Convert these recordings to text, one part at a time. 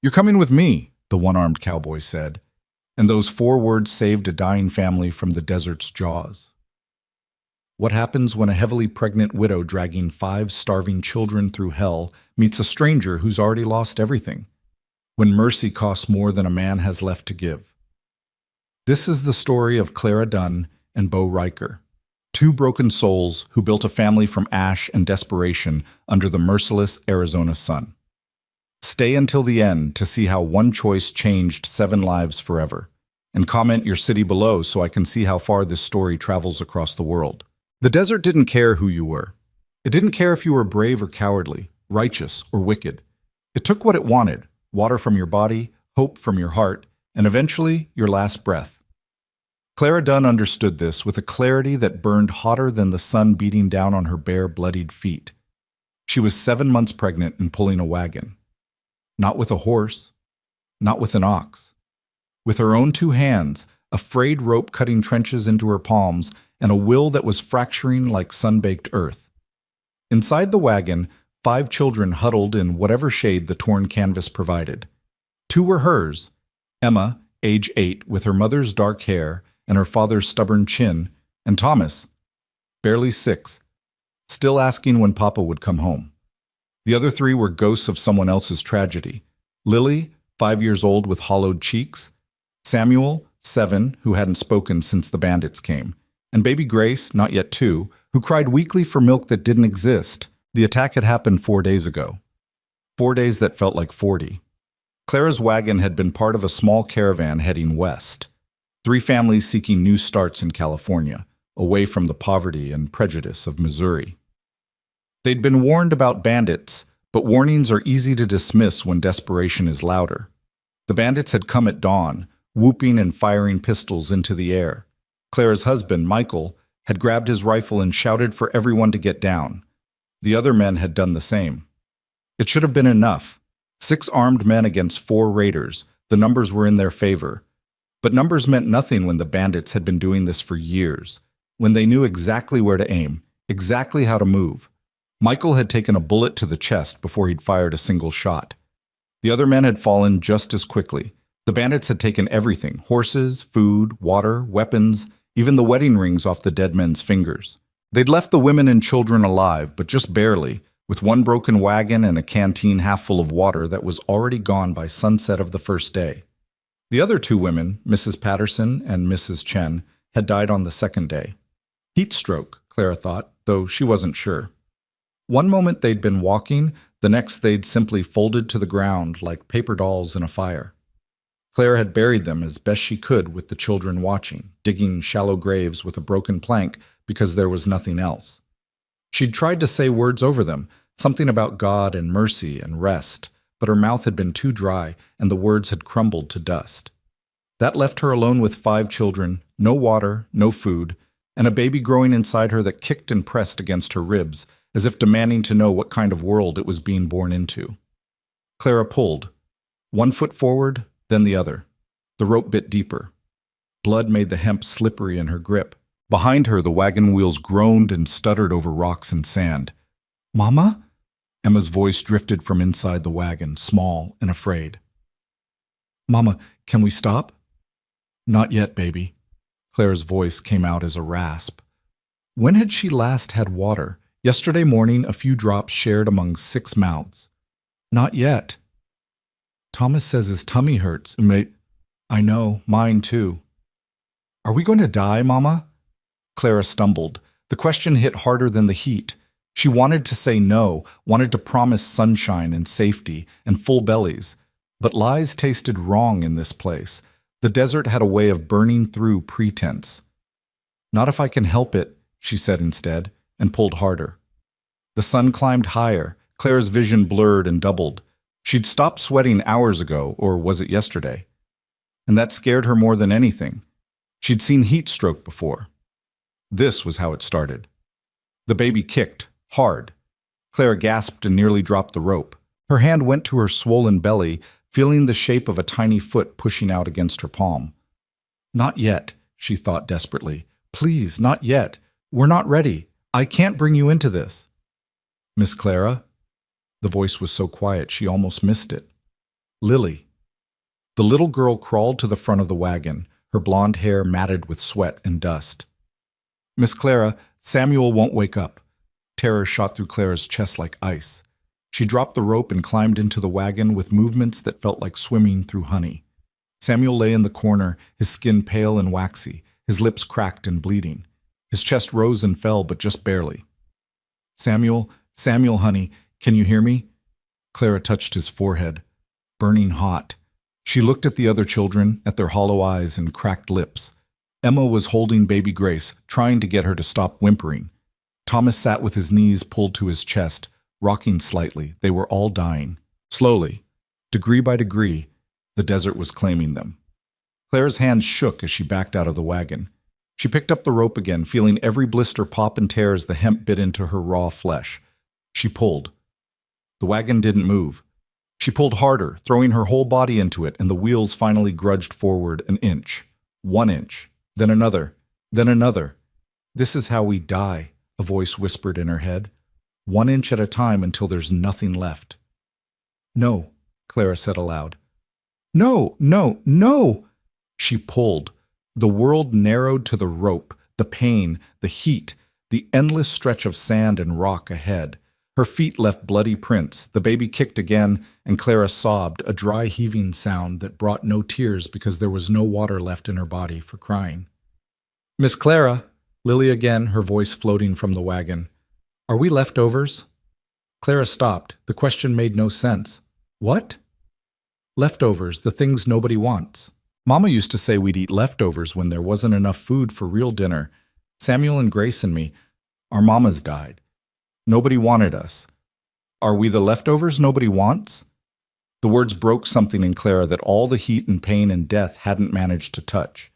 "You're coming with me," the one-armed cowboy said, and those 4 words saved a dying family from the desert's jaws. What happens when a heavily pregnant widow dragging 5 starving children through hell meets a stranger who's already lost everything? When mercy costs more than a man has left to give. This is the story of Clara Dunn and Bo Riker, 2 broken souls who built a family from ash and desperation under the merciless Arizona sun. Stay until the end to see how one choice changed 7 lives forever. And comment your city below so I can see how far this story travels across the world. The desert didn't care who you were. It didn't care if you were brave or cowardly, righteous or wicked. It took what it wanted, water from your body, hope from your heart, and eventually your last breath. Clara Dunn understood this with a clarity that burned hotter than the sun beating down on her bare, bloodied feet. She was 7 months pregnant and pulling a wagon. Not with a horse, not with an ox. With her own 2 hands, a frayed rope cutting trenches into her palms, and a will that was fracturing like sun-baked earth. Inside the wagon, 5 children huddled in whatever shade the torn canvas provided. 2 were hers, Emma, age 8, with her mother's dark hair and her father's stubborn chin, and Thomas, barely 6, still asking when Papa would come home. The other 3 were ghosts of someone else's tragedy. Lily, 5 years old with hollowed cheeks, Samuel, 7, who hadn't spoken since the bandits came, and baby Grace, not yet 2, who cried weakly for milk that didn't exist. The attack had happened 4 days ago. 4 days that felt like 40. Clara's wagon had been part of a small caravan heading west. 3 families seeking new starts in California, away from the poverty and prejudice of Missouri. They'd been warned about bandits, but warnings are easy to dismiss when desperation is louder. The bandits had come at dawn, whooping and firing pistols into the air. Clara's husband, Michael, had grabbed his rifle and shouted for everyone to get down. The other men had done the same. It should have been enough. 6 armed men against 4 raiders. The numbers were in their favor. But numbers meant nothing when the bandits had been doing this for years, when they knew exactly where to aim, exactly how to move. Michael had taken a bullet to the chest before he'd fired a single shot. The other men had fallen just as quickly. The bandits had taken everything: horses, food, water, weapons, even the wedding rings off the dead men's fingers. They'd left the women and children alive, but just barely, with 1 broken wagon and a canteen half full of water that was already gone by sunset of the first day. The other 2 women, Mrs. Patterson and Mrs. Chen, had died on the second day. Heat stroke, Clara thought, though she wasn't sure. One moment they'd been walking, the next they'd simply folded to the ground like paper dolls in a fire. Clara had buried them as best she could with the children watching, digging shallow graves with a broken plank because there was nothing else. She'd tried to say words over them, something about God and mercy and rest, but her mouth had been too dry and the words had crumbled to dust. That left her alone with 5 children, no water, no food, and a baby growing inside her that kicked and pressed against her ribs, as if demanding to know what kind of world it was being born into. Clara pulled, 1 foot forward, then the other. The rope bit deeper. Blood made the hemp slippery in her grip. Behind her, the wagon wheels groaned and stuttered over rocks and sand. "Mama?" Emma's voice drifted from inside the wagon, small and afraid. "Mama, can we stop?" "Not yet, baby." Clara's voice came out as a rasp. When had she last had water? Yesterday morning, a few drops shared among 6 mouths. "Not yet." "Thomas says his tummy hurts. I know, mine too." "Are we going to die, Mama?" Clara stumbled. The question hit harder than the heat. She wanted to say no, wanted to promise sunshine and safety and full bellies. But lies tasted wrong in this place. The desert had a way of burning through pretense. "Not if I can help it," she said instead, and pulled harder. The sun climbed higher. Clara's vision blurred and doubled. She'd stopped sweating hours ago, or was it yesterday? And that scared her more than anything. She'd seen heat stroke before. This was how it started. The baby kicked, hard. Clara gasped and nearly dropped the rope. Her hand went to her swollen belly, feeling the shape of a tiny foot pushing out against her palm. "Not yet," she thought desperately. "Please, not yet. We're not ready. I can't bring you into this." "Miss Clara?" The voice was so quiet she almost missed it. Lily. The little girl crawled to the front of the wagon, her blonde hair matted with sweat and dust. Miss Clara, Samuel won't wake up. Terror shot through Clara's chest like ice. She dropped the rope and climbed into the wagon with movements that felt like swimming through honey. Samuel lay in the corner, his skin pale and waxy, his lips cracked and bleeding. His chest rose and fell, but just barely. Samuel, Samuel, honey, can you hear me? Clara touched his forehead, burning hot. She looked at the other children, at their hollow eyes and cracked lips. Emma was holding baby Grace, trying to get her to stop whimpering. Thomas sat with his knees pulled to his chest, rocking slightly. They were all dying. Slowly, degree by degree, the desert was claiming them. Clara's hands shook as she backed out of the wagon. She picked up the rope again, feeling every blister pop and tear as the hemp bit into her raw flesh. She pulled. The wagon didn't move. She pulled harder, throwing her whole body into it, and the wheels finally grudged forward an inch. 1 inch. Then another. Then another. This is how we die, a voice whispered in her head. 1 inch at a time until there's nothing left. No, Clara said aloud. No, no, no! She pulled. The world narrowed to the rope, the pain, the heat, the endless stretch of sand and rock ahead. Her feet left bloody prints. The baby kicked again, and Clara sobbed, a dry heaving sound that brought no tears because there was no water left in her body for crying. Miss Clara, Lily again, her voice floating from the wagon. Are we leftovers? Clara stopped. The question made no sense. What? Leftovers, the things nobody wants. Mama used to say we'd eat leftovers when there wasn't enough food for real dinner. Samuel and Grace and me, our mamas died. Nobody wanted us. Are we the leftovers nobody wants? The words broke something in Clara that all the heat and pain and death hadn't managed to touch.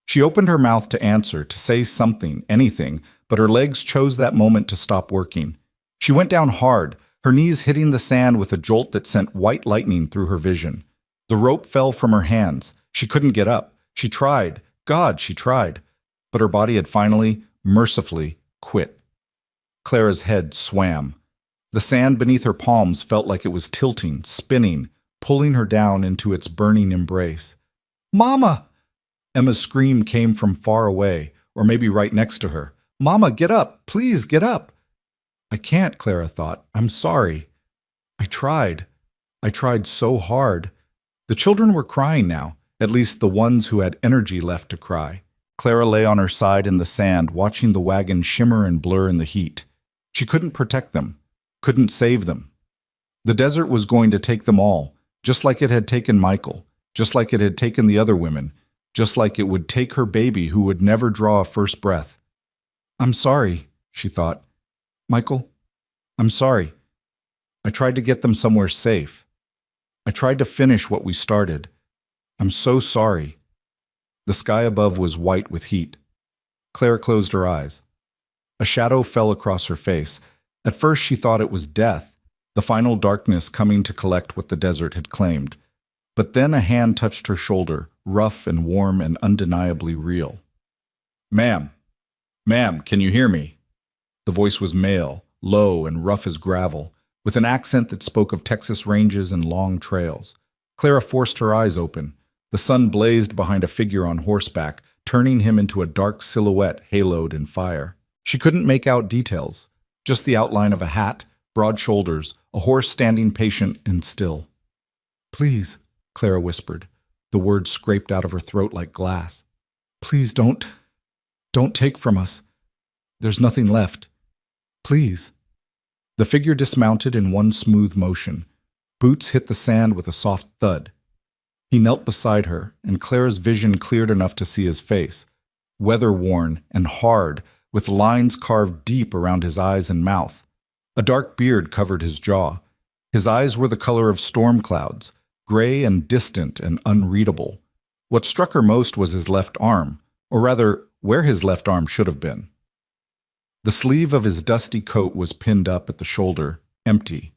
She opened her mouth to answer, to say something, anything, but her legs chose that moment to stop working. She went down hard, her knees hitting the sand with a jolt that sent white lightning through her vision. The rope fell from her hands. She couldn't get up. She tried. God, she tried. But her body had finally, mercifully, quit. Clara's head swam. The sand beneath her palms felt like it was tilting, spinning, pulling her down into its burning embrace. Mama! Emma's scream came from far away, or maybe right next to her. Mama, get up! Please, get up! I can't, Clara thought. I'm sorry. I tried. I tried so hard. The children were crying now, at least the ones who had energy left to cry. Clara lay on her side in the sand, watching the wagon shimmer and blur in the heat. She couldn't protect them, couldn't save them. The desert was going to take them all, just like it had taken Michael, just like it had taken the other women, just like it would take her baby who would never draw a first breath. I'm sorry, she thought. Michael, I'm sorry. I tried to get them somewhere safe. I tried to finish what we started. I'm so sorry. The sky above was white with heat. Clara closed her eyes. A shadow fell across her face. At first she thought it was death, the final darkness coming to collect what the desert had claimed. But then a hand touched her shoulder, rough and warm and undeniably real. Ma'am, can you hear me? The voice was male, low and rough as gravel, with an accent that spoke of Texas ranges and long trails. Clara forced her eyes open. The sun blazed behind a figure on horseback, turning him into a dark silhouette haloed in fire. She couldn't make out details, just the outline of a hat, broad shoulders, a horse standing patient and still. Please, Clara whispered. The words scraped out of her throat like glass. Please don't take from us. There's nothing left. Please. The figure dismounted in one smooth motion. Boots hit the sand with a soft thud. He knelt beside her, and Clara's vision cleared enough to see his face, weather-worn and hard, with lines carved deep around his eyes and mouth. A dark beard covered his jaw. His eyes were the color of storm clouds, gray and distant and unreadable. What struck her most was his left arm, or rather, where his left arm should have been. The sleeve of his dusty coat was pinned up at the shoulder, empty.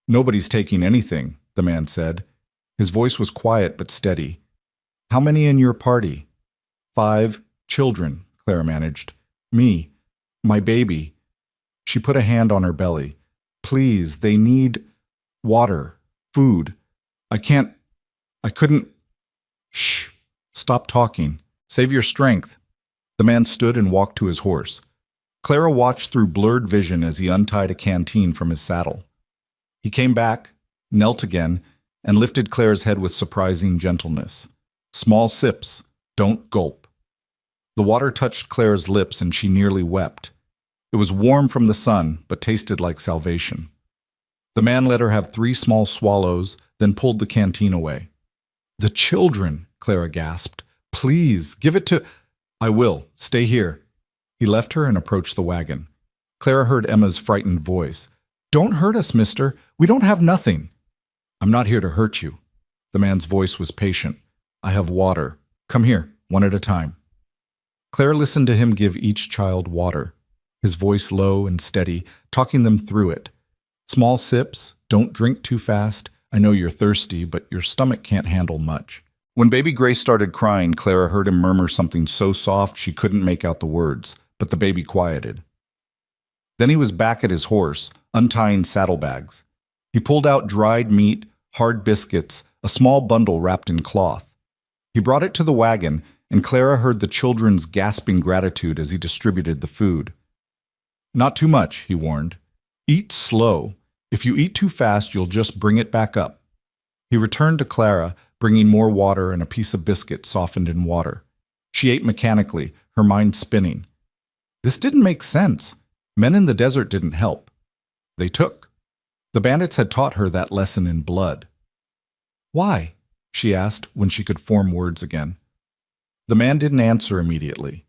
Nobody's taking anything, the man said. His voice was quiet but steady. How many in your party? 5 children, Clara managed. Me. My baby. She put a hand on her belly. Please, they need water, food. I couldn't. Shh. Stop talking. Save your strength. The man stood and walked to his horse. Clara watched through blurred vision as he untied a canteen from his saddle. He came back, knelt again, and lifted Clara's head with surprising gentleness. Small sips, don't gulp. The water touched Clara's lips and she nearly wept. It was warm from the sun, but tasted like salvation. The man let her have 3 small swallows, then pulled the canteen away. "The children," Clara gasped. "Please, give it to—" "I will. Stay here." He left her and approached the wagon. Clara heard Emma's frightened voice. "Don't hurt us, mister. We don't have nothing." "I'm not here to hurt you." The man's voice was patient. "I have water. Come here, one at a time." Clara listened to him give each child water, his voice low and steady, talking them through it. "Small sips, don't drink too fast. I know you're thirsty, but your stomach can't handle much." When baby Grace started crying, Clara heard him murmur something so soft she couldn't make out the words, but the baby quieted. Then he was back at his horse, untying saddlebags. He pulled out dried meat, hard biscuits, a small bundle wrapped in cloth. He brought it to the wagon, and Clara heard the children's gasping gratitude as he distributed the food. "Not too much," he warned. "Eat slow. If you eat too fast, you'll just bring it back up." He returned to Clara, bringing more water and a piece of biscuit softened in water. She ate mechanically, her mind spinning. This didn't make sense. Men in the desert didn't help. They took. The bandits had taught her that lesson in blood. "Why?" she asked when she could form words again. The man didn't answer immediately.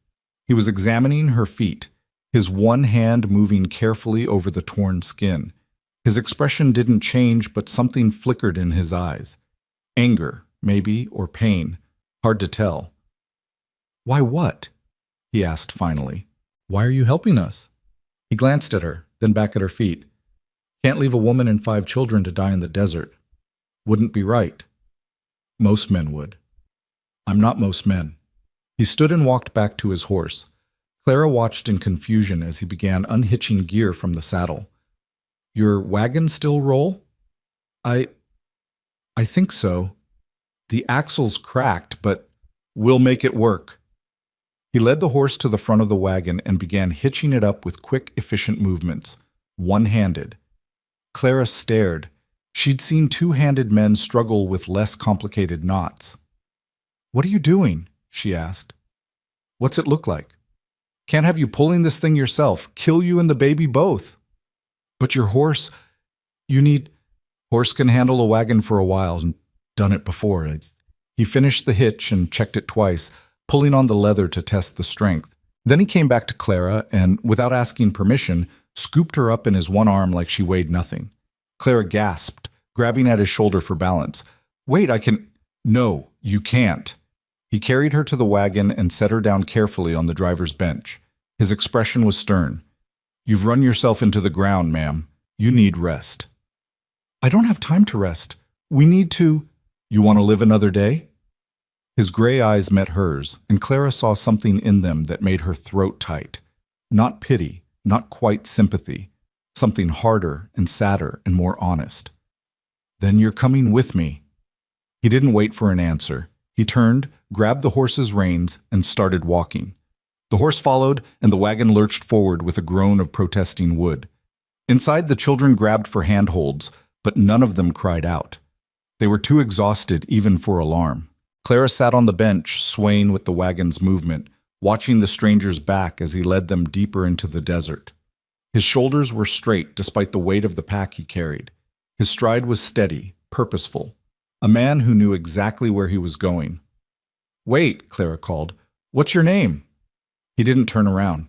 He was examining her feet, his one hand moving carefully over the torn skin. His expression didn't change, but something flickered in his eyes. Anger, maybe, or pain. Hard to tell. "Why what?" he asked finally. "Why are you helping us?" He glanced at her, then back at her feet. "Can't leave a woman and 5 children to die in the desert. Wouldn't be right." "Most men would." "I'm not most men." He stood and walked back to his horse. Clara watched in confusion as he began unhitching gear from the saddle. "Your wagon still roll?" I think so. The axle's cracked, but we'll make it work." He led the horse to the front of the wagon and began hitching it up with quick, efficient movements, one-handed. Clara stared. She'd seen 2-handed men struggle with less complicated knots. "What are you doing?" she asked. "What's it look like?" "Can't have you pulling this thing yourself. Kill you and the baby both." "But your horse, you need—" "Horse can handle a wagon for a while and done it before." He finished the hitch and checked it twice, pulling on the leather to test the strength. Then he came back to Clara and, without asking permission, scooped her up in his one arm like she weighed nothing. Clara gasped, grabbing at his shoulder for balance. "Wait, I can—" "No, you can't." He carried her to the wagon and set her down carefully on the driver's bench. His expression was stern. "You've run yourself into the ground, ma'am. You need rest." "I don't have time to rest. We need to—" "You want to live another day?" His gray eyes met hers, and Clara saw something in them that made her throat tight. Not pity, not quite sympathy. Something harder and sadder and more honest. "Then you're coming with me." He didn't wait for an answer. He turned, grabbed the horse's reins, and started walking. The horse followed, and the wagon lurched forward with a groan of protesting wood. Inside, the children grabbed for handholds, but none of them cried out. They were too exhausted even for alarm. Clara sat on the bench, swaying with the wagon's movement, watching the stranger's back as he led them deeper into the desert. His shoulders were straight despite the weight of the pack he carried. His stride was steady, purposeful. A man who knew exactly where he was going. "Wait," Clara called. "What's your name?" He didn't turn around.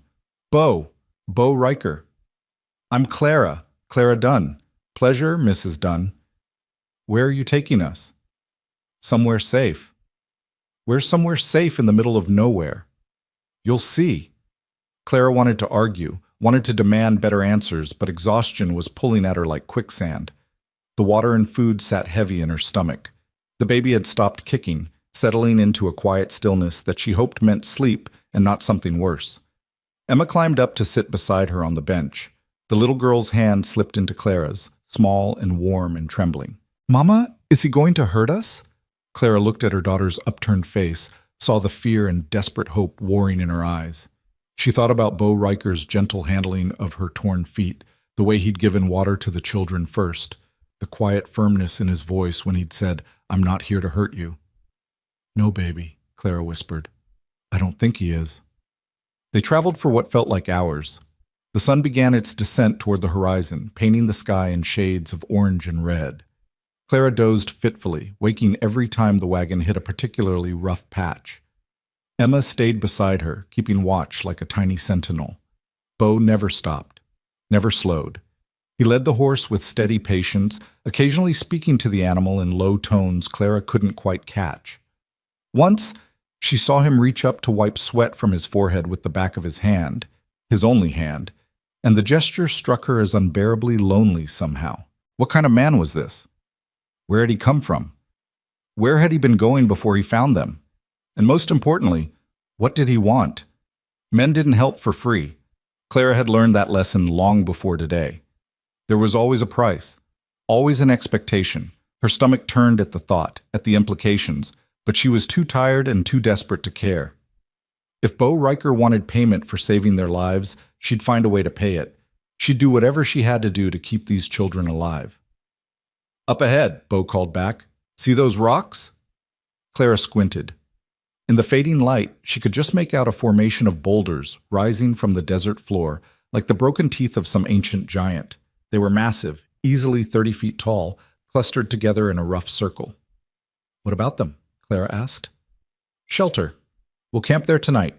Bo Riker." "I'm Clara Dunn. Pleasure, Mrs. Dunn." "Where are you taking us?" "Somewhere safe." "Where's somewhere safe in the middle of nowhere?" "You'll see." Clara wanted to argue, wanted to demand better answers, but exhaustion was pulling at her like quicksand. The water and food sat heavy in her stomach. The baby had stopped kicking, settling into a quiet stillness that she hoped meant sleep and not something worse. Emma climbed up to sit beside her on the bench. The little girl's hand slipped into Clara's, small and warm and trembling. "Mama, Is he going to hurt us? Clara looked at her daughter's upturned face, saw the fear and desperate hope warring in her eyes. She thought about Bo Riker's gentle handling of her torn feet, the way he'd given water to the children first, the quiet firmness in his voice when he'd said, "I'm not here to hurt you." "No, baby," Clara whispered. "I don't think he is." They traveled for what felt like hours. The sun began its descent toward the horizon, painting the sky in shades of orange and red. Clara dozed fitfully, waking every time the wagon hit a particularly rough patch. Emma stayed beside her, keeping watch like a tiny sentinel. Bo never stopped, never slowed. He led the horse with steady patience, occasionally speaking to the animal in low tones Clara couldn't quite catch. Once, she saw him reach up to wipe sweat from his forehead with the back of his hand, his only hand, and the gesture struck her as unbearably lonely somehow. What kind of man was this? Where had he come from? Where had he been going before he found them? And most importantly, what did he want? Men didn't help for free. Clara had learned that lesson long before today. There was always a price, always an expectation. Her stomach turned at the thought, at the implications, but she was too tired and too desperate to care. If Bo Riker wanted payment for saving their lives, she'd find a way to pay it. She'd do whatever she had to do to keep these children alive. "Up ahead," Bo called back. "See those rocks?" Clara squinted. In the fading light, she could just make out a formation of boulders rising from the desert floor, like the broken teeth of some ancient giant. They were massive, easily 30 feet tall, clustered together in a rough circle. "What about them?" Clara asked. "Shelter. We'll camp there tonight."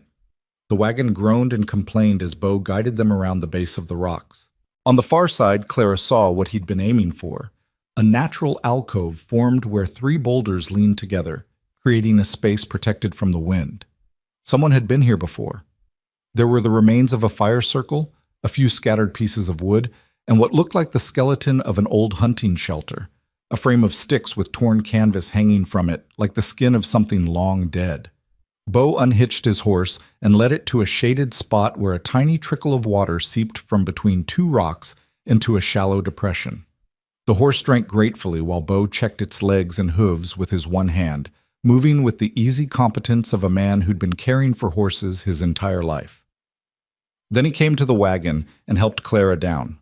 The wagon groaned and complained as Bo guided them around the base of the rocks. On the far side, Clara saw what he'd been aiming for. A natural alcove formed where 3 boulders leaned together, creating a space protected from the wind. Someone had been here before. There were the remains of a fire circle, a few scattered pieces of wood, and what looked like the skeleton of an old hunting shelter, a frame of sticks with torn canvas hanging from it, like the skin of something long dead. Bo unhitched his horse and led it to a shaded spot where a tiny trickle of water seeped from between 2 rocks into a shallow depression. The horse drank gratefully while Bo checked its legs and hooves with his one hand, moving with the easy competence of a man who'd been caring for horses his entire life. Then he came to the wagon and helped Clara down.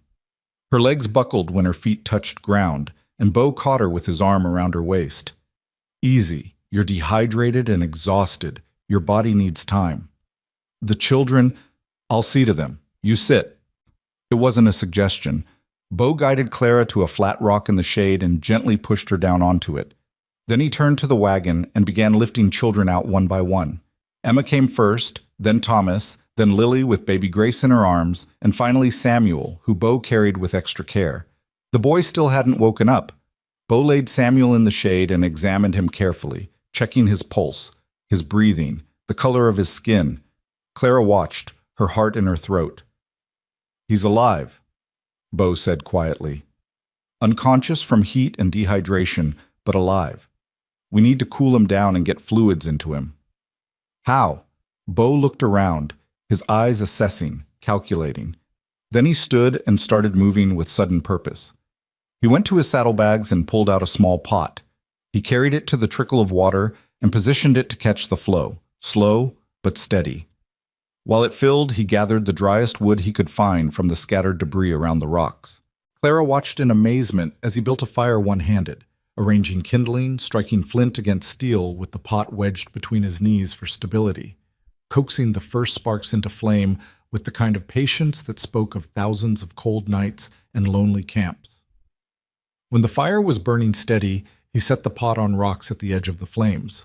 Her legs buckled when her feet touched ground, and Bo caught her with his arm around her waist. "Easy. You're dehydrated and exhausted. Your body needs time. The children, I'll see to them. You sit." It wasn't a suggestion. Bo guided Clara to a flat rock in the shade and gently pushed her down onto it. Then he turned to the wagon and began lifting children out one by one. Emma came first, then Thomas, then Lily with baby Grace in her arms, and finally Samuel, who Bo carried with extra care. The boy still hadn't woken up. Bo laid Samuel in the shade and examined him carefully, checking his pulse, his breathing, the color of his skin. Clara watched, her heart in her throat. "He's alive," Bo said quietly. "Unconscious from heat and dehydration, but alive. We need to cool him down and get fluids into him." "How?" Bo looked around, his eyes assessing, calculating. Then he stood and started moving with sudden purpose. He went to his saddlebags and pulled out a small pot. He carried it to the trickle of water and positioned it to catch the flow, slow but steady. While it filled, he gathered the driest wood he could find from the scattered debris around the rocks. Clara watched in amazement as he built a fire one-handed, arranging kindling, striking flint against steel with the pot wedged between his knees for stability, coaxing the first sparks into flame with the kind of patience that spoke of thousands of cold nights and lonely camps. When the fire was burning steady, he set the pot on rocks at the edge of the flames.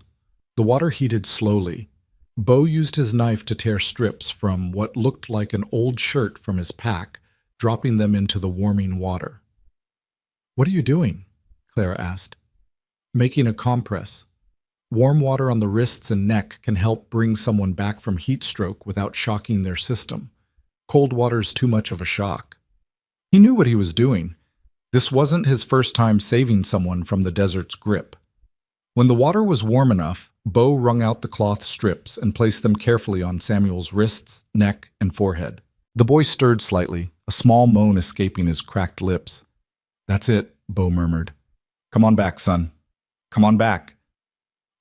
The water heated slowly. Bo used his knife to tear strips from what looked like an old shirt from his pack, dropping them into the warming water. "What are you doing?" Clara asked. "Making a compress. Warm water on the wrists and neck can help bring someone back from heat stroke without shocking their system. Cold water's too much of a shock." He knew what he was doing. This wasn't his first time saving someone from the desert's grip. When the water was warm enough, Bo wrung out the cloth strips and placed them carefully on Samuel's wrists, neck, and forehead. The boy stirred slightly, a small moan escaping his cracked lips. "That's it," Bo murmured. "Come on back, son. Come on back."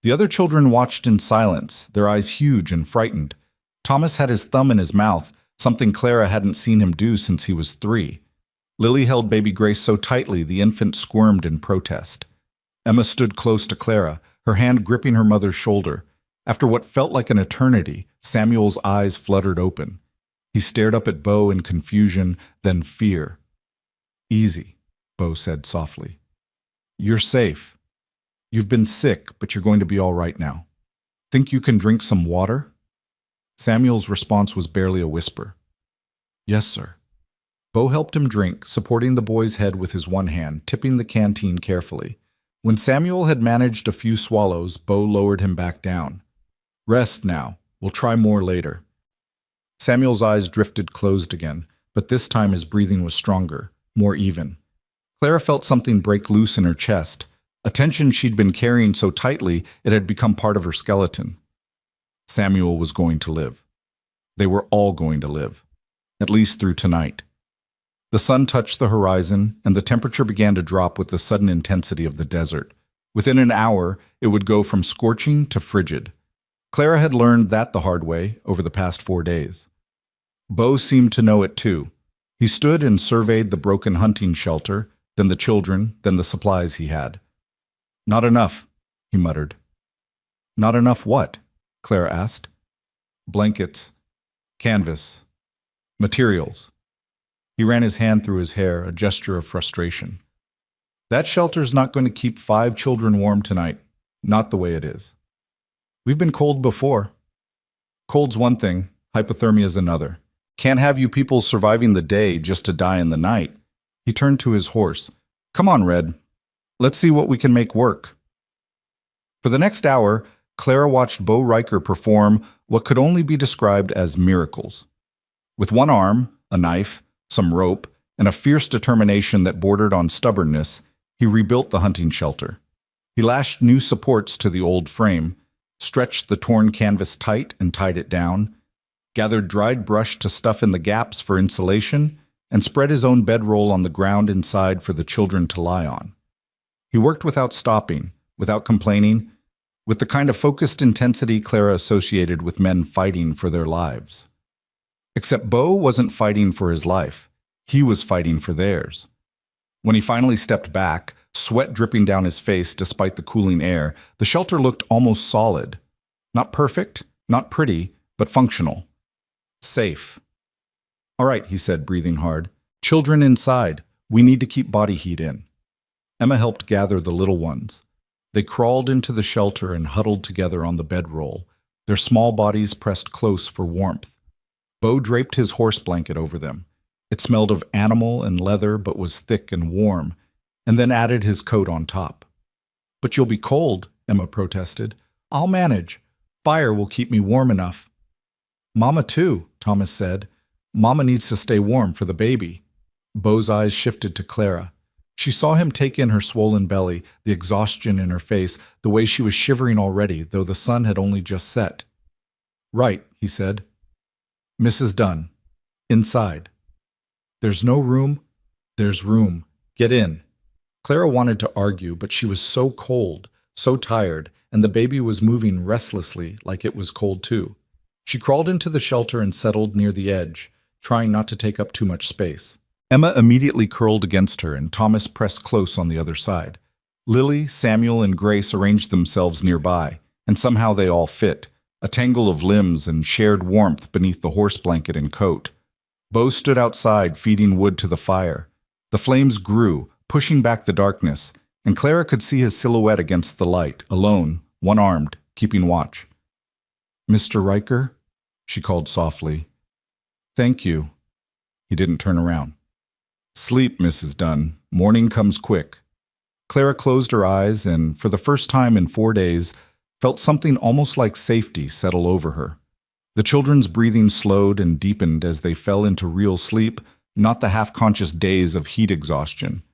The other children watched in silence, their eyes huge and frightened. Thomas had his thumb in his mouth, something Clara hadn't seen him do since he was 3. Lily held baby Grace so tightly the infant squirmed in protest. Emma stood close to Clara, her hand gripping her mother's shoulder. After what felt like an eternity, Samuel's eyes fluttered open. He stared up at Bo in confusion, then fear. "Easy," Bo said softly. "You're safe. You've been sick, but you're going to be all right now. Think you can drink some water?" Samuel's response was barely a whisper. "Yes, sir." Bo helped him drink, supporting the boy's head with his one hand, tipping the canteen carefully. When Samuel had managed a few swallows, Bo lowered him back down. "Rest now. We'll try more later." Samuel's eyes drifted closed again, but this time his breathing was stronger, more even. Clara felt something break loose in her chest, a tension she'd been carrying so tightly it had become part of her skeleton. Samuel was going to live. They were all going to live, at least through tonight. The sun touched the horizon, and the temperature began to drop with the sudden intensity of the desert. Within an hour, it would go from scorching to frigid. Clara had learned that the hard way over the past 4 days. Bo seemed to know it too. He stood and surveyed the broken hunting shelter, then the children, then the supplies he had. "Not enough," he muttered. "Not enough what?" Clara asked. "Blankets, canvas, materials." He ran his hand through his hair, a gesture of frustration. "That shelter's not going to keep 5 children warm tonight, not the way it is. We've been cold before. Cold's one thing, hypothermia's another. Can't have you people surviving the day just to die in the night." He turned to his horse. "Come on, Red. Let's see what we can make work." For the next hour, Clara watched Bo Riker perform what could only be described as miracles. With one arm, a knife, some rope, and a fierce determination that bordered on stubbornness, he rebuilt the hunting shelter. He lashed new supports to the old frame, stretched the torn canvas tight and tied it down, gathered dried brush to stuff in the gaps for insulation, and spread his own bedroll on the ground inside for the children to lie on. He worked without stopping, without complaining, with the kind of focused intensity Clara associated with men fighting for their lives. Except Bo wasn't fighting for his life. He was fighting for theirs. When he finally stepped back, sweat dripping down his face despite the cooling air, the shelter looked almost solid. Not perfect, not pretty, but functional. Safe. "All right," he said, breathing hard. "Children inside. We need to keep body heat in." Emma helped gather the little ones. They crawled into the shelter and huddled together on the bedroll, their small bodies pressed close for warmth. Bo draped his horse blanket over them. It smelled of animal and leather but was thick and warm, and then added his coat on top. "But you'll be cold," Emma protested. "I'll manage. Fire will keep me warm enough." "Mama too," Thomas said. "Mama needs to stay warm for the baby." Bo's eyes shifted to Clara. She saw him take in her swollen belly, the exhaustion in her face, the way she was shivering already, though the sun had only just set. "Right," he said. "Mrs. Dunn. Inside." "There's no room?" "There's room. Get in." Clara wanted to argue, but she was so cold, so tired, and the baby was moving restlessly like it was cold too. She crawled into the shelter and settled near the edge, trying not to take up too much space. Emma immediately curled against her, and Thomas pressed close on the other side. Lily, Samuel, and Grace arranged themselves nearby, and somehow they all fit, a tangle of limbs and shared warmth beneath the horse blanket and coat. Bo stood outside, feeding wood to the fire. The flames grew, pushing back the darkness, and Clara could see his silhouette against the light, alone, one-armed, keeping watch. "Mr. Riker?" she called softly. "Thank you." He didn't turn around. "Sleep, Mrs. Dunn. Morning comes quick." Clara closed her eyes and, for the first time in 4 days, felt something almost like safety settle over her. The children's breathing slowed and deepened as they fell into real sleep, not the half-conscious daze of heat exhaustion.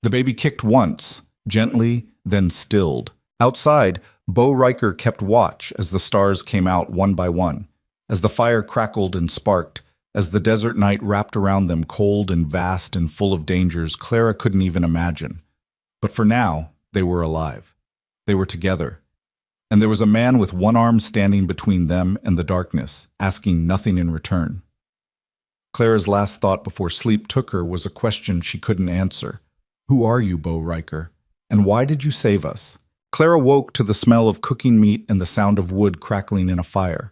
The baby kicked once, gently, then stilled. Outside, Bo Riker kept watch as the stars came out one by one, as the fire crackled and sparked, as the desert night wrapped around them cold and vast and full of dangers Clara couldn't even imagine. But for now, they were alive. They were together. And there was a man with one arm standing between them and the darkness, asking nothing in return. Clara's last thought before sleep took her was a question she couldn't answer. Who are you, Bo Riker? And why did you save us? Clara woke to the smell of cooking meat and the sound of wood crackling in a fire.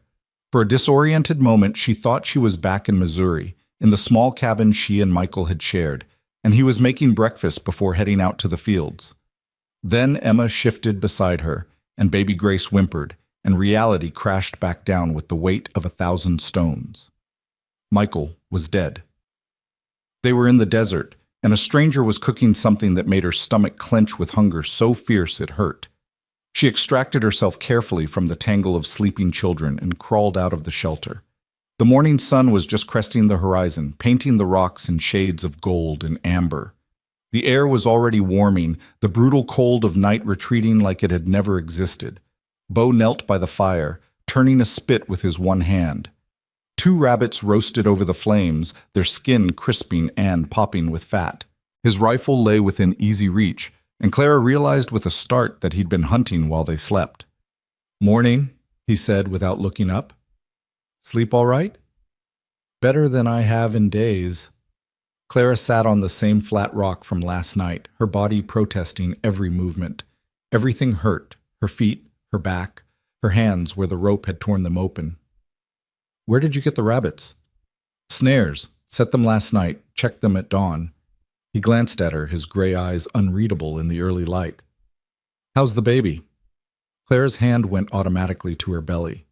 For a disoriented moment, she thought she was back in Missouri, in the small cabin she and Michael had shared, and he was making breakfast before heading out to the fields. Then Emma shifted beside her, and baby Grace whimpered, and reality crashed back down with the weight of 1,000 stones. Michael was dead. They were in the desert, and a stranger was cooking something that made her stomach clench with hunger so fierce it hurt. She extracted herself carefully from the tangle of sleeping children and crawled out of the shelter. The morning sun was just cresting the horizon, painting the rocks in shades of gold and amber. The air was already warming, the brutal cold of night retreating like it had never existed. Bo knelt by the fire, turning a spit with his one hand. 2 rabbits roasted over the flames, their skin crisping and popping with fat. His rifle lay within easy reach, and Clara realized with a start that he'd been hunting while they slept. "Morning," he said without looking up. "Sleep all right?" "Better than I have in days." Clara sat on the same flat rock from last night, her body protesting every movement. Everything hurt, her feet, her back, her hands where the rope had torn them open. "Where did you get the rabbits?" "Snares. Set them last night, checked them at dawn." He glanced at her, his gray eyes unreadable in the early light. "How's the baby?" Clara's hand went automatically to her belly.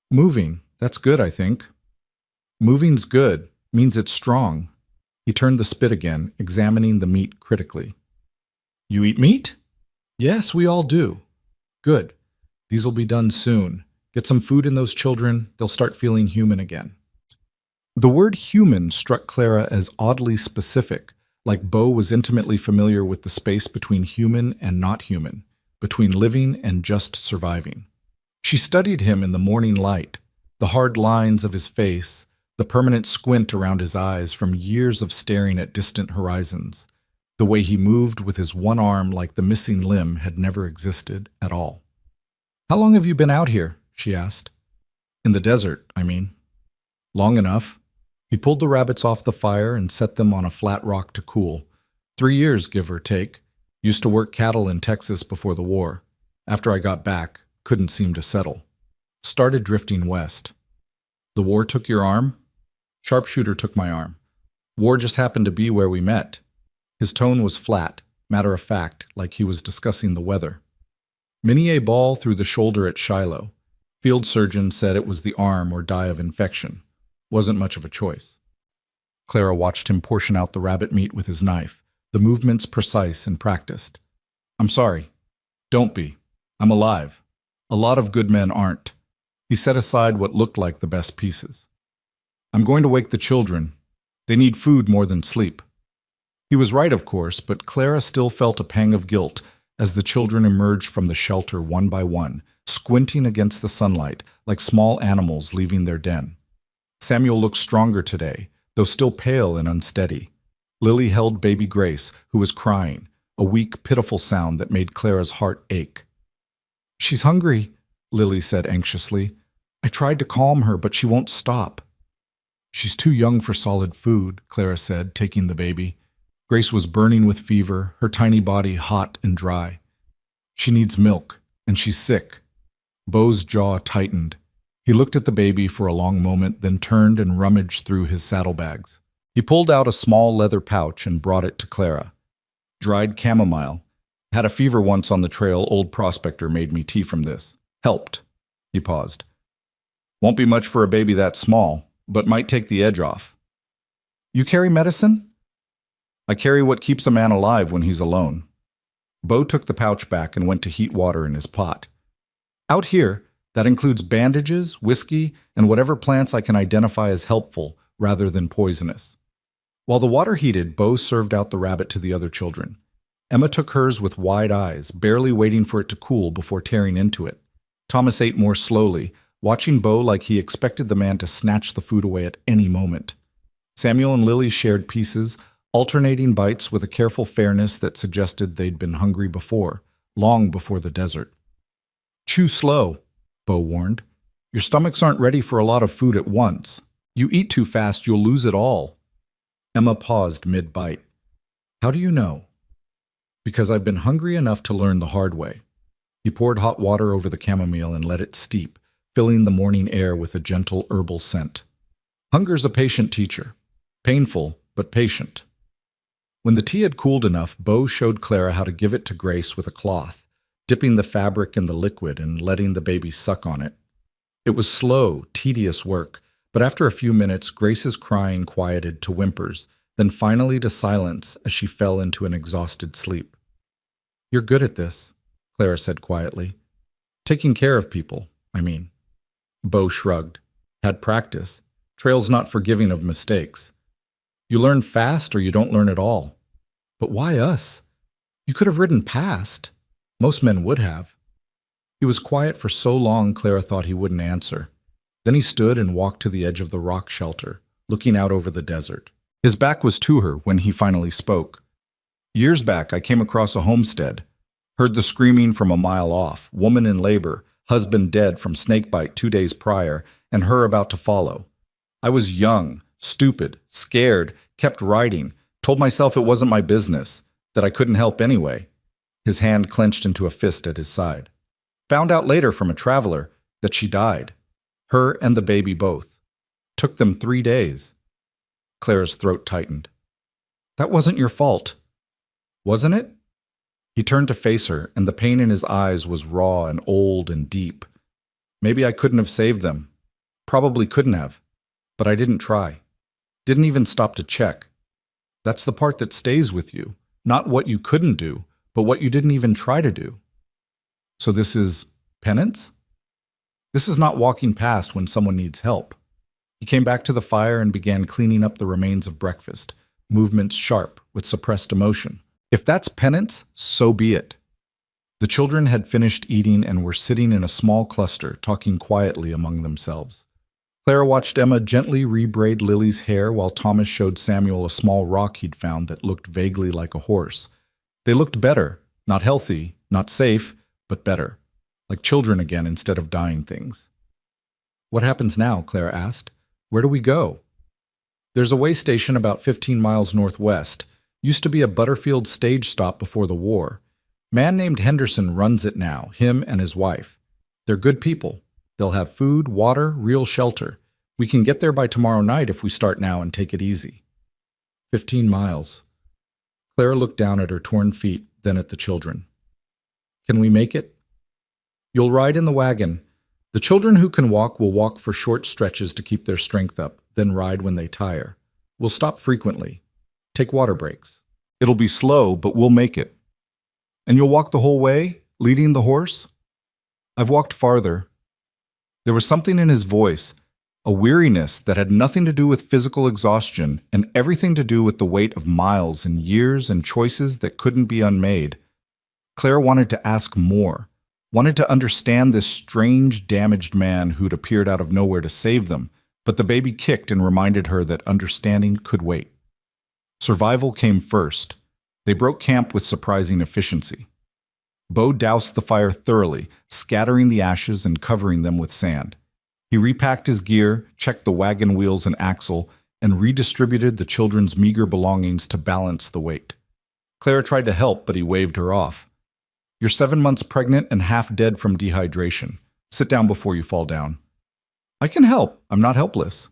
"Moving. That's good, I think." "Moving's good. Means it's strong." He turned the spit again, examining the meat critically. "You eat meat?" "Yes, we all do." "Good. These'll be done soon. Get some food in those children, they'll start feeling human again." The word human struck Clara as oddly specific, like Bo was intimately familiar with the space between human and not human, between living and just surviving. She studied him in the morning light, the hard lines of his face, the permanent squint around his eyes from years of staring at distant horizons. The way he moved with his one arm like the missing limb had never existed at all. "How long have you been out here?" she asked. "In the desert, I mean." "Long enough." He pulled the rabbits off the fire and set them on a flat rock to cool. 3 years, give or take. Used to work cattle in Texas before the war. After I got back, couldn't seem to settle. Started drifting west. "The war took your arm?" "Sharpshooter took my arm. War just happened to be where we met." His tone was flat, matter of fact, like he was discussing the weather. "Mini a ball through the shoulder at Shiloh. Field surgeon said it was the arm or die of infection. Wasn't much of a choice." Clara watched him portion out the rabbit meat with his knife, the movements precise and practiced. "I'm sorry. Don't be. I'm alive. A lot of good men aren't." He set aside what looked like the best pieces. "I'm going to wake the children. They need food more than sleep." He was right, of course, but Clara still felt a pang of guilt as the children emerged from the shelter one by one, squinting against the sunlight like small animals leaving their den. Samuel looked stronger today, though still pale and unsteady. Lily held baby Grace, who was crying, a weak, pitiful sound that made Clara's heart ache. "She's hungry," Lily said anxiously. "I tried to calm her, but she won't stop." "She's too young for solid food," Clara said, taking the baby. Grace was burning with fever, her tiny body hot and dry. "She needs milk, and she's sick." Bo's jaw tightened. He looked at the baby for a long moment, then turned and rummaged through his saddlebags. He pulled out a small leather pouch and brought it to Clara. "Dried chamomile. Had a fever once on the trail, old prospector made me tea from this. Helped." He paused. "Won't be much for a baby that small, but might take the edge off." "You carry medicine?" "I carry what keeps a man alive when he's alone." Bo took the pouch back and went to heat water in his pot. "Out here, that includes bandages, whiskey, and whatever plants I can identify as helpful rather than poisonous." While the water heated, Bo served out the rabbit to the other children. Emma took hers with wide eyes, barely waiting for it to cool before tearing into it. Thomas ate more slowly, watching Bo like he expected the man to snatch the food away at any moment. Samuel and Lily shared pieces, alternating bites with a careful fairness that suggested they'd been hungry before, long before the desert. Chew slow, Bo warned. Your stomachs aren't ready for a lot of food at once. You eat too fast, you'll lose it all. Emma paused mid-bite. How do you know? Because I've been hungry enough to learn the hard way. He poured hot water over the chamomile and let it steep, filling the morning air with a gentle herbal scent. Hunger's a patient teacher. Painful, but patient. When the tea had cooled enough, Bo showed Clara how to give it to Grace with a cloth, dipping the fabric in the liquid and letting the baby suck on it. It was slow, tedious work, but after a few minutes, Grace's crying quieted to whimpers, then finally to silence as she fell into an exhausted sleep. You're good at this, Clara said quietly. Taking care of people, I mean. Bo shrugged. Had practice. Trail's not forgiving of mistakes. You learn fast or you don't learn at all. But why us? You could have ridden past. Most men would have. He was quiet for so long Clara thought he wouldn't answer. Then he stood and walked to the edge of the rock shelter, looking out over the desert. His back was to her when he finally spoke. Years back, I came across a homestead. Heard the screaming from a mile off, woman in labor, husband dead from snakebite 2 days prior, and her about to follow. I was young, stupid, scared, kept riding, told myself it wasn't my business, that I couldn't help anyway. His hand clenched into a fist at his side. Found out later from a traveler that she died. Her and the baby both. Took them 3 days. Clara's throat tightened. That wasn't your fault. Wasn't it? He turned to face her, and the pain in his eyes was raw and old and deep. Maybe I couldn't have saved them. Probably couldn't have. But I didn't try. Didn't even stop to check. That's the part that stays with you. Not what you couldn't do, but what you didn't even try to do. So this is penance? This is not walking past when someone needs help. He came back to the fire and began cleaning up the remains of breakfast, movements sharp with suppressed emotion. If that's penance, so be it. The children had finished eating and were sitting in a small cluster, talking quietly among themselves. Clara watched Emma gently rebraid Lily's hair while Thomas showed Samuel a small rock he'd found that looked vaguely like a horse. They looked better, not healthy, not safe, but better, like children again instead of dying things. What happens now? Clara asked. Where do we go? There's a way station about 15 miles northwest. Used to be a Butterfield stage stop before the war. Man named Henderson runs it now, him and his wife. They're good people. They'll have food, water, real shelter. We can get there by tomorrow night if we start now and take it easy. 15 miles. Clara looked down at her torn feet, then at the children. Can we make it? You'll ride in the wagon. The children who can walk will walk for short stretches to keep their strength up, then ride when they tire. We'll stop frequently. Take water breaks. It'll be slow, but we'll make it. And you'll walk the whole way, leading the horse? I've walked farther. There was something in his voice, a weariness that had nothing to do with physical exhaustion and everything to do with the weight of miles and years and choices that couldn't be unmade. Claire wanted to ask more, wanted to understand this strange, damaged man who'd appeared out of nowhere to save them, but the baby kicked and reminded her that understanding could wait. Survival came first. They broke camp with surprising efficiency. Bo doused the fire thoroughly, scattering the ashes and covering them with sand. He repacked his gear, checked the wagon wheels and axle, and redistributed the children's meager belongings to balance the weight. Clara tried to help, but he waved her off. You're 7 months pregnant and half dead from dehydration. Sit down before you fall down. I can help. I'm not helpless.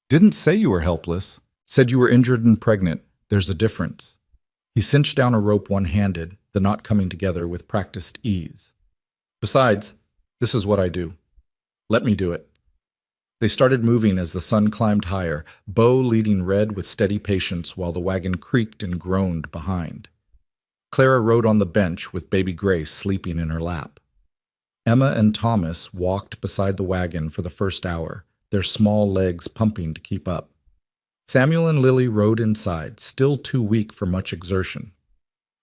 Didn't say you were helpless. Said you were injured and pregnant. There's a difference. He cinched down a rope one-handed, the knot coming together with practiced ease. Besides, this is what I do. Let me do it. They started moving as the sun climbed higher, Bo leading Red with steady patience while the wagon creaked and groaned behind. Clara rode on the bench with baby Grace sleeping in her lap. Emma and Thomas walked beside the wagon for the first hour, their small legs pumping to keep up. Samuel and Lily rode inside, still too weak for much exertion.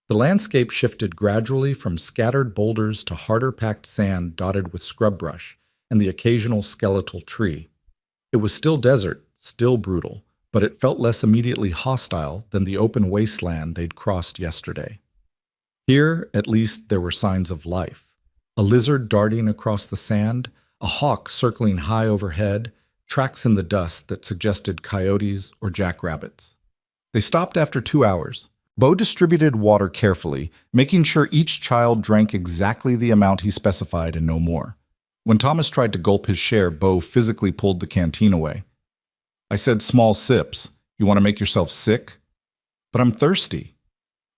The landscape shifted gradually from scattered boulders to harder-packed sand dotted with scrub brush and the occasional skeletal tree. It was still desert, still brutal, but it felt less immediately hostile than the open wasteland they'd crossed yesterday. Here, at least, there were signs of life. A lizard darting across the sand, a hawk circling high overhead, tracks in the dust that suggested coyotes or jackrabbits. They stopped after 2 hours. Bo distributed water carefully, making sure each child drank exactly the amount he specified and no more. When Thomas tried to gulp his share, Bo physically pulled the canteen away. I said small sips. You want to make yourself sick? But I'm thirsty.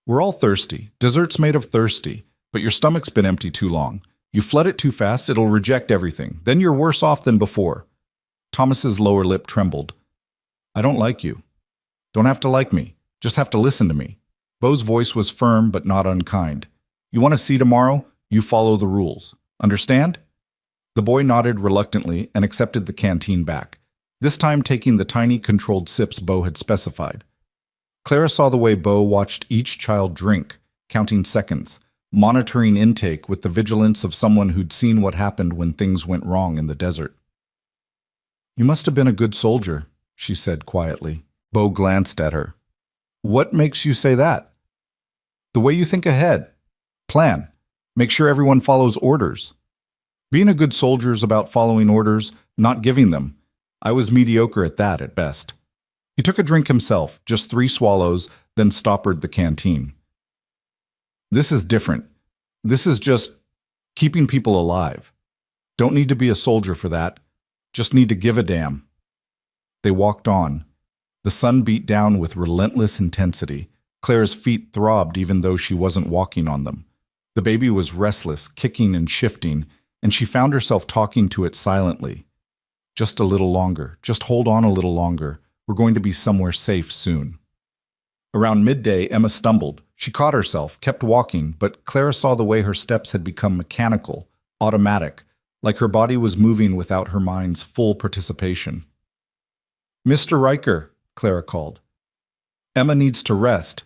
We're all thirsty. Dessert's made of thirsty, but your stomach's been empty too long. You flood it too fast, it'll reject everything. Then you're worse off than before. Thomas's lower lip trembled. I don't like you. Don't have to like me. Just have to listen to me. Bo's voice was firm but not unkind. You want to see tomorrow? You follow the rules. Understand? The boy nodded reluctantly and accepted the canteen back, this time taking the tiny controlled sips Bo had specified. Clara saw the way Bo watched each child drink, counting seconds, monitoring intake with the vigilance of someone who'd seen what happened when things went wrong in the desert. You must have been a good soldier, she said quietly. Bo glanced at her. What makes you say that? The way you think ahead. Plan. Make sure everyone follows orders. Being a good soldier is about following orders, not giving them. I was mediocre at that at best. He took a drink himself, just 3 swallows, then stoppered the canteen. This is different. This is just keeping people alive. Don't need to be a soldier for that. Just need to give a damn. They walked on. The sun beat down with relentless intensity. Claire's feet throbbed even though she wasn't walking on them. The baby was restless, kicking and shifting, and she found herself talking to it silently. Just a little longer. Just hold on a little longer. We're going to be somewhere safe soon. Around midday, Emma stumbled. She caught herself, kept walking, but Clara saw the way her steps had become mechanical, automatic, like her body was moving without her mind's full participation. Mr. Riker, Clara called. Emma needs to rest.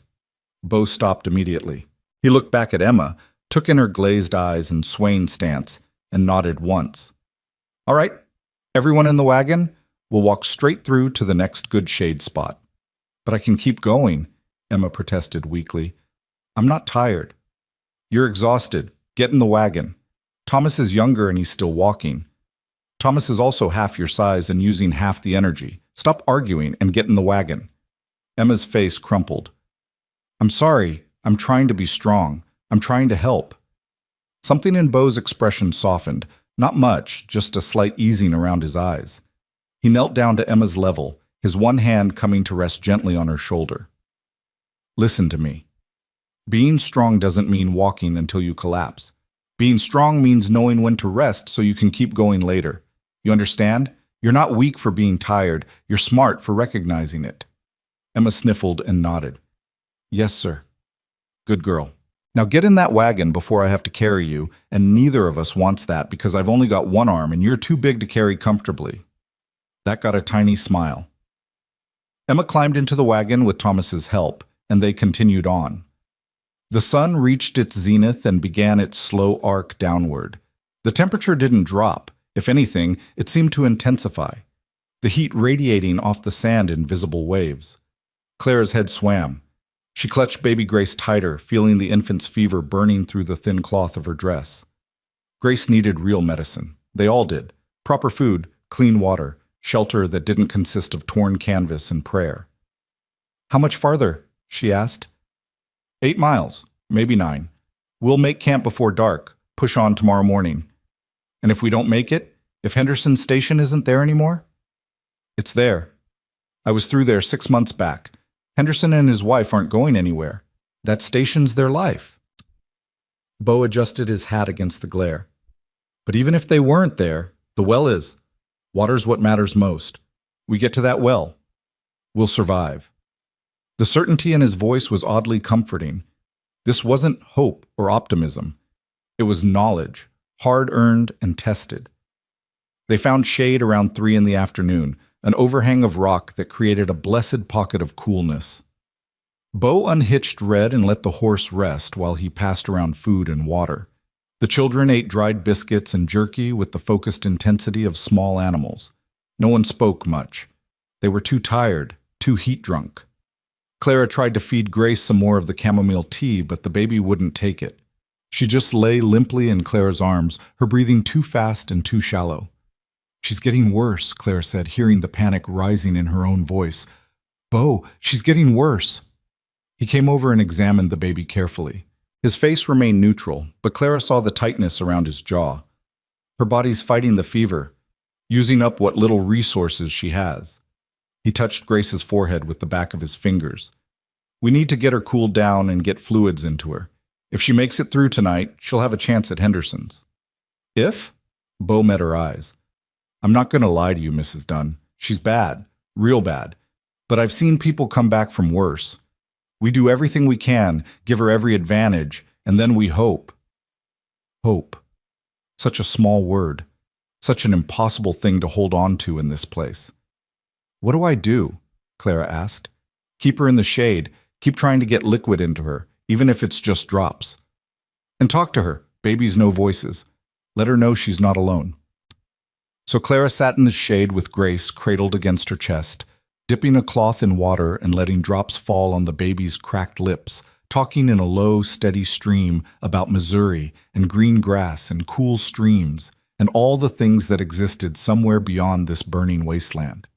Bo stopped immediately. He looked back at Emma, took in her glazed eyes and swaying stance, and nodded once. All right, everyone in the wagon? We'll walk straight through to the next good shade spot. But I can keep going, Emma protested weakly. I'm not tired. You're exhausted. Get in the wagon. Thomas is younger and he's still walking. Thomas is also half your size and using half the energy. Stop arguing and get in the wagon. Emma's face crumpled. I'm sorry. I'm trying to be strong. I'm trying to help. Something in Bo's expression softened. Not much, just a slight easing around his eyes. He knelt down to Emma's level, his one hand coming to rest gently on her shoulder. Listen to me. Being strong doesn't mean walking until you collapse. Being strong means knowing when to rest so you can keep going later. You understand? You're not weak for being tired. You're smart for recognizing it. Emma sniffled and nodded. Yes, sir. Good girl. Now get in that wagon before I have to carry you, and neither of us wants that because I've only got one arm and you're too big to carry comfortably. That got a tiny smile. Emma climbed into the wagon with Thomas's help, and they continued on. The sun reached its zenith and began its slow arc downward. The temperature didn't drop. If anything, it seemed to intensify, the heat radiating off the sand in visible waves. Clara's head swam. She clutched baby Grace tighter, feeling the infant's fever burning through the thin cloth of her dress. Grace needed real medicine. They all did. Proper food, clean water, shelter that didn't consist of torn canvas and prayer. How much farther? She asked. 8 miles, maybe 9. We'll make camp before dark, push on tomorrow morning. And if we don't make it, if Henderson Station isn't there anymore? It's there. I was through there 6 months back. Henderson and his wife aren't going anywhere. That station's their life. Bo adjusted his hat against the glare. But even if they weren't there, the well is. Water's what matters most. We get to that well. We'll survive. The certainty in his voice was oddly comforting. This wasn't hope or optimism. It was knowledge, hard-earned and tested. They found shade around 3 in the afternoon, an overhang of rock that created a blessed pocket of coolness. Bo unhitched Red and let the horse rest while he passed around food and water. The children ate dried biscuits and jerky with the focused intensity of small animals. No one spoke much. They were too tired, too heat-drunk. Clara tried to feed Grace some more of the chamomile tea, but the baby wouldn't take it. She just lay limply in Clara's arms, her breathing too fast and too shallow. "She's getting worse," Clara said, hearing the panic rising in her own voice. "Bo, she's getting worse." He came over and examined the baby carefully. His face remained neutral, but Clara saw the tightness around his jaw. Her body's fighting the fever, using up what little resources she has. He touched Grace's forehead with the back of his fingers. "We need to get her cooled down and get fluids into her. If she makes it through tonight, she'll have a chance at Henderson's." "If?" Bo met her eyes. "I'm not going to lie to you, Mrs. Dunn. She's bad, real bad. But I've seen people come back from worse. We do everything we can, give her every advantage, and then we hope." Hope. Such a small word. Such an impossible thing to hold on to in this place. "What do I do?" Clara asked. "Keep her in the shade. Keep trying to get liquid into her, even if it's just drops. And talk to her. Babies know voices. Let her know she's not alone." So Clara sat in the shade with Grace cradled against her chest, dipping a cloth in water and letting drops fall on the baby's cracked lips, talking in a low, steady stream about Missouri and green grass and cool streams and all the things that existed somewhere beyond this burning wasteland.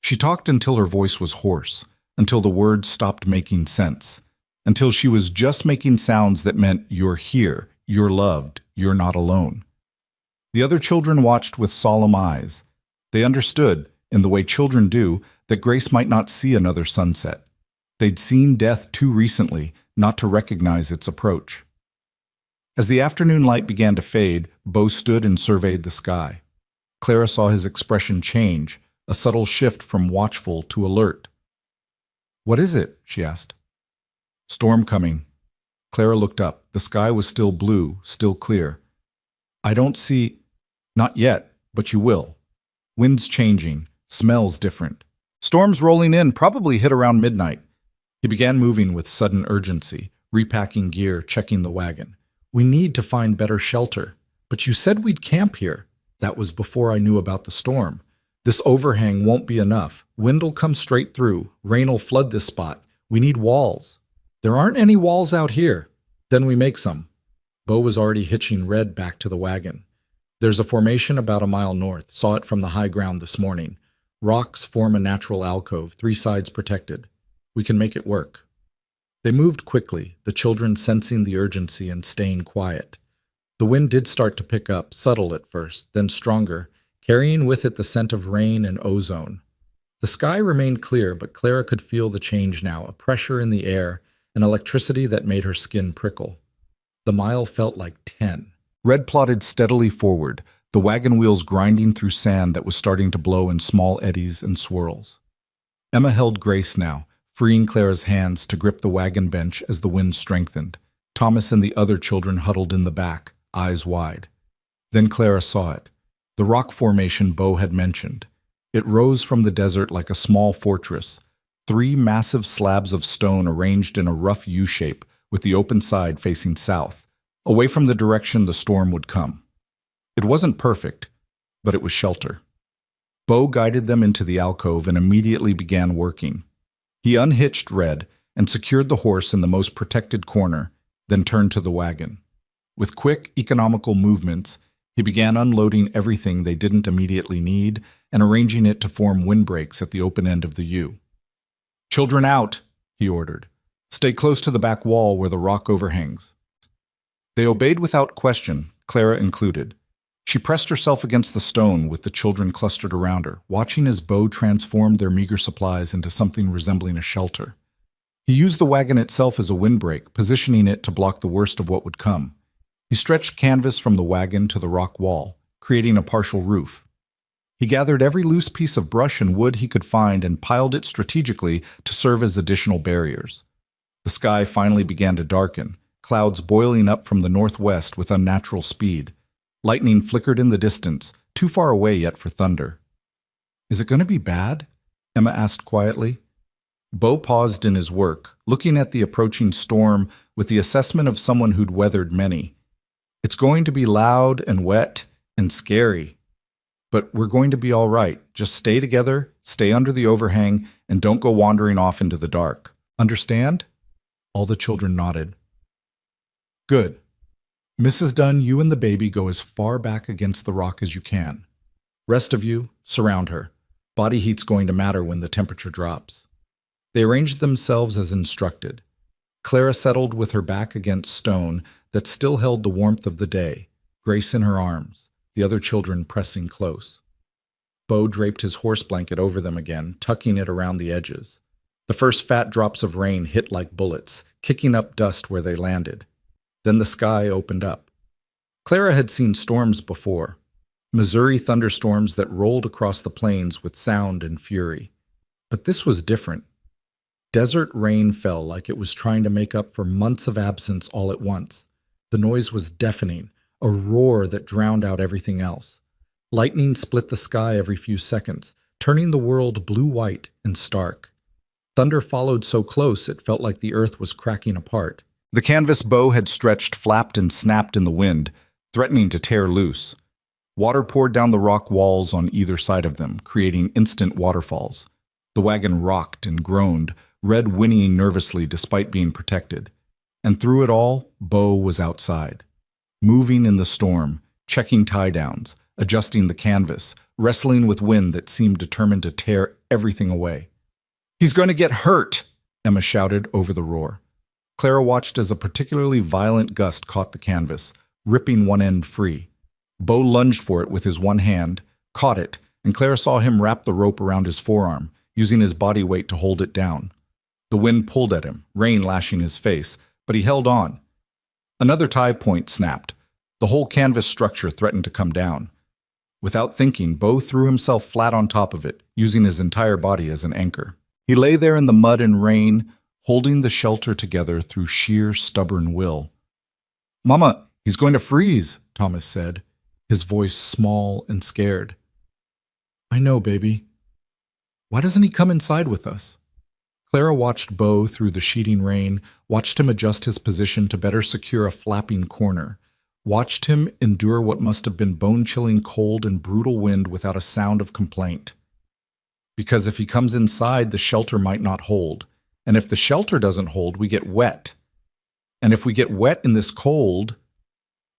She talked until her voice was hoarse, until the words stopped making sense, until she was just making sounds that meant "you're here, you're loved, you're not alone." The other children watched with solemn eyes. They understood, in the way children do, that Grace might not see another sunset. They'd seen death too recently not to recognize its approach. As the afternoon light began to fade, Bo stood and surveyed the sky. Clara saw his expression change, a subtle shift from watchful to alert. "What is it?" she asked. "Storm coming." Clara looked up. The sky was still blue, still clear. "I don't see—" "Not yet, but you will. Wind's changing, smells different. Storm's rolling in, probably hit around midnight." He began moving with sudden urgency, repacking gear, checking the wagon. "We need to find better shelter. But you said we'd camp here." "That was before I knew about the storm. This overhang won't be enough. Wind'll come straight through. Rain'll flood this spot. We need walls." "There aren't any walls out here." "Then we make some." Bo was already hitching Red back to the wagon. "There's a formation about a mile north. Saw it from the high ground this morning. Rocks form a natural alcove, 3 sides protected. We can make it work." They moved quickly, the children sensing the urgency and staying quiet. The wind did start to pick up, subtle at first, then stronger, carrying with it the scent of rain and ozone. The sky remained clear, but Clara could feel the change now, a pressure in the air, an electricity that made her skin prickle. The mile felt like 10. Red plodded steadily forward, the wagon wheels grinding through sand that was starting to blow in small eddies and swirls. Emma held Grace now, freeing Clara's hands to grip the wagon bench as the wind strengthened. Thomas and the other children huddled in the back, eyes wide. Then Clara saw it, the rock formation Bo had mentioned. It rose from the desert like a small fortress, 3 massive slabs of stone arranged in a rough U-shape with the open side facing south, away from the direction the storm would come. It wasn't perfect, but it was shelter. Bo guided them into the alcove and immediately began working. He unhitched Red and secured the horse in the most protected corner, then turned to the wagon. With quick, economical movements, he began unloading everything they didn't immediately need and arranging it to form windbreaks at the open end of the U. "Children out," he ordered. "Stay close to the back wall where the rock overhangs." They obeyed without question, Clara included. She pressed herself against the stone with the children clustered around her, watching as Bo transformed their meager supplies into something resembling a shelter. He used the wagon itself as a windbreak, positioning it to block the worst of what would come. He stretched canvas from the wagon to the rock wall, creating a partial roof. He gathered every loose piece of brush and wood he could find and piled it strategically to serve as additional barriers. The sky finally began to darken, clouds boiling up from the northwest with unnatural speed. Lightning flickered in the distance, too far away yet for thunder. "Is it going to be bad?" Emma asked quietly. Bo paused in his work, looking at the approaching storm with the assessment of someone who'd weathered many. "It's going to be loud and wet and scary. But we're going to be all right. Just stay together, stay under the overhang, and don't go wandering off into the dark. Understand? All the children nodded. Good. Mrs. Dunn, you and the baby go as far back against the rock as you can. Rest of you, surround her. Body heat's going to matter when the temperature drops. They arranged themselves as instructed. Clara settled with her back against stone that still held the warmth of the day, Grace in her arms, the other children pressing close. Bo draped his horse blanket over them again, tucking it around the edges. The first fat drops of rain hit like bullets, kicking up dust where they landed. Then the sky opened up. Clara had seen storms before, Missouri thunderstorms that rolled across the plains with sound and fury. But this was different. Desert rain fell like it was trying to make up for months of absence all at once. The noise was deafening, a roar that drowned out everything else. Lightning split the sky every few seconds, turning the world blue-white and stark. Thunder followed so close it felt like the earth was cracking apart. The canvas bow had stretched, flapped, and snapped in the wind, threatening to tear loose. Water poured down the rock walls on either side of them, creating instant waterfalls. The wagon rocked and groaned, Red whinnying nervously despite being protected. And through it all, Bo was outside, moving in the storm, checking tie-downs, adjusting the canvas, wrestling with wind that seemed determined to tear everything away. "He's going to get hurt!" Emma shouted over the roar. Clara watched as a particularly violent gust caught the canvas, ripping one end free. Bo lunged for it with his one hand, caught it, and Clara saw him wrap the rope around his forearm, using his body weight to hold it down. The wind pulled at him, rain lashing his face, but he held on. Another tie point snapped. The whole canvas structure threatened to come down. Without thinking, Bo threw himself flat on top of it, using his entire body as an anchor. He lay there in the mud and rain, holding the shelter together through sheer stubborn will. "Mama, he's going to freeze," Thomas said, his voice small and scared. "I know, baby. Why doesn't he come inside with us?" Clara watched Bo through the sheeting rain, watched him adjust his position to better secure a flapping corner, watched him endure what must have been bone-chilling cold and brutal wind without a sound of complaint. Because if he comes inside, the shelter might not hold. And if the shelter doesn't hold, we get wet. And if we get wet in this cold...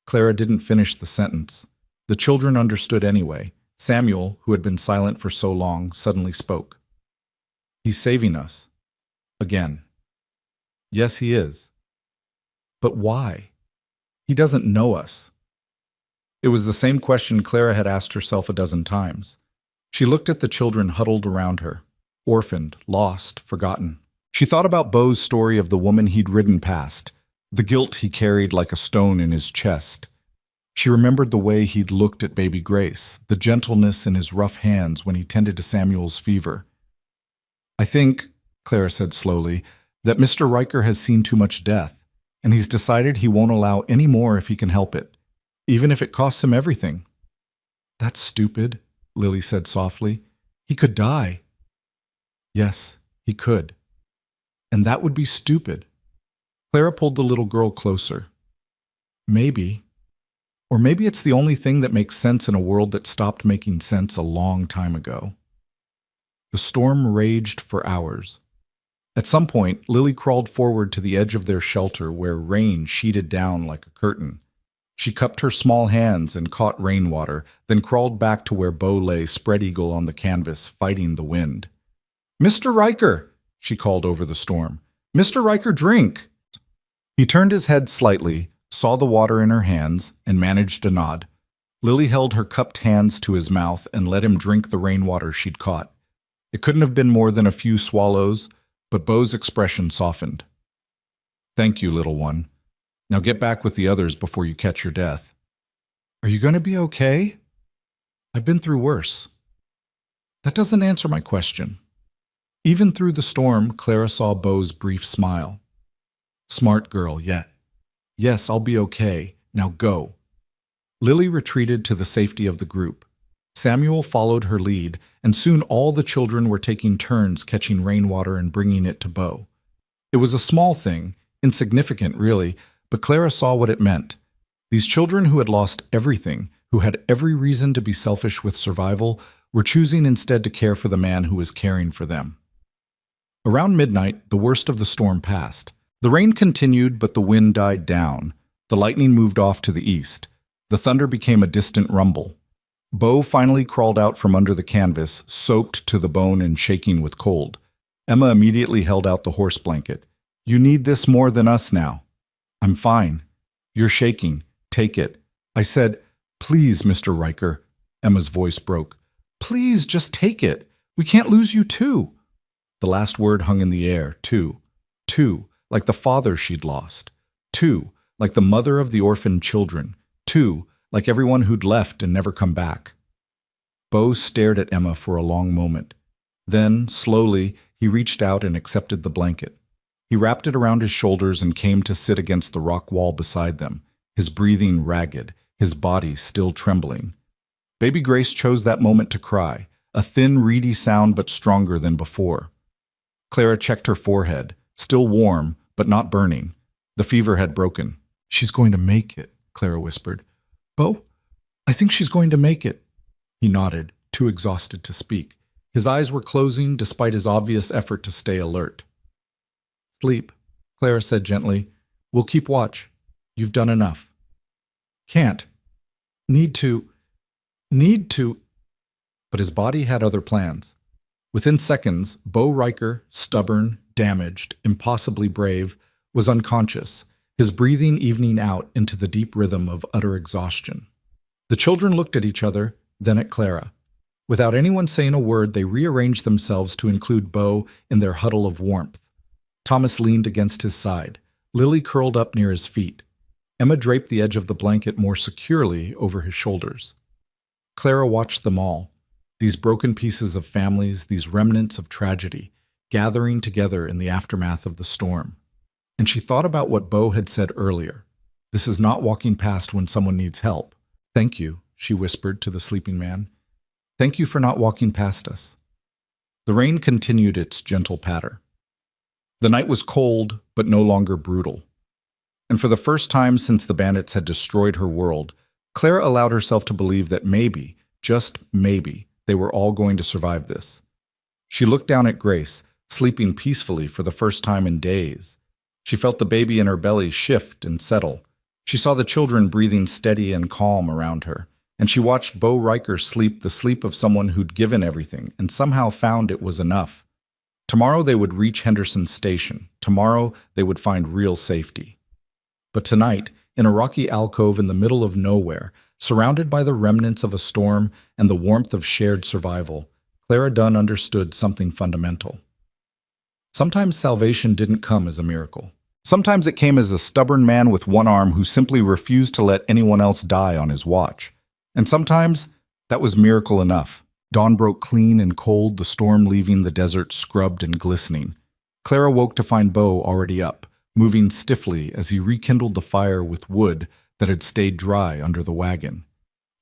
Clara didn't finish the sentence. The children understood anyway. Samuel, who had been silent for so long, suddenly spoke. "He's saving us. Again." "Yes, he is. But why? He doesn't know us." It was the same question Clara had asked herself a dozen times. She looked at the children huddled around her, orphaned, lost, forgotten. She thought about Bo's story of the woman he'd ridden past, the guilt he carried like a stone in his chest. She remembered the way he'd looked at baby Grace, the gentleness in his rough hands when he tended to Samuel's fever. "I think," Clara said slowly, "that Mr. Riker has seen too much death, and he's decided he won't allow any more if he can help it, even if it costs him everything." "That's stupid," Lily said softly. "He could die." "Yes, he could. And that would be stupid." Clara pulled the little girl closer. "Maybe. Or maybe it's the only thing that makes sense in a world that stopped making sense a long time ago." The storm raged for hours. At some point, Lily crawled forward to the edge of their shelter where rain sheeted down like a curtain. She cupped her small hands and caught rainwater, then crawled back to where Bo lay spread eagle on the canvas, fighting the wind. "Mr. Riker!" she called over the storm. "Mr. Riker, drink!" He turned his head slightly, saw the water in her hands, and managed a nod. Lily held her cupped hands to his mouth and let him drink the rainwater she'd caught. It couldn't have been more than a few swallows, but Bo's expression softened. "Thank you, little one. Now get back with the others before you catch your death." "Are you going to be okay?" "I've been through worse." "That doesn't answer my question." Even through the storm, Clara saw Bo's brief smile. "Smart girl, yet. Yes, I'll be okay. Now go." Lily retreated to the safety of the group. Samuel followed her lead, and soon all the children were taking turns catching rainwater and bringing it to Bo. It was a small thing, insignificant really, but Clara saw what it meant. These children who had lost everything, who had every reason to be selfish with survival, were choosing instead to care for the man who was caring for them. Around midnight, the worst of the storm passed. The rain continued, but the wind died down. The lightning moved off to the east. The thunder became a distant rumble. Bo finally crawled out from under the canvas, soaked to the bone and shaking with cold. Emma immediately held out the horse blanket. "You need this more than us now." "I'm fine." "You're shaking. Take it." I said, "Please, Mr. Riker." Emma's voice broke. "Please, just take it. We can't lose you too." The last word hung in the air, too. Too, like the father she'd lost. Too, like the mother of the orphaned children. Too, like everyone who'd left and never come back. Bo stared at Emma for a long moment. Then, slowly, he reached out and accepted the blanket. He wrapped it around his shoulders and came to sit against the rock wall beside them, his breathing ragged, his body still trembling. Baby Grace chose that moment to cry, a thin, reedy sound but stronger than before. Clara checked her forehead, still warm, but not burning. The fever had broken. "She's going to make it," Clara whispered. "Bo, I think she's going to make it." He nodded, too exhausted to speak. His eyes were closing despite his obvious effort to stay alert. "Sleep," Clara said gently. "We'll keep watch. You've done enough." "Can't. Need to. But his body had other plans. Within seconds, Bo Riker, stubborn, damaged, impossibly brave, was unconscious, his breathing evening out into the deep rhythm of utter exhaustion. The children looked at each other, then at Clara. Without anyone saying a word, they rearranged themselves to include Bo in their huddle of warmth. Thomas leaned against his side. Lily curled up near his feet. Emma draped the edge of the blanket more securely over his shoulders. Clara watched them all, these broken pieces of families, these remnants of tragedy, gathering together in the aftermath of the storm. And she thought about what Bo had said earlier. "This is not walking past when someone needs help." "Thank you," she whispered to the sleeping man. "Thank you for not walking past us." The rain continued its gentle patter. The night was cold, but no longer brutal. And for the first time since the bandits had destroyed her world, Clara allowed herself to believe that maybe, just maybe, they were all going to survive this. She looked down at Grace, sleeping peacefully for the first time in days. She felt the baby in her belly shift and settle. She saw the children breathing steady and calm around her, and she watched Bo Riker sleep the sleep of someone who'd given everything and somehow found it was enough. Tomorrow they would reach Henderson Station. Tomorrow they would find real safety. But tonight, in a rocky alcove in the middle of nowhere, surrounded by the remnants of a storm and the warmth of shared survival, Clara Dunn understood something fundamental. Sometimes salvation didn't come as a miracle. Sometimes it came as a stubborn man with one arm who simply refused to let anyone else die on his watch. And sometimes that was miracle enough. Dawn broke clean and cold, the storm leaving the desert scrubbed and glistening. Clara woke to find Bo already up, moving stiffly as he rekindled the fire with wood that had stayed dry under the wagon.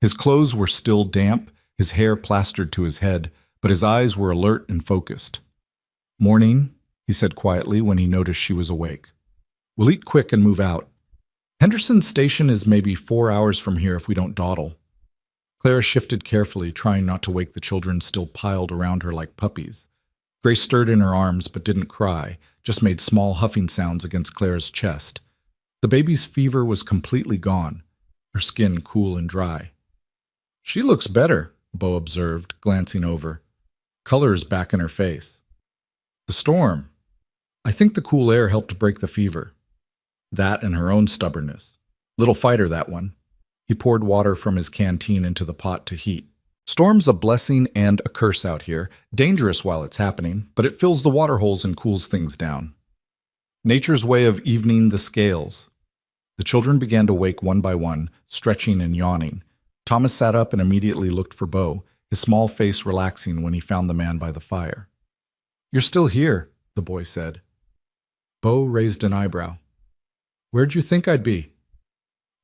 His clothes were still damp, his hair plastered to his head, but his eyes were alert and focused. "Morning," he said quietly when he noticed she was awake. "We'll eat quick and move out. Henderson Station is maybe 4 hours from here if we don't dawdle." Clara shifted carefully, trying not to wake the children still piled around her like puppies. Grace stirred in her arms but didn't cry, just made small huffing sounds against Clara's chest. The baby's fever was completely gone, her skin cool and dry. "She looks better," Bo observed, glancing over. Color's back in her face. "The storm. I think the cool air helped break the fever. That and her own stubbornness. Little fighter, that one." He poured water from his canteen into the pot to heat. "Storm's a blessing and a curse out here, dangerous while it's happening, but it fills the water holes and cools things down. Nature's way of evening the scales." The children began to wake one by one, stretching and yawning. Thomas sat up and immediately looked for Bo, his small face relaxing when he found the man by the fire. "You're still here," the boy said. Bo raised an eyebrow. "Where'd you think I'd be?"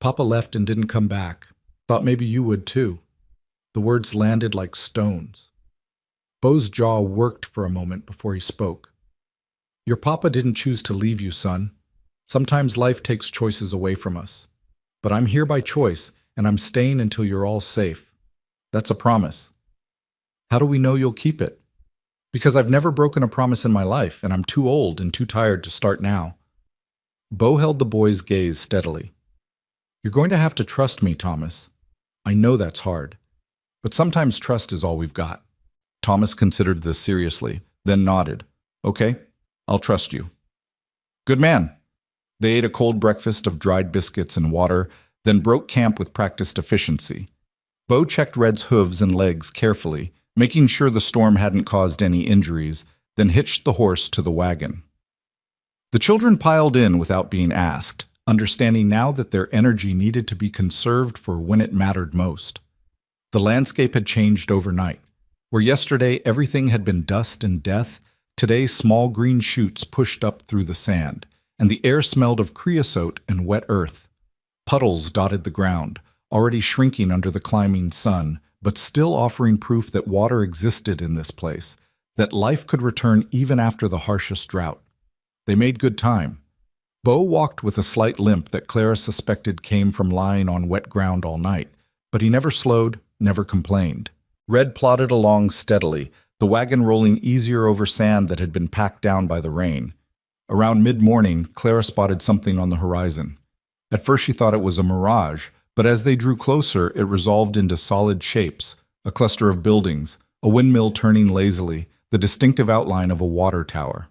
"Papa left and didn't come back. Thought maybe you would too." The words landed like stones. Bo's jaw worked for a moment before he spoke. "Your papa didn't choose to leave you, son. Sometimes life takes choices away from us. But I'm here by choice, and I'm staying until you're all safe. That's a promise." "How do we know you'll keep it?" Because I've never broken a promise in my life, and I'm too old and too tired to start now. Bo held the boy's gaze steadily. You're going to have to trust me, Thomas. I know that's hard, but sometimes trust is all we've got. Thomas considered this seriously, then nodded. Okay, I'll trust you. Good man. They ate a cold breakfast of dried biscuits and water, then broke camp with practiced efficiency. Bo checked Red's hooves and legs carefully, making sure the storm hadn't caused any injuries, then hitched the horse to the wagon. The children piled in without being asked, understanding now that their energy needed to be conserved for when it mattered most. The landscape had changed overnight. Where yesterday everything had been dust and death, today small green shoots pushed up through the sand, and the air smelled of creosote and wet earth. Puddles dotted the ground, already shrinking under the climbing sun, but still offering proof that water existed in this place, that life could return even after the harshest drought. They made good time. Bo walked with a slight limp that Clara suspected came from lying on wet ground all night, but he never slowed, never complained. Red plodded along steadily, the wagon rolling easier over sand that had been packed down by the rain. Around mid-morning, Clara spotted something on the horizon. At first she thought it was a mirage, but as they drew closer, it resolved into solid shapes, a cluster of buildings, a windmill turning lazily, the distinctive outline of a water tower.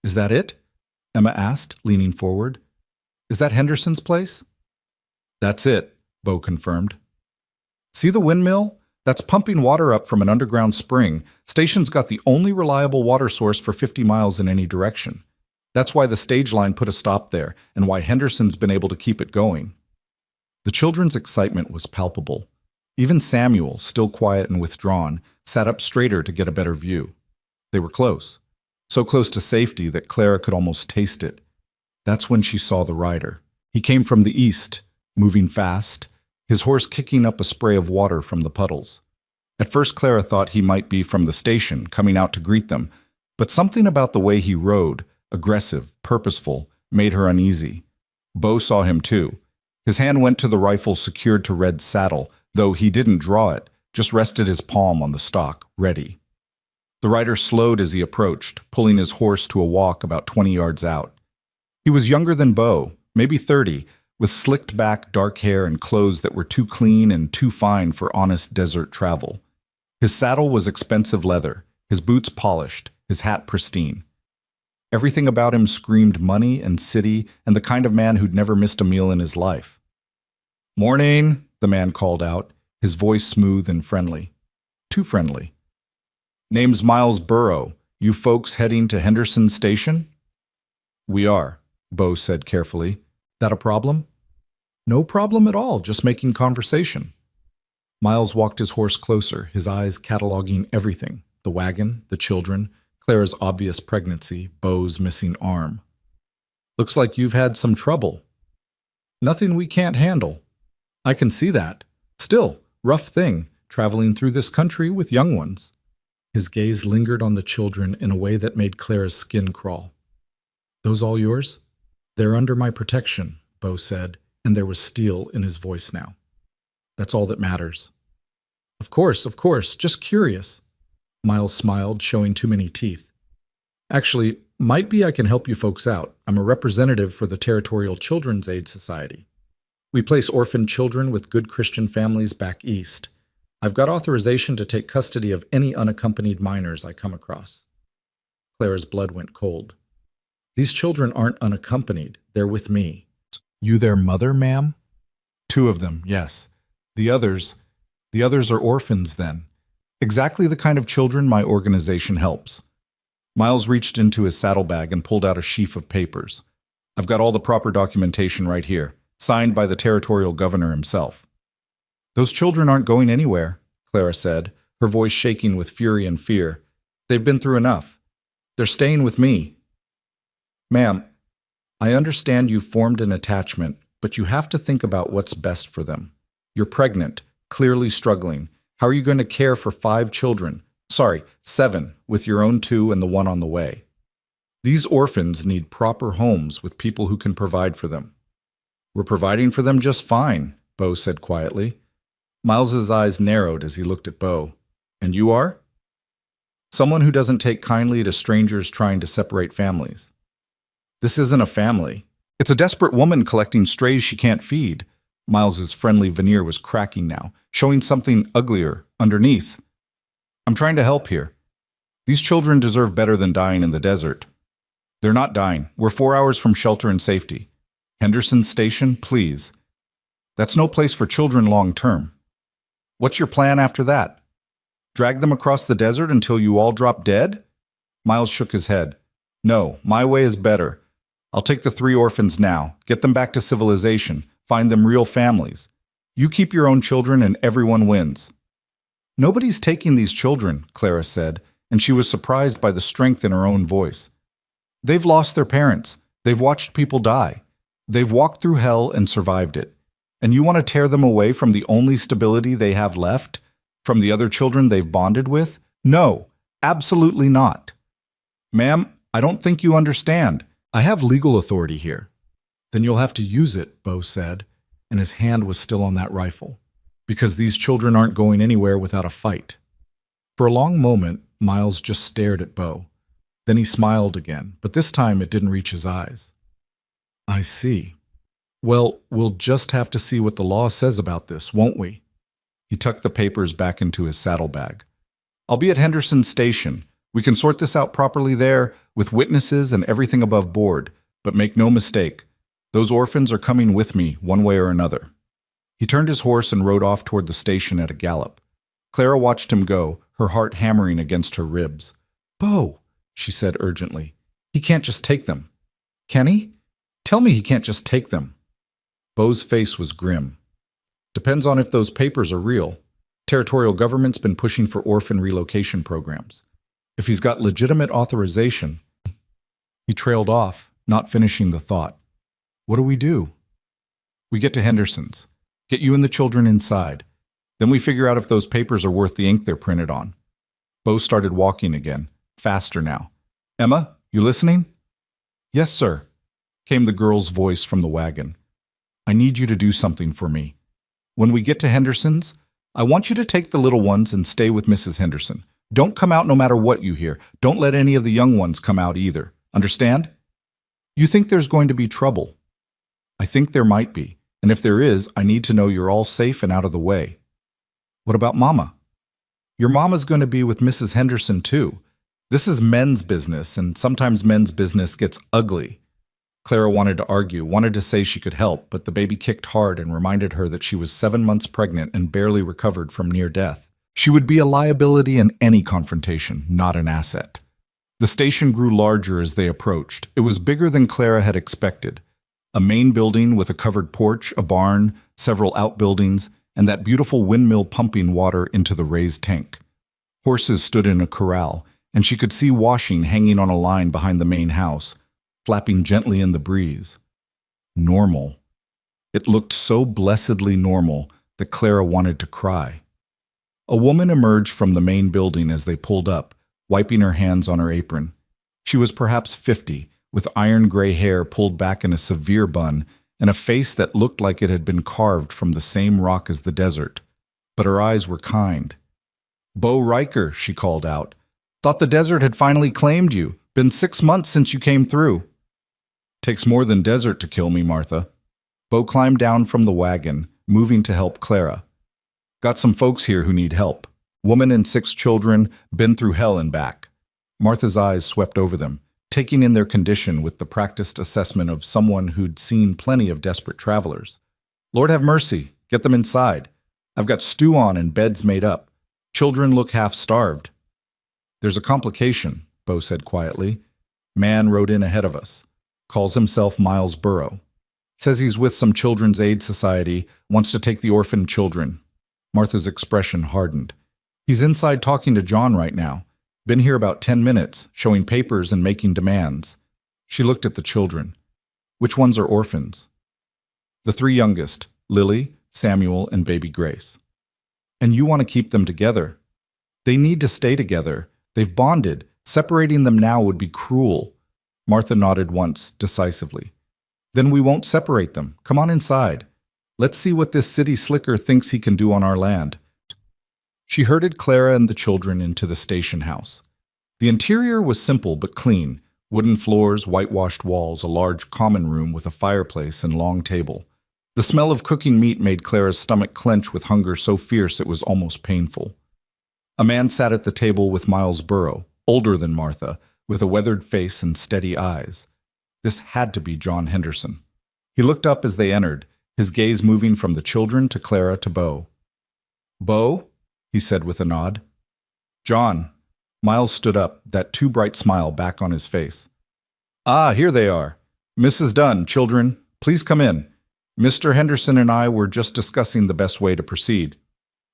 Is that it? Emma asked, leaning forward. Is that Henderson's place? That's it, Bo confirmed. See the windmill? That's pumping water up from an underground spring. Station's got the only reliable water source for 50 miles in any direction. That's why the stage line put a stop there, and why Henderson's been able to keep it going. The children's excitement was palpable. Even Samuel, still quiet and withdrawn, sat up straighter to get a better view. They were close. So close to safety that Clara could almost taste it. That's when she saw the rider. He came from the east, moving fast, his horse kicking up a spray of water from the puddles. At first Clara thought he might be from the station, coming out to greet them, but something about the way he rode, aggressive, purposeful, made her uneasy. Bo saw him too. His hand went to the rifle secured to Red's saddle, though he didn't draw it, just rested his palm on the stock, ready. The rider slowed as he approached, pulling his horse to a walk about 20 yards out. He was younger than Bo, maybe 30, with slicked back dark hair and clothes that were too clean and too fine for honest desert travel. His saddle was expensive leather, his boots polished, his hat pristine. Everything about him screamed money and city and the kind of man who'd never missed a meal in his life. "Morning," the man called out, his voice smooth and friendly. Too friendly. "Name's Miles Burrow. You folks heading to Henderson Station?" "We are," Bo said carefully. "That a problem?" "No problem at all, just making conversation." Miles walked his horse closer, his eyes cataloging everything, the wagon, the children, Clara's obvious pregnancy, Bo's missing arm. "Looks like you've had some trouble." "Nothing we can't handle." "I can see that. Still, rough thing, traveling through this country with young ones." His gaze lingered on the children in a way that made Clara's skin crawl. "Those all yours?" "They're under my protection," Bo said, and there was steel in his voice now. "That's all that matters." Of course, just curious." Miles smiled, showing too many teeth. "Actually, might be I can help you folks out. I'm a representative for the Territorial Children's Aid Society. We place orphaned children with good Christian families back east. I've got authorization to take custody of any unaccompanied minors I come across." Clara's blood went cold. "These children aren't unaccompanied. They're with me." "You their mother, ma'am?" "Two of them, yes. The others are orphans then. Exactly the kind of children my organization helps." Miles reached into his saddlebag and pulled out a sheaf of papers. "I've got all the proper documentation right here, signed by the territorial governor himself." "Those children aren't going anywhere," Clara said, her voice shaking with fury and fear. "They've been through enough. They're staying with me." "Ma'am, I understand you've formed an attachment, but you have to think about what's best for them. You're pregnant, clearly struggling. How are you going to care for 5 children? Sorry, 7, with your own 2 and the one on the way? These orphans need proper homes with people who can provide for them." "We're providing for them just fine," Bo said quietly. Miles's eyes narrowed as he looked at Bo. "And you are?" Someone who doesn't take kindly to strangers trying to separate families. This isn't a family. It's a desperate woman collecting strays she can't feed. Miles's friendly veneer was cracking now, showing something uglier underneath. I'm trying to help here. These children deserve better than dying in the desert. They're not dying. We're 4 hours from shelter and safety. Henderson Station, please. That's no place for children long term. What's your plan after that? Drag them across the desert until you all drop dead? Miles shook his head. No, my way is better. I'll take the 3 orphans now, get them back to civilization, find them real families. You keep your own children and everyone wins. Nobody's taking these children, Clara said, and she was surprised by the strength in her own voice. They've lost their parents. They've watched people die. They've walked through hell and survived it. And you want to tear them away from the only stability they have left? From the other children they've bonded with? No, absolutely not. Ma'am, I don't think you understand. I have legal authority here. Then you'll have to use it, Bo said, and his hand was still on that rifle. Because these children aren't going anywhere without a fight. For a long moment, Miles just stared at Bo. Then he smiled again, but this time it didn't reach his eyes. I see. Well, we'll just have to see what the law says about this, won't we? He tucked the papers back into his saddlebag. I'll be at Henderson Station. We can sort this out properly there, with witnesses and everything above board. But make no mistake, those orphans are coming with me, one way or another. He turned his horse and rode off toward the station at a gallop. Clara watched him go, her heart hammering against her ribs. Bo, she said urgently. He can't just take them. Can he? Tell me he can't just take them. Bo's face was grim. Depends on if those papers are real. Territorial government's been pushing for orphan relocation programs. If he's got legitimate authorization... He trailed off, not finishing the thought. What do we do? We get to Henderson's. Get you and the children inside. Then we figure out if those papers are worth the ink they're printed on. Bo started walking again, faster now. Emma, you listening? Yes, sir, came the girl's voice from the wagon. I need you to do something for me. When we get to Henderson's, I want you to take the little ones and stay with Mrs. Henderson. Don't come out no matter what you hear. Don't let any of the young ones come out either. Understand? You think there's going to be trouble. I think there might be. And if there is, I need to know you're all safe and out of the way. What about Mama? Your Mama's going to be with Mrs. Henderson too. This is men's business, and sometimes men's business gets ugly. Clara wanted to argue, wanted to say she could help, but the baby kicked hard and reminded her that she was 7 months pregnant and barely recovered from near death. She would be a liability in any confrontation, not an asset. The station grew larger as they approached. It was bigger than Clara had expected. A main building with a covered porch, a barn, several outbuildings, and that beautiful windmill pumping water into the raised tank. Horses stood in a corral, and she could see washing hanging on a line behind the main house, flapping gently in the breeze. Normal. It looked so blessedly normal that Clara wanted to cry. A woman emerged from the main building as they pulled up, wiping her hands on her apron. She was perhaps 50, with iron gray hair pulled back in a severe bun and a face that looked like it had been carved from the same rock as the desert. But her eyes were kind. Bo Riker, she called out. Thought the desert had finally claimed you. Been 6 months since you came through. Takes more than desert to kill me, Martha. Bo climbed down from the wagon, moving to help Clara. Got some folks here who need help. Woman and 6 children, been through hell and back. Martha's eyes swept over them, taking in their condition with the practiced assessment of someone who'd seen plenty of desperate travelers. Lord have mercy, get them inside. I've got stew on and beds made up. Children look half-starved. There's a complication, Bo said quietly. Man rode in ahead of us. Calls himself Miles Burrow. Says he's with some Children's Aid Society, wants to take the orphaned children. Martha's expression hardened. He's inside talking to John right now. Been here about 10 minutes, showing papers and making demands. She looked at the children. Which ones are orphans? The 3 youngest, Lily, Samuel, and baby Grace. And you want to keep them together. They need to stay together. They've bonded. Separating them now would be cruel. Martha nodded once, decisively. Then we won't separate them. Come on inside. Let's see what this city slicker thinks he can do on our land. She herded Clara and the children into the station house. The interior was simple but clean. Wooden floors, whitewashed walls, a large common room with a fireplace and long table. The smell of cooking meat made Clara's stomach clench with hunger so fierce it was almost painful. A man sat at the table with Miles Burrow, older than Martha, with a weathered face and steady eyes. This had to be John Henderson. He looked up as they entered, his gaze moving from the children to Clara to Beau. "Beau?" he said with a nod. "John." Miles stood up, that too bright smile back on his face. "Ah, here they are. Mrs. Dunn, children, please come in. Mr. Henderson and I were just discussing the best way to proceed."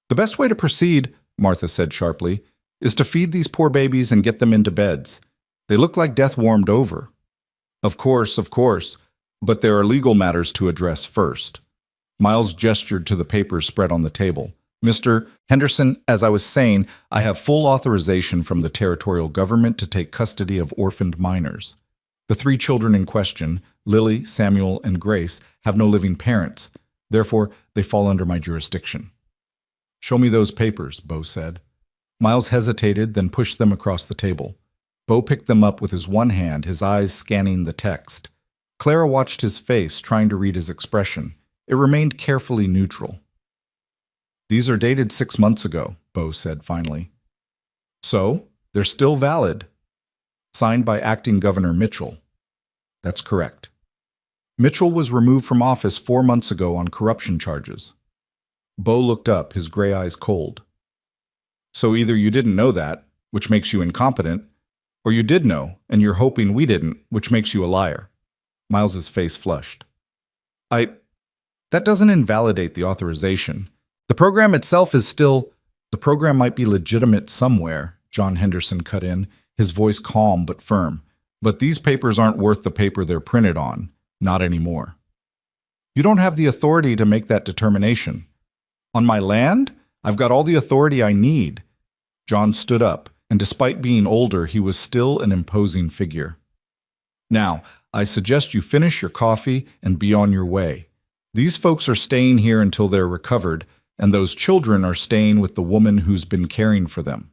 "The best way to proceed," Martha said sharply, "is to feed these poor babies and get them into beds. They look like death warmed over." Of course, but there are legal matters to address first." Miles gestured to the papers spread on the table. "Mr. Henderson, as I was saying, I have full authorization from the territorial government to take custody of orphaned minors. The 3 children in question, Lily, Samuel, and Grace, have no living parents. Therefore, they fall under my jurisdiction." "Show me those papers," Beau said. Miles hesitated, then pushed them across the table. Beau picked them up with his one hand, his eyes scanning the text. Clara watched his face, trying to read his expression. It remained carefully neutral. "These are dated 6 months ago," Beau said finally. "So, they're still valid." "Signed by Acting Governor Mitchell." "That's correct." "Mitchell was removed from office 4 months ago on corruption charges." Beau looked up, his gray eyes cold. "So either you didn't know that, which makes you incompetent, or you did know, and you're hoping we didn't, which makes you a liar." Miles's face flushed. That doesn't invalidate the authorization. The program itself is still... The program might be legitimate somewhere," John Henderson cut in, his voice calm but firm. "But these papers aren't worth the paper they're printed on. Not anymore." "You don't have the authority to make that determination." "On my land? I've got all the authority I need." John stood up, and despite being older, he was still an imposing figure. "Now, I suggest you finish your coffee and be on your way. These folks are staying here until they're recovered, and those children are staying with the woman who's been caring for them."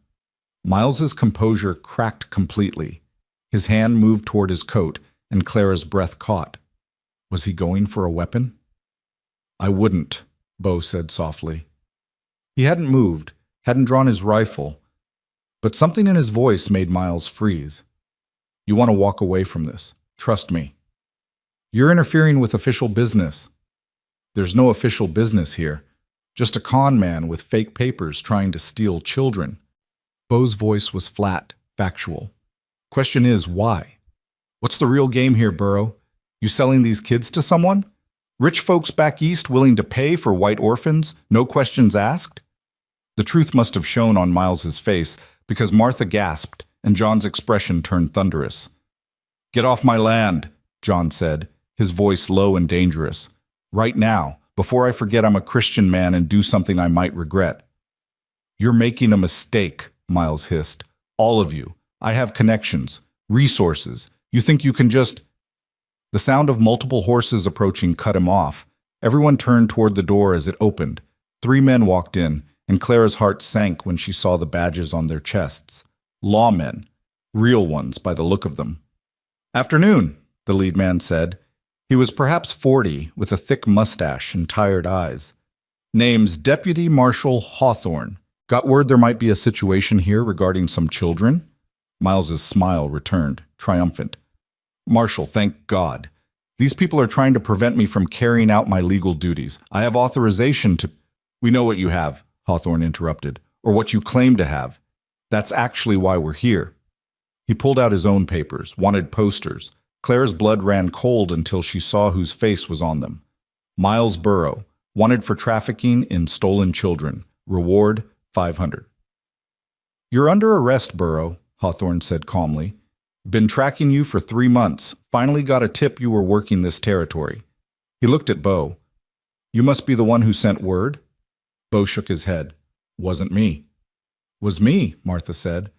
Miles's composure cracked completely. His hand moved toward his coat, and Clara's breath caught. Was he going for a weapon? "I wouldn't," Beau said softly. He hadn't moved, hadn't drawn his rifle, but something in his voice made Miles freeze. "You want to walk away from this. Trust me. You're interfering with official business." "There's no official business here. Just a con man with fake papers trying to steal children." Beau's voice was flat, factual. "Question is, why? What's the real game here, Burrow? You selling these kids to someone? Rich folks back east willing to pay for white orphans, no questions asked?" The truth must have shown on Miles's face, because Martha gasped, and John's expression turned thunderous. "Get off my land," John said, his voice low and dangerous. "Right now, before I forget I'm a Christian man and do something I might regret." "You're making a mistake," Miles hissed. "All of you. I have connections, resources. You think you can just—" The sound of multiple horses approaching cut him off. Everyone turned toward the door as it opened. 3 men walked in, and Clara's heart sank when she saw the badges on their chests. Lawmen. Real ones by the look of them. "Afternoon," the lead man said. He was perhaps 40, with a thick mustache and tired eyes. "Name's Deputy Marshal Hawthorne. Got word there might be a situation here regarding some children?" Miles's smile returned, triumphant. "Marshal, thank God. These people are trying to prevent me from carrying out my legal duties. I have authorization to—" "We know what you have," Hawthorne interrupted, "or what you claim to have. That's actually why we're here." He pulled out his own papers, wanted posters. Clara's blood ran cold until she saw whose face was on them. Miles Burrow, wanted for trafficking in stolen children. Reward, $500. "You're under arrest, Burrow," Hawthorne said calmly. "Been tracking you for 3 months. Finally got a tip you were working this territory." He looked at Beau. "You must be the one who sent word?" Beau shook his head. "Wasn't me." "Was me," Martha said.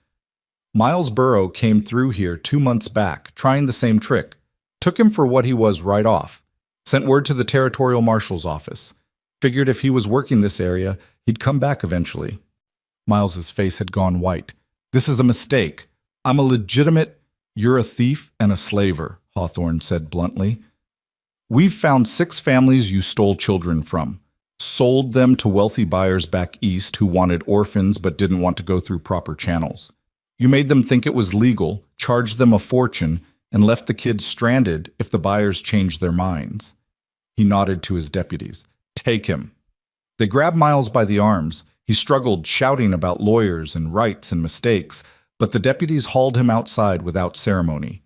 "Miles Burrow came through here 2 months back, trying the same trick. Took him for what he was right off. Sent word to the territorial marshal's office. Figured if he was working this area, he'd come back eventually." Miles's face had gone white. "This is a mistake. I'm a legitimate, you're a thief and a slaver, Hawthorne said bluntly. We've found 6 families you stole children from, sold them to wealthy buyers back east who wanted orphans but didn't want to go through proper channels. You made them think it was legal, charged them a fortune, and left the kids stranded if the buyers changed their minds. He nodded to his deputies. Take him. They grabbed Miles by the arms. He struggled, shouting about lawyers and rights and mistakes, but the deputies hauled him outside without ceremony.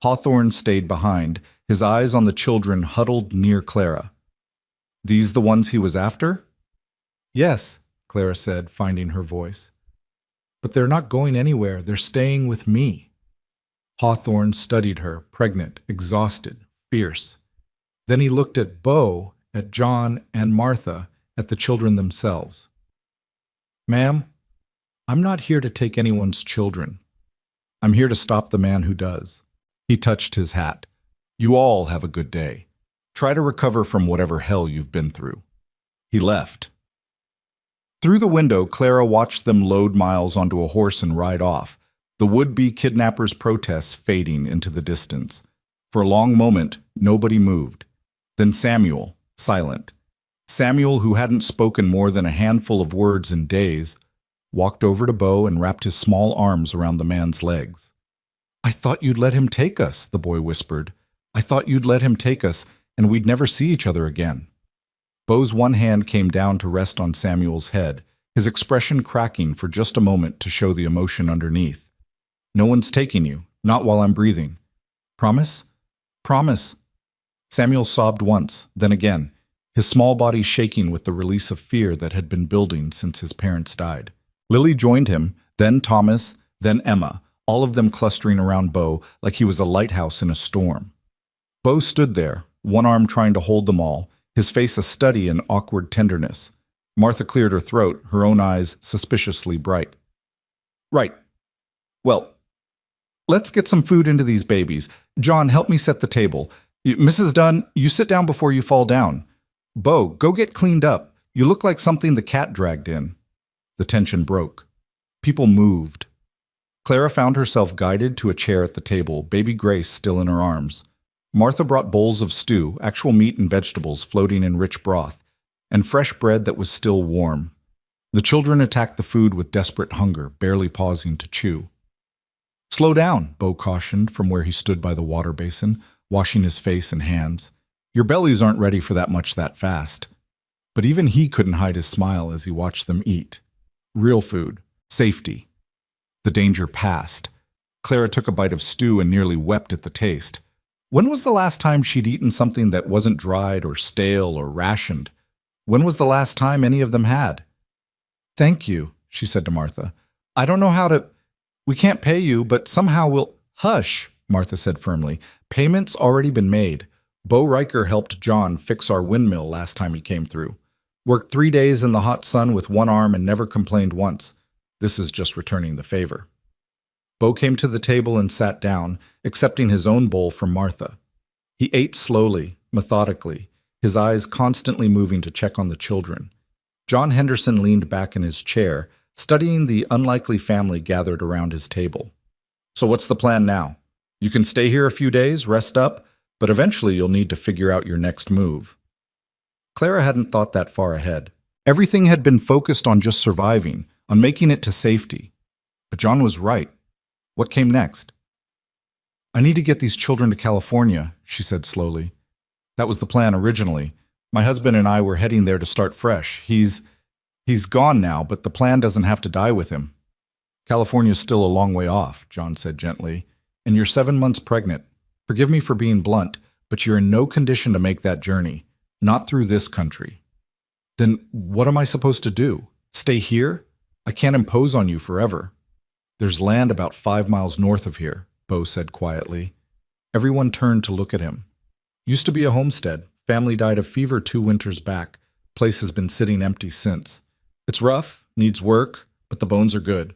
Hawthorne stayed behind, his eyes on the children huddled near Clara. These the ones he was after? Yes, Clara said, finding her voice. But they're not going anywhere. They're staying with me. Hawthorne studied her, pregnant, exhausted, fierce. Then he looked at Bo, at John and Martha, at the children themselves. Ma'am, I'm not here to take anyone's children. I'm here to stop the man who does. He touched his hat. You all have a good day. Try to recover from whatever hell you've been through. He left. Through the window, Clara watched them load Miles onto a horse and ride off, the would-be kidnappers' protests fading into the distance. For a long moment, nobody moved. Then Samuel, silent. Samuel, who hadn't spoken more than a handful of words in days, walked over to Bo and wrapped his small arms around the man's legs. I thought you'd let him take us, the boy whispered. I thought you'd let him take us, and we'd never see each other again. Bo's one hand came down to rest on Samuel's head, his expression cracking for just a moment to show the emotion underneath. No one's taking you, not while I'm breathing. Promise? Promise. Samuel sobbed once, then again, his small body shaking with the release of fear that had been building since his parents died. Lily joined him, then Thomas, then Emma, all of them clustering around Bo like he was a lighthouse in a storm. Bo stood there, one arm trying to hold them all, his face a study in awkward tenderness. Martha cleared her throat, her own eyes suspiciously bright. Right. Well, let's get some food into these babies. John, help me set the table. Mrs. Dunn, you sit down before you fall down. Bo, go get cleaned up. You look like something the cat dragged in. The tension broke. People moved. Clara found herself guided to a chair at the table, baby Grace still in her arms. Martha brought bowls of stew, actual meat and vegetables floating in rich broth, and fresh bread that was still warm. The children attacked the food with desperate hunger, barely pausing to chew. Slow down, Bo cautioned from where he stood by the water basin, washing his face and hands. Your bellies aren't ready for that much that fast. But even he couldn't hide his smile as he watched them eat. Real food. Safety. The danger passed. Clara took a bite of stew and nearly wept at the taste. When was the last time she'd eaten something that wasn't dried or stale or rationed? When was the last time any of them had? Thank you, she said to Martha. I don't know how to... We can't pay you, but somehow we'll... Hush, Martha said firmly. Payment's already been made. Bo Riker helped John fix our windmill last time he came through. Worked 3 days in the hot sun with one arm and never complained once. This is just returning the favor. Bo came to the table and sat down, accepting his own bowl from Martha. He ate slowly, methodically, his eyes constantly moving to check on the children. John Henderson leaned back in his chair, studying the unlikely family gathered around his table. So what's the plan now? You can stay here a few days, rest up, but eventually you'll need to figure out your next move. Clara hadn't thought that far ahead. Everything had been focused on just surviving, on making it to safety. But John was right. What came next? I need to get these children to California, she said slowly. That was the plan originally. My husband and I were heading there to start fresh. He's gone now, but the plan doesn't have to die with him. California's still a long way off, John said gently, and you're 7 months pregnant. Forgive me for being blunt, but you're in no condition to make that journey. Not through this country. Then what am I supposed to do? Stay here? I can't impose on you forever. There's land about 5 miles north of here, Bo said quietly. Everyone turned to look at him. Used to be a homestead. Family died of fever 2 winters back. Place has been sitting empty since. It's rough, needs work, but the bones are good.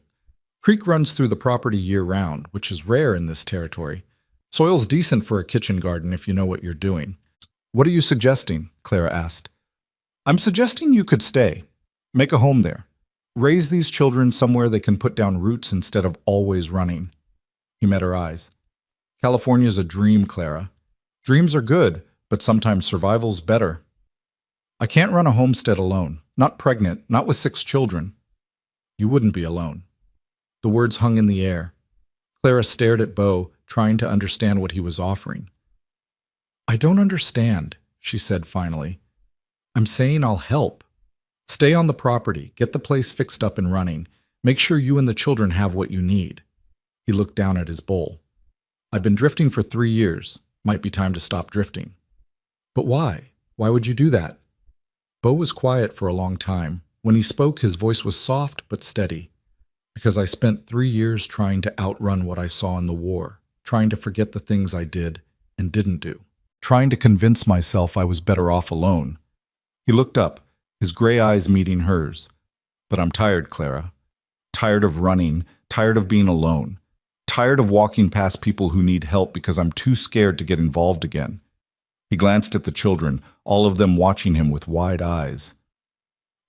Creek runs through the property year-round, which is rare in this territory. Soil's decent for a kitchen garden if you know what you're doing. What are you suggesting? Clara asked. I'm suggesting you could stay. Make a home there. Raise these children somewhere they can put down roots instead of always running. He met her eyes. California's a dream, Clara. Dreams are good, but sometimes survival's better. I can't run a homestead alone. Not pregnant, not with 6 children. You wouldn't be alone. The words hung in the air. Clara stared at Beau, trying to understand what he was offering. I don't understand, she said finally. I'm saying I'll help. Stay on the property, get the place fixed up and running. Make sure you and the children have what you need. He looked down at his bowl. I've been drifting for 3 years. Might be time to stop drifting. But why? Why would you do that? Beau was quiet for a long time. When he spoke, his voice was soft but steady. Because I spent 3 years trying to outrun what I saw in the war, trying to forget the things I did and didn't do, trying to convince myself I was better off alone. He looked up, his gray eyes meeting hers. But I'm tired, Clara. Tired of running, tired of being alone, tired of walking past people who need help because I'm too scared to get involved again. He glanced at the children, all of them watching him with wide eyes.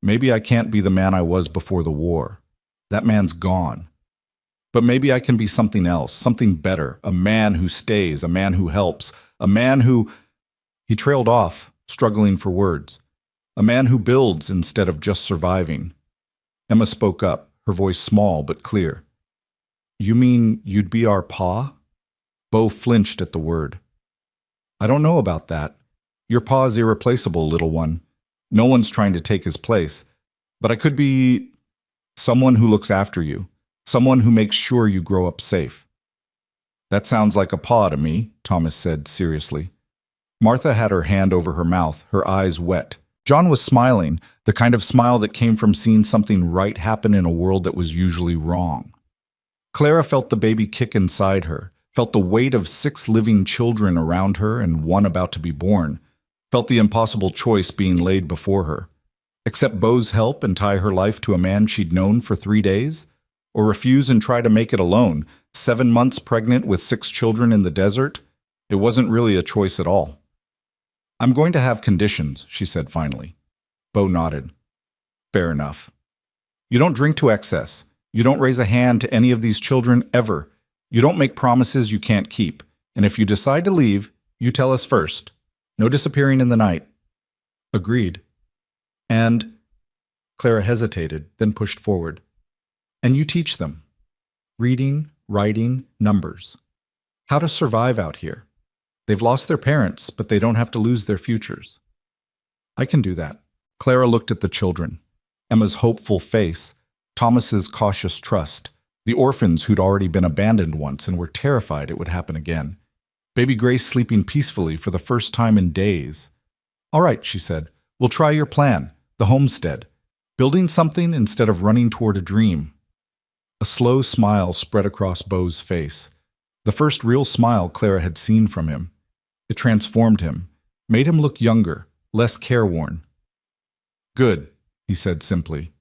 Maybe I can't be the man I was before the war. That man's gone. But maybe I can be something else, something better, a man who stays, a man who helps, a man who... He trailed off, struggling for words. A man who builds instead of just surviving. Emma spoke up, her voice small but clear. You mean you'd be our pa? Beau flinched at the word. I don't know about that. Your pa's irreplaceable, little one. No one's trying to take his place. But I could be someone who looks after you, someone who makes sure you grow up safe. That sounds like a pa to me, Thomas said seriously. Martha had her hand over her mouth, her eyes wet. John was smiling, the kind of smile that came from seeing something right happen in a world that was usually wrong. Clara felt the baby kick inside her, felt the weight of 6 living children around her and one about to be born, felt the impossible choice being laid before her. Accept Beau's help and tie her life to a man she'd known for 3 days? Or refuse and try to make it alone, 7 months pregnant with 6 children in the desert? It wasn't really a choice at all. I'm going to have conditions, she said finally. Beau nodded. Fair enough. You don't drink to excess. You don't raise a hand to any of these children ever. You don't make promises you can't keep. And if you decide to leave, you tell us first. No disappearing in the night. Agreed. And Clara hesitated, then pushed forward. And you teach them. Reading, writing, numbers. How to survive out here. They've lost their parents, but they don't have to lose their futures. I can do that. Clara looked at the children. Emma's hopeful face, Thomas's cautious trust, the orphans who'd already been abandoned once and were terrified it would happen again. Baby Grace sleeping peacefully for the first time in days. All right, she said, we'll try your plan, the homestead. Building something instead of running toward a dream. A slow smile spread across Beau's face. The first real smile Clara had seen from him. It transformed him, made him look younger, less careworn. Good, he said simply.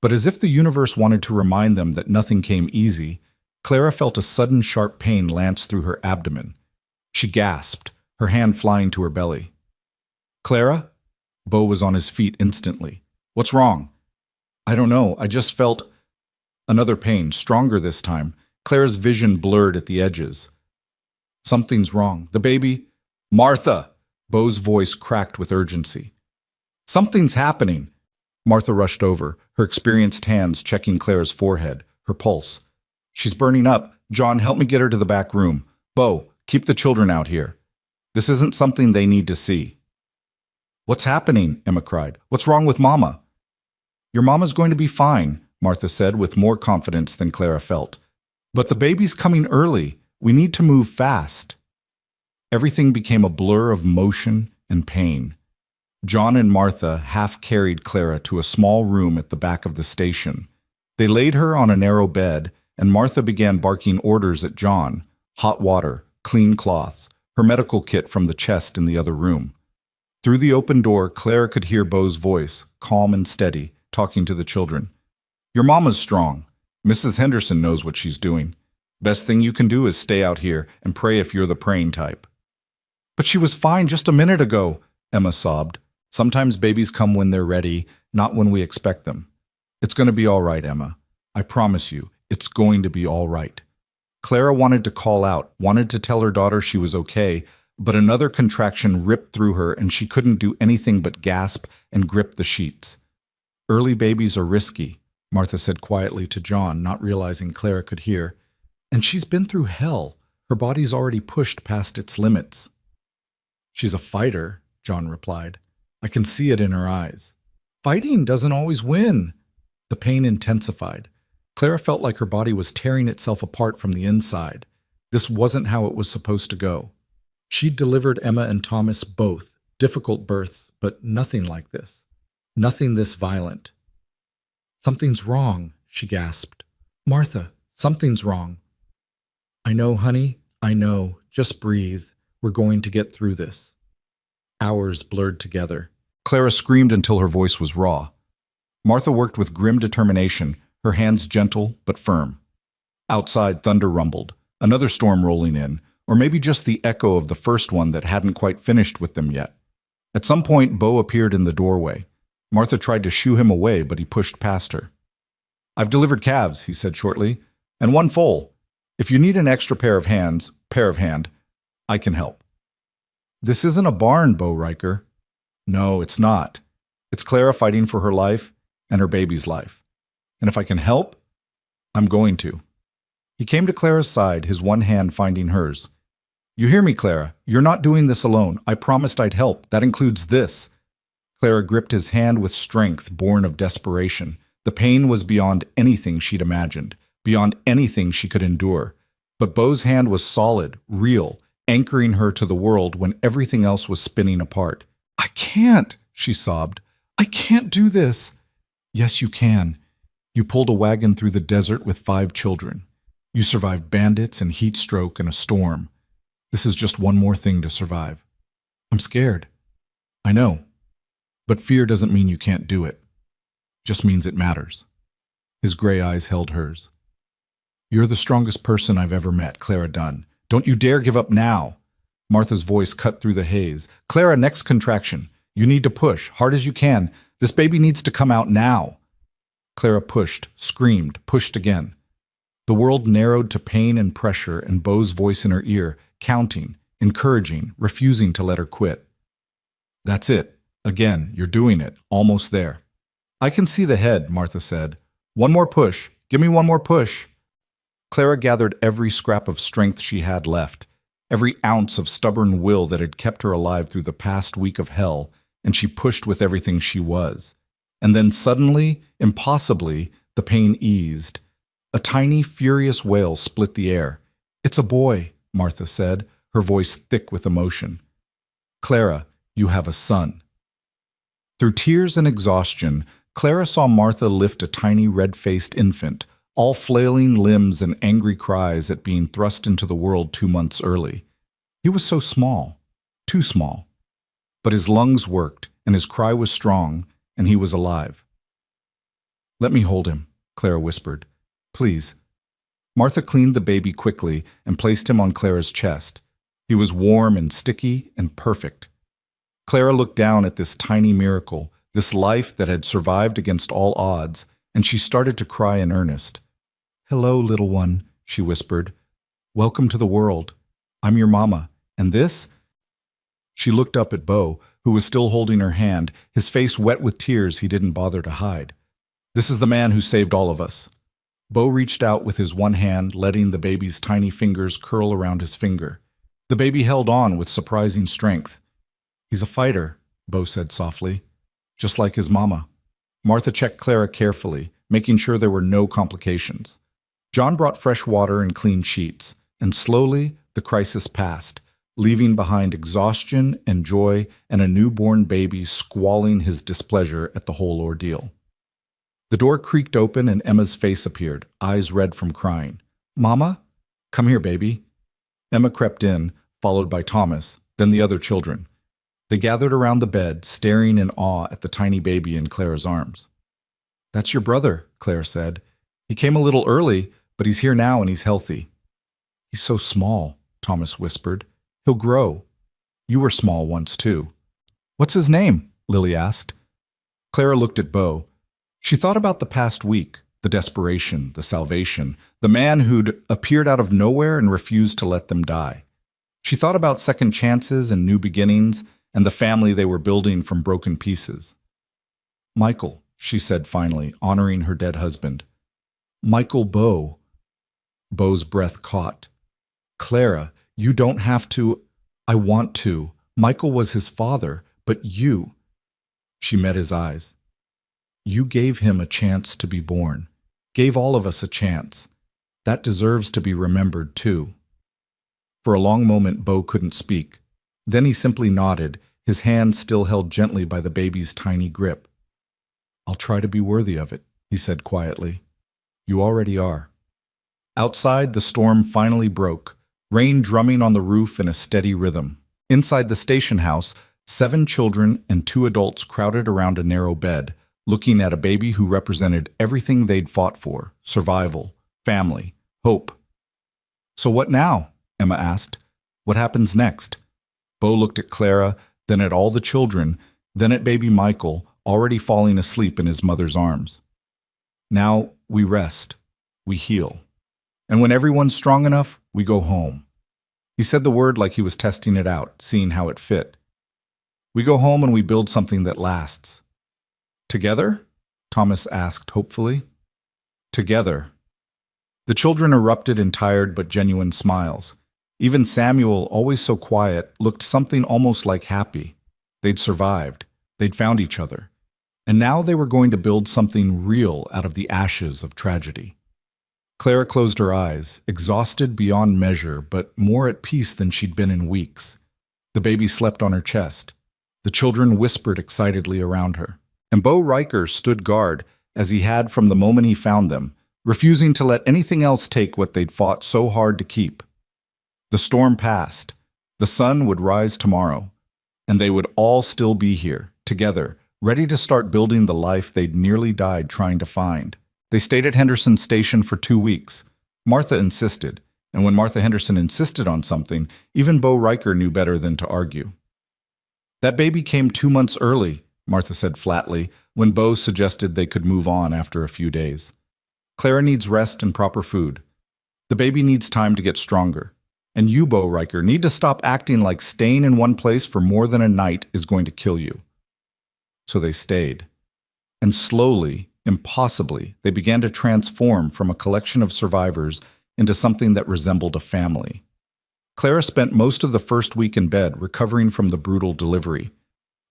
But as if the universe wanted to remind them that nothing came easy, Clara felt a sudden sharp pain lance through her abdomen. She gasped, her hand flying to her belly. Clara? Beau was on his feet instantly. What's wrong? I don't know, I just felt... Another pain, stronger this time. Clara's vision blurred at the edges. Something's wrong. The baby... Martha! Beau's voice cracked with urgency. Something's happening. Martha rushed over, her experienced hands checking Clara's forehead, her pulse. She's burning up. John, help me get her to the back room. Beau, keep the children out here. This isn't something they need to see. What's happening? Emma cried. What's wrong with Mama? Your Mama's going to be fine, Martha said with more confidence than Clara felt. But the baby's coming early. We need to move fast. Everything became a blur of motion and pain. John and Martha half-carried Clara to a small room at the back of the station. They laid her on a narrow bed, and Martha began barking orders at John. Hot water, clean cloths, her medical kit from the chest in the other room. Through the open door, Clara could hear Beau's voice, calm and steady, talking to the children. Your Mama's strong. Mrs. Henderson knows what she's doing. Best thing you can do is stay out here and pray if you're the praying type. But she was fine just a minute ago, Emma sobbed. Sometimes babies come when they're ready, not when we expect them. It's going to be all right, Emma. I promise you, it's going to be all right. Clara wanted to call out, wanted to tell her daughter she was okay, but another contraction ripped through her and she couldn't do anything but gasp and grip the sheets. Early babies are risky, Martha said quietly to John, not realizing Clara could hear. And she's been through hell. Her body's already pushed past its limits. She's a fighter, John replied. I can see it in her eyes. Fighting doesn't always win. The pain intensified. Clara felt like her body was tearing itself apart from the inside. This wasn't how it was supposed to go. She'd delivered Emma and Thomas both, difficult births, but nothing like this. Nothing this violent. Something's wrong, she gasped. Martha, something's wrong. I know, honey, I know. Just breathe. We're going to get through this. Hours blurred together. Clara screamed until her voice was raw. Martha worked with grim determination, her hands gentle but firm. Outside, thunder rumbled, another storm rolling in, or maybe just the echo of the first one that hadn't quite finished with them yet. At some point, Beau appeared in the doorway. Martha tried to shoo him away, but he pushed past her. I've delivered calves, he said shortly, and one foal. If you need an extra pair of hand, I can help. This isn't a barn, Beau Riker. No, it's not. It's Clara fighting for her life and her baby's life. And if I can help, I'm going to. He came to Clara's side, his one hand finding hers. You hear me, Clara? You're not doing this alone. I promised I'd help. That includes this. Clara gripped his hand with strength born of desperation. The pain was beyond anything she'd imagined, beyond anything she could endure. But Beau's hand was solid, real, anchoring her to the world when everything else was spinning apart. I can't, she sobbed. I can't do this. Yes, you can. You pulled a wagon through the desert with 5 children. You survived bandits and heat stroke and a storm. This is just one more thing to survive. I'm scared. I know. But fear doesn't mean you can't do it. Just means it matters. His gray eyes held hers. You're the strongest person I've ever met, Clara Dunn. Don't you dare give up now. Martha's voice cut through the haze. Clara, next contraction. You need to push, hard as you can. This baby needs to come out now. Clara pushed, screamed, pushed again. The world narrowed to pain and pressure and Beau's voice in her ear, counting, encouraging, refusing to let her quit. That's it. Again, you're doing it. Almost there. I can see the head, Martha said. One more push. Give me one more push. Clara gathered every scrap of strength she had left, every ounce of stubborn will that had kept her alive through the past week of hell, and she pushed with everything she was. And then suddenly, impossibly, the pain eased. A tiny, furious wail split the air. It's a boy, Martha said, her voice thick with emotion. Clara, you have a son. Through tears and exhaustion, Clara saw Martha lift a tiny red-faced infant, all flailing limbs and angry cries at being thrust into the world 2 months early. He was so small, too small. But his lungs worked, and his cry was strong, and he was alive. Let me hold him, Clara whispered. Please. Martha cleaned the baby quickly and placed him on Clara's chest. He was warm and sticky and perfect. Clara looked down at this tiny miracle, this life that had survived against all odds, and she started to cry in earnest. Hello, little one, she whispered. Welcome to the world. I'm your mama, and this? She looked up at Beau, who was still holding her hand, his face wet with tears he didn't bother to hide. This is the man who saved all of us. Beau reached out with his one hand, letting the baby's tiny fingers curl around his finger. The baby held on with surprising strength. He's a fighter, Beau said softly, just like his mama. Martha checked Clara carefully, making sure there were no complications. John brought fresh water and clean sheets, and slowly the crisis passed, leaving behind exhaustion and joy and a newborn baby squalling his displeasure at the whole ordeal. The door creaked open and Emma's face appeared, eyes red from crying. Mama? Come here, baby. Emma crept in, followed by Thomas, then the other children. They gathered around the bed, staring in awe at the tiny baby in Clara's arms. That's your brother, Claire said. He came a little early, but he's here now and he's healthy. He's so small, Thomas whispered. He'll grow. You were small once, too. What's his name? Lily asked. Clara looked at Beau. She thought about the past week, the desperation, the salvation, the man who'd appeared out of nowhere and refused to let them die. She thought about second chances and new beginnings and the family they were building from broken pieces. Michael, she said finally, honoring her dead husband. Michael Beau. Beau's breath caught. Clara, you don't have to. I want to. Michael was his father, but you. She met his eyes. You gave him a chance to be born. Gave all of us a chance. That deserves to be remembered, too. For a long moment, Beau couldn't speak. Then he simply nodded, his hand still held gently by the baby's tiny grip. I'll try to be worthy of it, he said quietly. You already are. Outside, the storm finally broke, rain drumming on the roof in a steady rhythm. Inside the station house, 7 children and 2 adults crowded around a narrow bed, looking at a baby who represented everything they'd fought for: survival, family, hope. So what now? Emma asked. What happens next? Beau looked at Clara, then at all the children, then at baby Michael, already falling asleep in his mother's arms. Now we rest, we heal. And when everyone's strong enough, we go home. He said the word like he was testing it out, seeing how it fit. We go home and we build something that lasts. Together? Thomas asked hopefully. Together. The children erupted in tired but genuine smiles. Even Samuel, always so quiet, looked something almost like happy. They'd survived. They'd found each other. And now they were going to build something real out of the ashes of tragedy. Clara closed her eyes, exhausted beyond measure, but more at peace than she'd been in weeks. The baby slept on her chest. The children whispered excitedly around her. And Beau Riker stood guard, as he had from the moment he found them, refusing to let anything else take what they'd fought so hard to keep. The storm passed. The sun would rise tomorrow. And they would all still be here, together, ready to start building the life they'd nearly died trying to find. They stayed at Henderson Station for 2 weeks. Martha insisted, and when Martha Henderson insisted on something, even Beau Riker knew better than to argue. That baby came 2 months early, Martha said flatly, when Beau suggested they could move on after a few days. Clara needs rest and proper food. The baby needs time to get stronger. And you, Beau Riker, need to stop acting like staying in one place for more than a night is going to kill you. So they stayed. And slowly, impossibly, they began to transform from a collection of survivors into something that resembled a family. Clara spent most of the first week in bed recovering from the brutal delivery.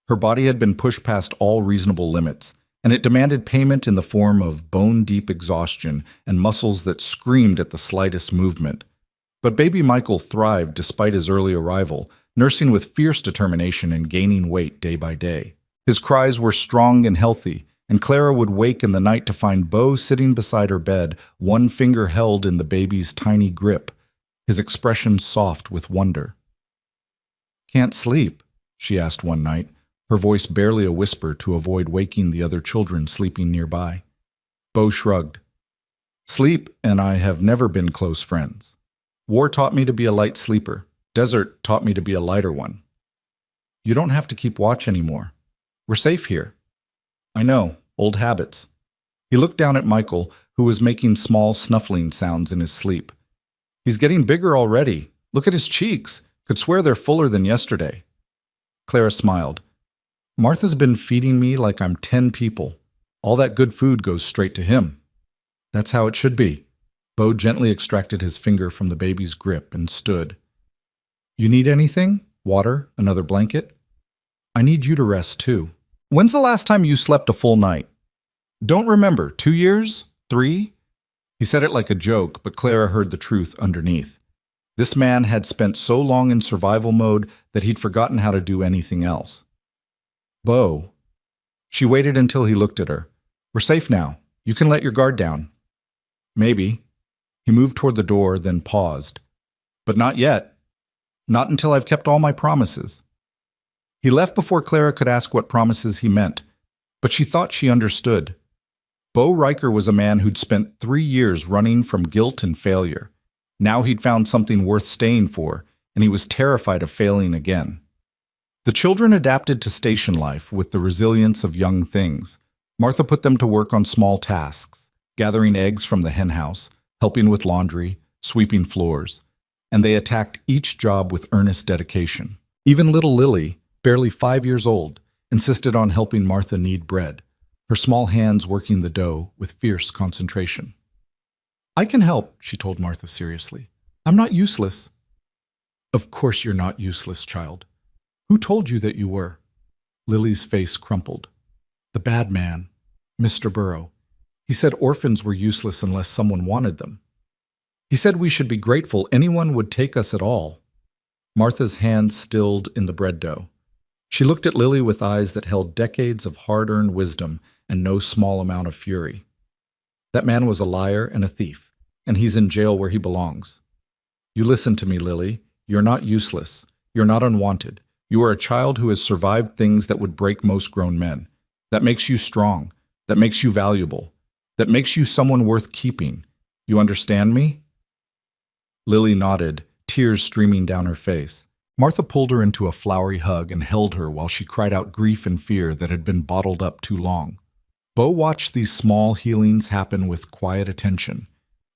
Her body had been pushed past all reasonable limits, and it demanded payment in the form of bone-deep exhaustion and muscles that screamed at the slightest movement. But baby Michael thrived despite his early arrival, nursing with fierce determination and gaining weight day by day. His cries were strong and healthy, and Clara would wake in the night to find Beau sitting beside her bed, one finger held in the baby's tiny grip, his expression soft with wonder. "Can't sleep?" she asked one night, her voice barely a whisper to avoid waking the other children sleeping nearby. Beau shrugged. "Sleep and I have never been close friends. War taught me to be a light sleeper. Desert taught me to be a lighter one. You don't have to keep watch anymore. We're safe here." "I know, old habits." He looked down at Michael, who was making small snuffling sounds in his sleep. "He's getting bigger already. Look at his cheeks. Could swear they're fuller than yesterday." Clara smiled. "Martha's been feeding me like I'm 10 people. All that good food goes straight to him." "That's how it should be." Beau gently extracted his finger from the baby's grip and stood. "You need anything? Water? Another blanket?" "I need you to rest too. When's the last time you slept a full night?" "Don't remember. 2 years? 3? He said it like a joke, but Clara heard the truth underneath. This man had spent so long in survival mode that he'd forgotten how to do anything else. "Beau." She waited until he looked at her. "We're safe now. You can let your guard down." "Maybe." He moved toward the door, then paused. "But not yet. Not until I've kept all my promises." He left before Clara could ask what promises he meant, but she thought she understood. Beau Riker was a man who'd spent 3 years running from guilt and failure. Now he'd found something worth staying for, and he was terrified of failing again. The children adapted to station life with the resilience of young things. Martha put them to work on small tasks, gathering eggs from the henhouse, helping with laundry, sweeping floors, and they attacked each job with earnest dedication. Even little Lily, barely 5 years old, insisted on helping Martha knead bread, her small hands working the dough with fierce concentration. "I can help," she told Martha seriously. "I'm not useless." "Of course you're not useless, child. Who told you that you were?" Lily's face crumpled. "The bad man, Mr. Burrow. He said orphans were useless unless someone wanted them. He said we should be grateful anyone would take us at all." Martha's hands stilled in the bread dough. She looked at Lily with eyes that held decades of hard-earned wisdom and no small amount of fury. "That man was a liar and a thief, and he's in jail where he belongs. You listen to me, Lily. You're not useless. You're not unwanted. You are a child who has survived things that would break most grown men. That makes you strong. That makes you valuable. That makes you someone worth keeping. You understand me?" Lily nodded, tears streaming down her face. Martha pulled her into a flowery hug and held her while she cried out grief and fear that had been bottled up too long. Bo watched these small healings happen with quiet attention.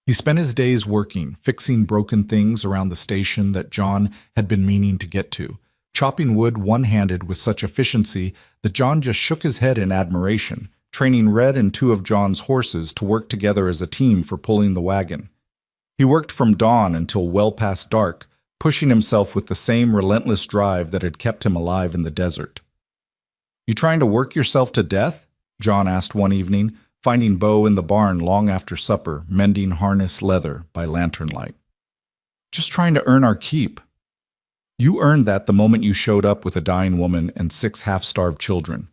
He spent his days working, fixing broken things around the station that John had been meaning to get to, chopping wood one-handed with such efficiency that John just shook his head in admiration, training Red and two of John's horses to work together as a team for pulling the wagon. He worked from dawn until well past dark, pushing himself with the same relentless drive that had kept him alive in the desert. "You trying to work yourself to death?" John asked one evening, finding Bo in the barn long after supper, mending harness leather by lantern light. "Just trying to earn our keep." "You earned that the moment you showed up with a dying woman and 6 half-starved children.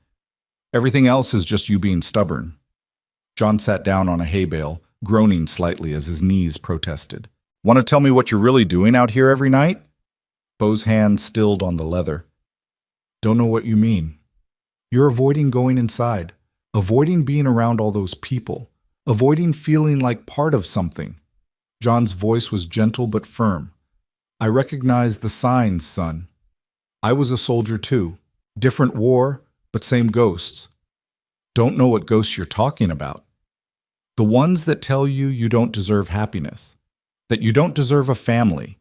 Everything else is just you being stubborn." John sat down on a hay bale, groaning slightly as his knees protested. "Want to tell me what you're really doing out here every night?" Bo's hand stilled on the leather. "Don't know what you mean." "You're avoiding going inside, avoiding being around all those people, avoiding feeling like part of something." John's voice was gentle but firm. "I recognize the signs, son. I was a soldier too. Different war, but same ghosts. Don't know what ghosts you're talking about. The ones that tell you you don't deserve happiness, that you don't deserve a family,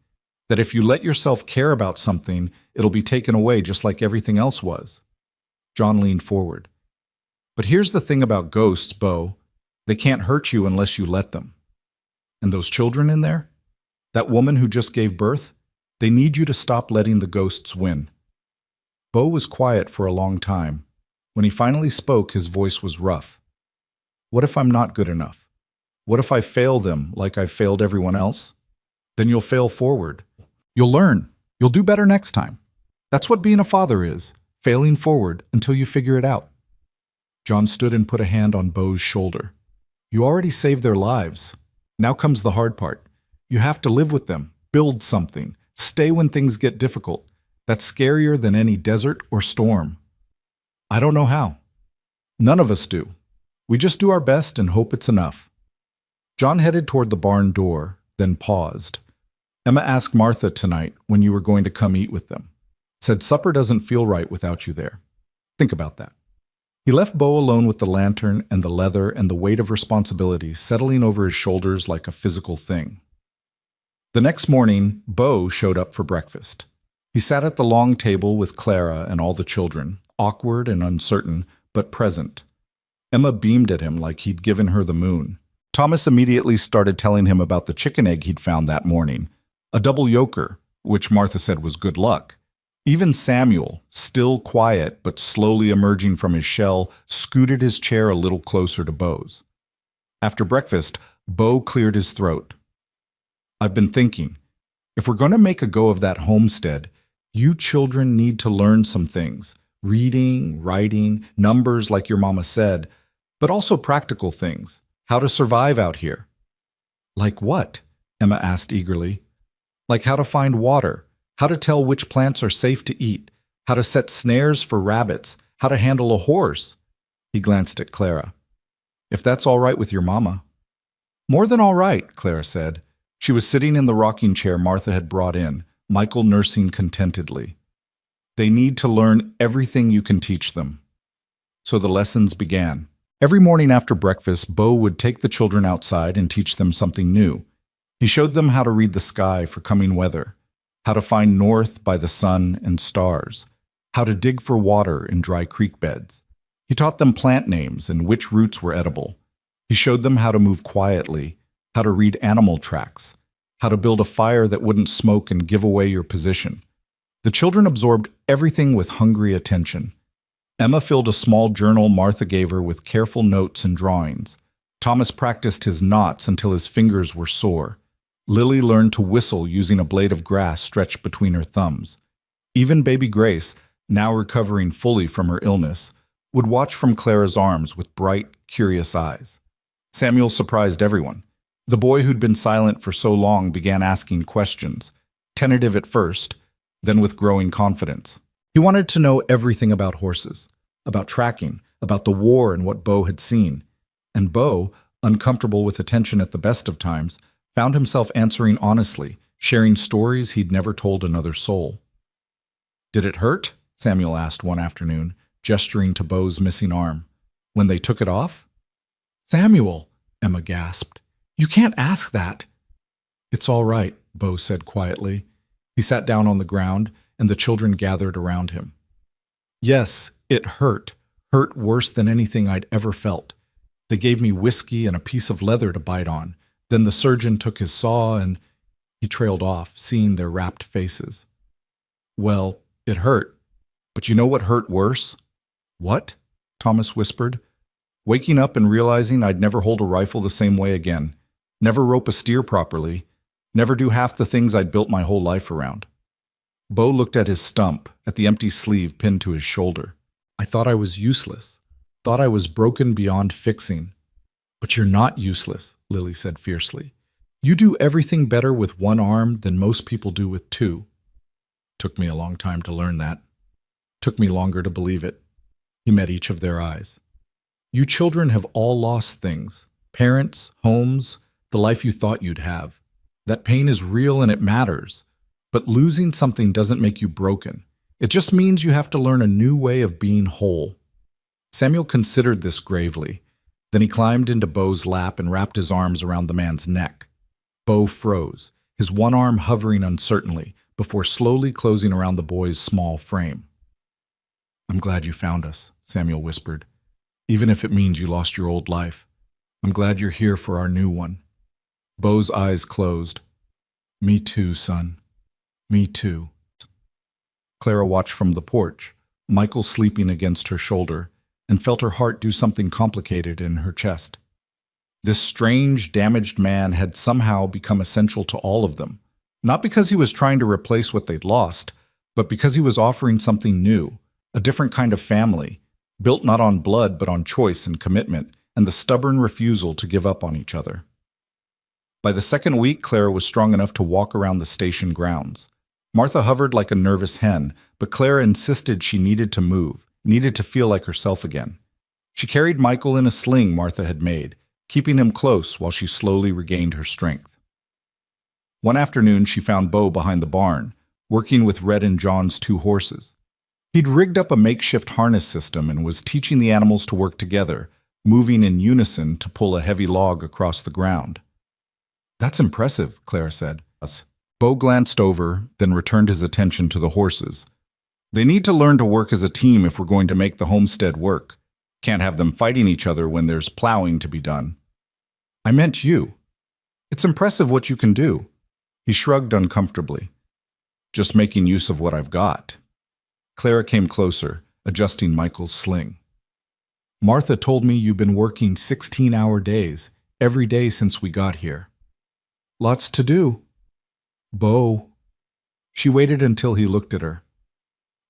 that if you let yourself care about something, it'll be taken away just like everything else was." John leaned forward. "But here's the thing about ghosts, Bo. They can't hurt you unless you let them. And those children in there? That woman who just gave birth? They need you to stop letting the ghosts win." Bo was quiet for a long time. When he finally spoke, his voice was rough. "What if I'm not good enough? What if I fail them like I've failed everyone else? Then you'll fail forward. You'll learn. You'll do better next time. That's what being a father is, failing forward until you figure it out." John stood and put a hand on Bo's shoulder. "You already saved their lives. Now comes the hard part. You have to live with them, build something, stay when things get difficult. That's scarier than any desert or storm." "I don't know how." "None of us do. We just do our best and hope it's enough." John headed toward the barn door, then paused. "Emma asked Martha tonight when you were going to come eat with them. Said supper doesn't feel right without you there. Think about that." He left Bo alone with the lantern and the leather and the weight of responsibility settling over his shoulders like a physical thing. The next morning, Bo showed up for breakfast. He sat at the long table with Clara and all the children, awkward and uncertain, but present. Emma beamed at him like he'd given her the moon. Thomas immediately started telling him about the chicken egg he'd found that morning, a double yolker, which Martha said was good luck. Even Samuel, still quiet but slowly emerging from his shell, scooted his chair a little closer to Bo's. After breakfast, Bo cleared his throat. "I've been thinking, if we're going to make a go of that homestead, you children need to learn some things. Reading, writing, numbers like your mama said, but also practical things. How to survive out here." "Like what?" Emma asked eagerly. "Like how to find water, how to tell which plants are safe to eat, how to set snares for rabbits, how to handle a horse." He glanced at Clara. "If that's all right with your mama." "More than all right," Clara said. She was sitting in the rocking chair Martha had brought in, Michael nursing contentedly. "They need to learn everything you can teach them." So the lessons began. Every morning after breakfast, Bo would take the children outside and teach them something new. He showed them how to read the sky for coming weather, how to find north by the sun and stars, how to dig for water in dry creek beds. He taught them plant names and which roots were edible. He showed them how to move quietly, how to read animal tracks, how to build a fire that wouldn't smoke and give away your position. The children absorbed everything with hungry attention. Emma filled a small journal Martha gave her with careful notes and drawings. Thomas practiced his knots until his fingers were sore. Lily learned to whistle using a blade of grass stretched between her thumbs. Even baby Grace, now recovering fully from her illness, would watch from Clara's arms with bright, curious eyes. Samuel surprised everyone. The boy who'd been silent for so long began asking questions, tentative at first, then with growing confidence. He wanted to know everything about horses, about tracking, about the war and what Bo had seen. And Bo, uncomfortable with attention at the best of times, found himself answering honestly, sharing stories he'd never told another soul. "Did it hurt?" Samuel asked one afternoon, gesturing to Bo's missing arm. "When they took it off?" "Samuel," Emma gasped, "you can't ask that." "It's all right," Bo said quietly. He sat down on the ground, and the children gathered around him. "Yes, it hurt worse than anything I'd ever felt. They gave me whiskey and a piece of leather to bite on. Then the surgeon took his saw and—" He trailed off, seeing their rapt faces. "Well, it hurt. But you know what hurt worse?" "What?" Thomas whispered. "Waking up and realizing I'd never hold a rifle the same way again, never rope a steer properly, never do half the things I'd built my whole life around." Bo looked at his stump, at the empty sleeve pinned to his shoulder. "I thought I was useless. Thought I was broken beyond fixing." "But you're not useless," Lily said fiercely. "You do everything better with one arm than most people do with two." Took me a long time to learn that. Took me longer to believe it. He met each of their eyes. "You children have all lost things. Parents, homes, the life you thought you'd have. That pain is real and it matters. But losing something doesn't make you broken. It just means you have to learn a new way of being whole." Samuel considered this gravely. Then he climbed into Bo's lap and wrapped his arms around the man's neck. Bo froze, his one arm hovering uncertainly, before slowly closing around the boy's small frame. "I'm glad you found us," Samuel whispered. "Even if it means you lost your old life. I'm glad you're here for our new one." Bo's eyes closed. "Me too, son. Me too." Clara watched from the porch, Michael sleeping against her shoulder, and felt her heart do something complicated in her chest. This strange, damaged man had somehow become essential to all of them, not because he was trying to replace what they'd lost, but because he was offering something new, a different kind of family, built not on blood but on choice and commitment, and the stubborn refusal to give up on each other. By the second week, Clara was strong enough to walk around the station grounds. Martha hovered like a nervous hen, but Clara insisted she needed to move, needed to feel like herself again. She carried Michael in a sling Martha had made, keeping him close while she slowly regained her strength. One afternoon, she found Bo behind the barn, working with Red and John's 2 horses. He'd rigged up a makeshift harness system and was teaching the animals to work together, moving in unison to pull a heavy log across the ground. "That's impressive," Clara said. Bo glanced over, then returned his attention to the horses. "They need to learn to work as a team if we're going to make the homestead work. Can't have them fighting each other when there's plowing to be done." "I meant you. It's impressive what you can do." He shrugged uncomfortably. "Just making use of what I've got." Clara came closer, adjusting Michael's sling. "Martha told me you've been working 16-hour days, every day since we got here." "Lots to do." "Bo." She waited until he looked at her.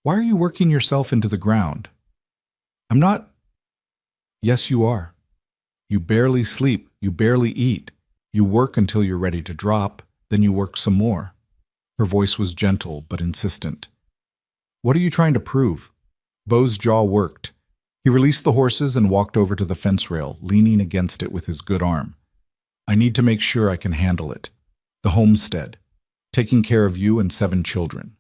"Why are you working yourself into the ground?" "I'm not." "Yes, you are. You barely sleep, you barely eat. You work until you're ready to drop, then you work some more." Her voice was gentle but insistent. "What are you trying to prove?" Bo's jaw worked. He released the horses and walked over to the fence rail, leaning against it with his good arm. "I need to make sure I can handle it. The homestead. Taking care of you and 7 children.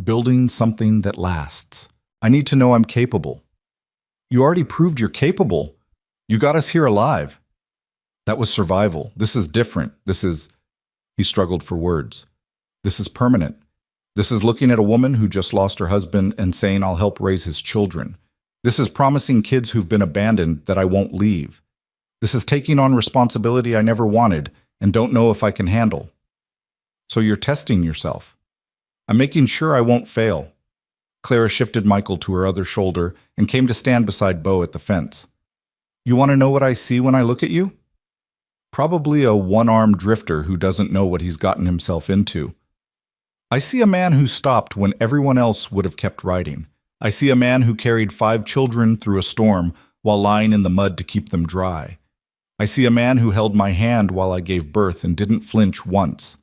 Building something that lasts. I need to know I'm capable." "You already proved you're capable." You got us here alive. That was survival. This is different. He struggled for words. This is permanent. This is looking at a woman who just lost her husband and saying I'll help raise his children. This is promising kids who've been abandoned that I won't leave. This is taking on responsibility I never wanted and don't know if I can handle. So you're testing yourself. I'm making sure I won't fail. Clara shifted Michael to her other shoulder and came to stand beside Bo at the fence. You want to know what I see when I look at you? Probably a one-armed drifter who doesn't know what he's gotten himself into. I see a man who stopped when everyone else would have kept riding. I see a man who carried 5 children through a storm while lying in the mud to keep them dry. I see a man who held my hand while I gave birth and didn't flinch once.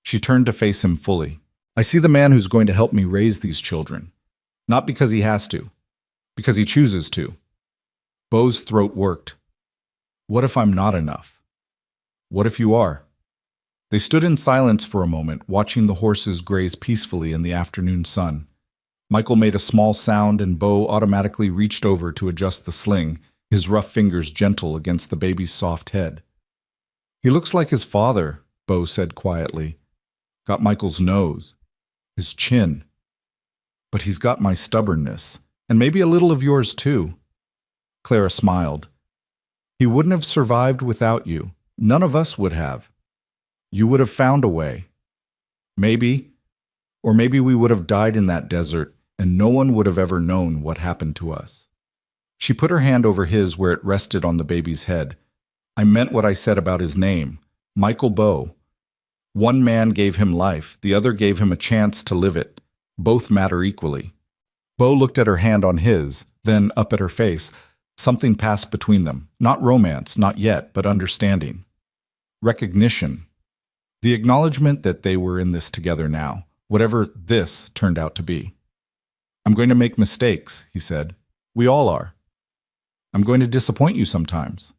She turned to face him fully. I see the man who's going to help me raise these children. Not because he has to, because he chooses to. Bo's throat worked. What if I'm not enough? What if you are? They stood in silence for a moment, watching the horses graze peacefully in the afternoon sun. Michael made a small sound and Bo automatically reached over to adjust the sling, his rough fingers gentle against the baby's soft head. He looks like his father, Bo said quietly. Got Michael's nose, his chin. But he's got my stubbornness, and maybe a little of yours too. Clara smiled. He wouldn't have survived without you. None of us would have. You would have found a way. Maybe, or maybe we would have died in that desert and no one would have ever known what happened to us. She put her hand over his where it rested on the baby's head. I meant what I said about his name, Michael Bo. One man gave him life, the other gave him a chance to live it. Both matter equally. Bo looked at her hand on his, then up at her face. Something passed between them. Not romance, not yet, but understanding. Recognition. The acknowledgement that they were in this together now, whatever this turned out to be. I'm going to make mistakes, he said. We all are. I'm going to disappoint you sometimes.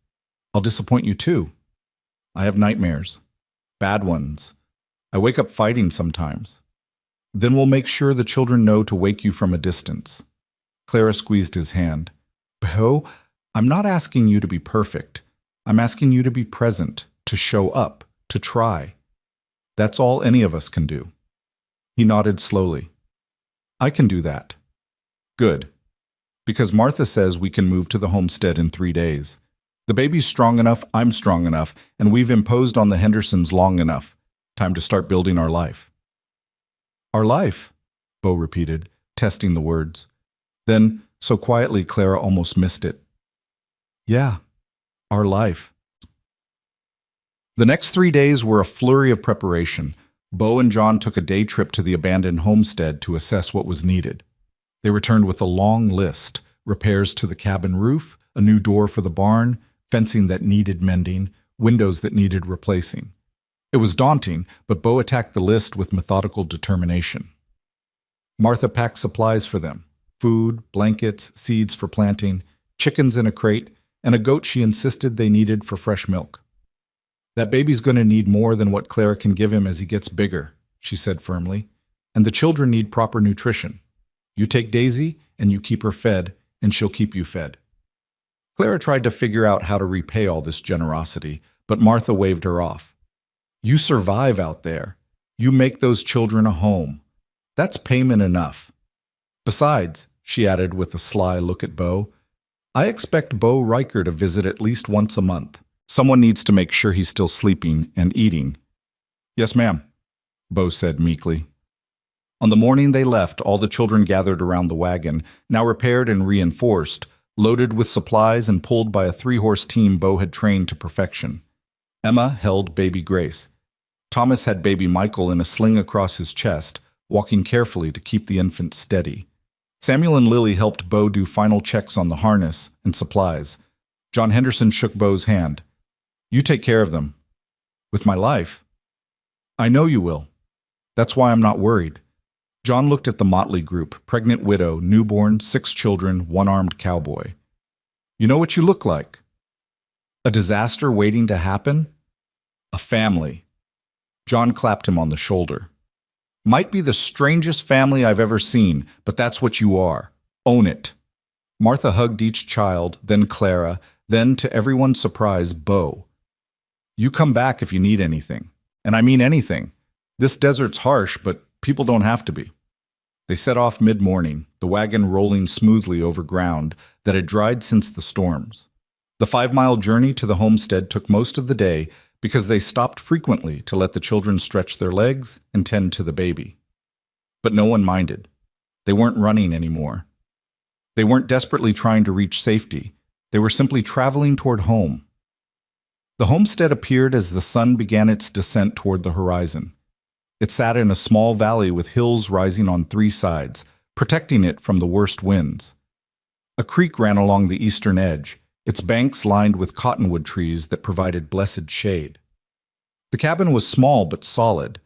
I'll disappoint you too. I have nightmares. Bad ones. I wake up fighting sometimes. Then we'll make sure the children know to wake you from a distance. Clara squeezed his hand. Bo, I'm not asking you to be perfect. I'm asking you to be present, to show up, to try. That's all any of us can do. He nodded slowly. I can do that. Good. Because Martha says we can move to the homestead in 3 days. The baby's strong enough, I'm strong enough, and we've imposed on the Hendersons long enough. Time to start building our life. Our life, Bo repeated, testing the words. Then, so quietly Clara almost missed it. Yeah, our life. The next 3 days were a flurry of preparation. Bo and John took a day trip to the abandoned homestead to assess what was needed. They returned with a long list: repairs to the cabin roof, a new door for the barn, fencing that needed mending, windows that needed replacing. It was daunting, but Bo attacked the list with methodical determination. Martha packed supplies for them: food, blankets, seeds for planting, chickens in a crate, and a goat she insisted they needed for fresh milk. That baby's going to need more than what Clara can give him as he gets bigger, she said firmly, and the children need proper nutrition. You take Daisy, and you keep her fed, and she'll keep you fed. Clara tried to figure out how to repay all this generosity, but Martha waved her off. You survive out there. You make those children a home. That's payment enough. Besides, she added with a sly look at Bo, I expect Bo Riker to visit at least once a month. Someone needs to make sure he's still sleeping and eating. Yes, ma'am, Bo said meekly. On the morning they left, all the children gathered around the wagon, now repaired and reinforced, loaded with supplies and pulled by a 3-horse team Bo had trained to perfection. Emma held baby Grace. Thomas had baby Michael in a sling across his chest, walking carefully to keep the infant steady. Samuel and Lily helped Bo do final checks on the harness and supplies. John Henderson shook Bo's hand. You take care of them. With my life? I know you will. That's why I'm not worried. John looked at the motley group: pregnant widow, newborn, 6 children, one-armed cowboy. You know what you look like? A disaster waiting to happen? A family. John clapped him on the shoulder. Might be the strangest family I've ever seen, but that's what you are. Own it. Martha hugged each child, then Clara, Then, to everyone's surprise, Bo, "You come back if you need anything. And I mean anything. This desert's harsh, but people don't have to be." They set off mid-morning, the wagon rolling smoothly over ground that had dried since the storms. The 5-mile journey to the homestead took most of the day because they stopped frequently to let the children stretch their legs and tend to the baby. But no one minded. They weren't running anymore. They weren't desperately trying to reach safety. They were simply traveling toward home. The homestead appeared as the sun began its descent toward the horizon. It sat in a small valley with hills rising on 3 sides, protecting it from the worst winds. A creek ran along the eastern edge, its banks lined with cottonwood trees that provided blessed shade. The cabin was small but solid,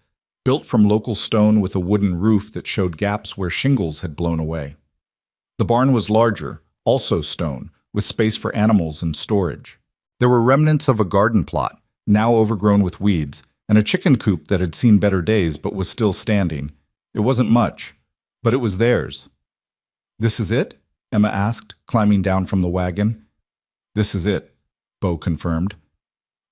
built from local stone with a wooden roof that showed gaps where shingles had blown away. The barn was larger, also stone, with space for animals and storage. There were remnants of a garden plot, now overgrown with weeds, and a chicken coop that had seen better days but was still standing. It wasn't much, but it was theirs. "This is it?" Emma asked, climbing down from the wagon. "This is it," Bo confirmed.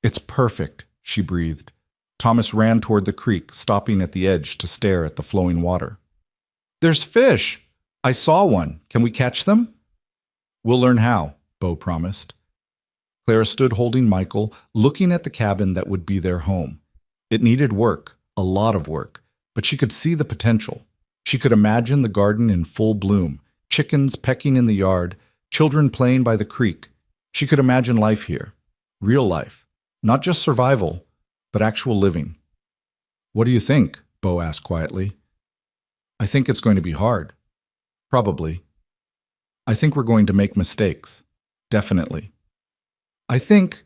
"It's perfect," she breathed. Thomas ran toward the creek, stopping at the edge to stare at the flowing water. "There's fish! I saw one. Can we catch them?" "We'll learn how," Bo promised. Clara stood holding Michael, looking at the cabin that would be their home. It needed work, a lot of work, but she could see the potential. She could imagine the garden in full bloom, chickens pecking in the yard, children playing by the creek. She could imagine life here, real life, not just survival, but actual living. "What do you think?" Bo asked quietly. "I think it's going to be hard. Probably. I think we're going to make mistakes. Definitely. I think—"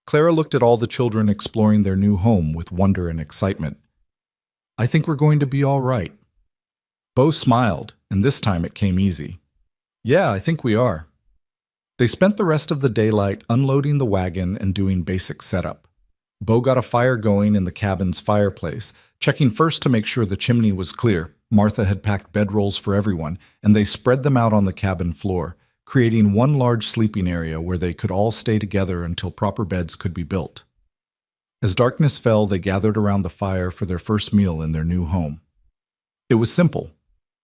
Clara looked at all the children exploring their new home with wonder and excitement. "I think we're going to be all right." Bo smiled, and this time it came easy. "Yeah, I think we are." They spent the rest of the daylight unloading the wagon and doing basic setup. Bo got a fire going in the cabin's fireplace, checking first to make sure the chimney was clear. Martha had packed bedrolls for everyone, and they spread them out on the cabin floor, creating one large sleeping area where they could all stay together until proper beds could be built. As darkness fell, they gathered around the fire for their first meal in their new home. It was simple,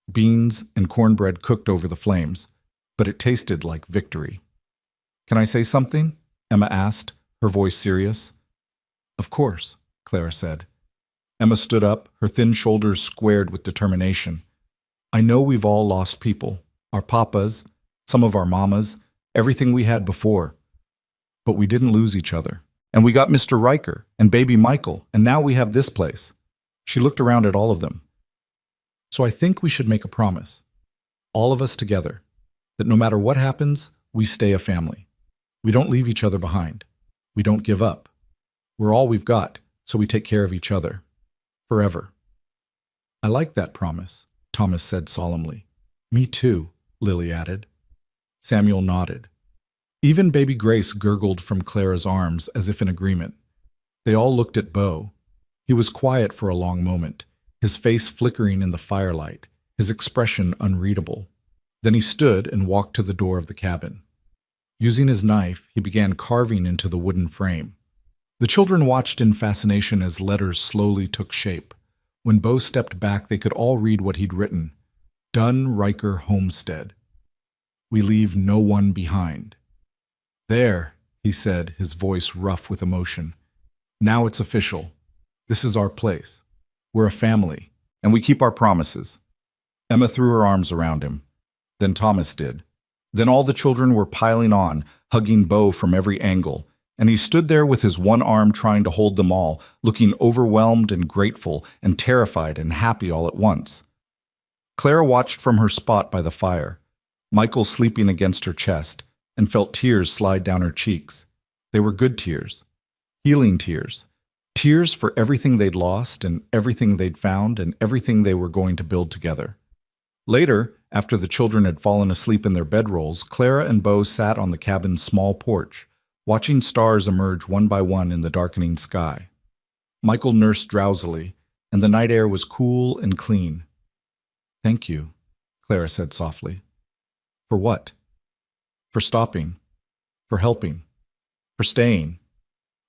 beans and cornbread cooked over the flames, but it tasted like victory. "Can I say something?" Emma asked, her voice serious. "Of course," Clara said. Emma stood up, her thin shoulders squared with determination. "I know we've all lost people, our papas, some of our mamas, everything we had before. But we didn't lose each other. And we got Mr. Riker and baby Michael, and now we have this place." She looked around at all of them. "So I think we should make a promise, all of us together, that no matter what happens, we stay a family. We don't leave each other behind. We don't give up. We're all we've got, so we take care of each other. Forever." "I like that promise," Thomas said solemnly. "Me too," Lily added. Samuel nodded. Even baby Grace gurgled from Clara's arms as if in agreement. They all looked at Bo. He was quiet for a long moment, his face flickering in the firelight, his expression unreadable. Then he stood and walked to the door of the cabin. Using his knife, he began carving into the wooden frame. The children watched in fascination as letters slowly took shape. When Bo stepped back, they could all read what he'd written. "Dunn Riker Homestead. We leave no one behind." "There," he said, his voice rough with emotion. "Now it's official. This is our place. We're a family, and we keep our promises." Emma threw her arms around him. Then Thomas did. Then all the children were piling on, hugging Bo from every angle, and he stood there with his one arm trying to hold them all, looking overwhelmed and grateful and terrified and happy all at once. Clara watched from her spot by the fire, Michael sleeping against her chest, and felt tears slide down her cheeks. They were good tears, healing tears, tears for everything they'd lost and everything they'd found and everything they were going to build together. Later, after the children had fallen asleep in their bedrolls, Clara and Bo sat on the cabin's small porch, watching stars emerge one by one in the darkening sky. Michael nursed drowsily, and the night air was cool and clean. "Thank you," Clara said softly. "For what?" "For stopping. for helping, for staying.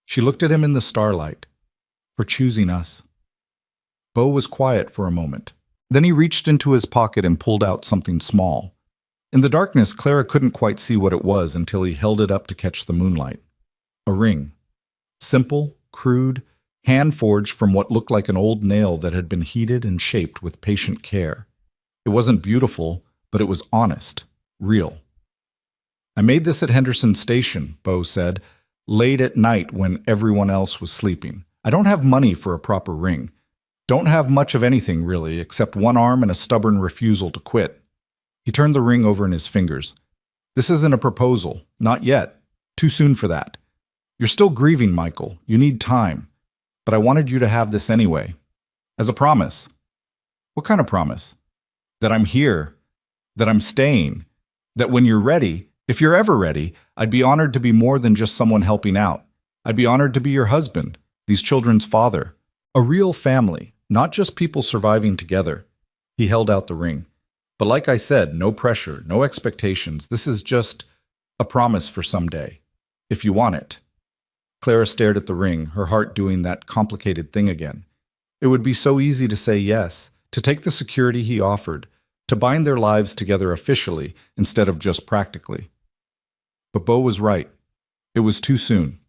She looked at him in the starlight, for choosing us. Bo was quiet for a moment. Then he reached into his pocket and pulled out something small. In the darkness, Clara couldn't quite see what it was until he held it up to catch the moonlight. A ring. Simple, crude, hand-forged from what looked like an old nail that had been heated and shaped with patient care. It wasn't beautiful, but it was honest, real. I made this at Henderson Station, Bo said, late at night when everyone else was sleeping. I don't have money for a proper ring. Don't have much of anything, really, except one arm and a stubborn refusal to quit. He turned the ring over in his fingers. This isn't a proposal. Not yet. Too soon for that. You're still grieving, Michael. You need time. But I wanted you to have this anyway. As a promise. What kind of promise? That I'm here. That I'm staying. That when you're ready, if you're ever ready, I'd be honored to be more than just someone helping out. I'd be honored to be your husband, these children's father. A real family, not just people surviving together. He held out the ring. But like I said, no pressure, no expectations. This is just a promise for someday, if you want it. Clara stared at the ring, her heart doing that complicated thing again. It would be so easy to say yes, to take the security he offered, to bind their lives together officially instead of just practically. But Bo was right. It was too soon.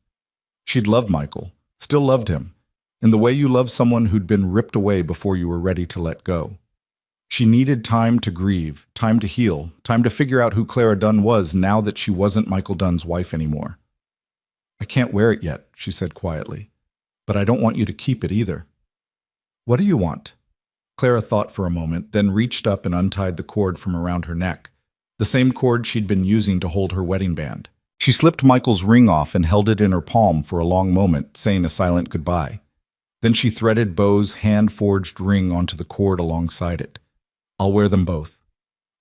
She'd loved Michael, still loved him, in the way you love someone who'd been ripped away before you were ready to let go. She needed time to grieve, time to heal, time to figure out who Clara Dunn was now that she wasn't Michael Dunn's wife anymore. I can't wear it yet, she said quietly, but I don't want you to keep it either. What do you want? Clara thought for a moment, then reached up and untied the cord from around her neck, the same cord she'd been using to hold her wedding band. She slipped Michael's ring off and held it in her palm for a long moment, saying a silent goodbye. Then she threaded Bo's hand-forged ring onto the cord alongside it. I'll wear them both.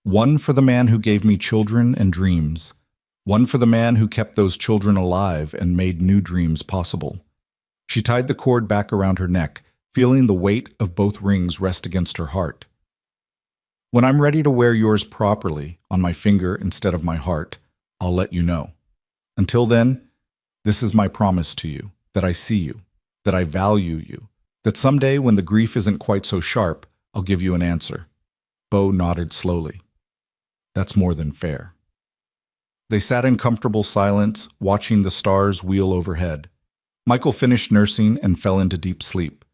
One for the man who gave me children and dreams. One for the man who kept those children alive and made new dreams possible. She tied the cord back around her neck, feeling the weight of both rings rest against her heart. When I'm ready to wear yours properly, on my finger instead of my heart, I'll let you know. Until then, this is my promise to you, that I see you, that I value you, that someday when the grief isn't quite so sharp, I'll give you an answer. Bo nodded slowly. That's more than fair. They sat in comfortable silence, watching the stars wheel overhead. Michael finished nursing and fell into deep sleep.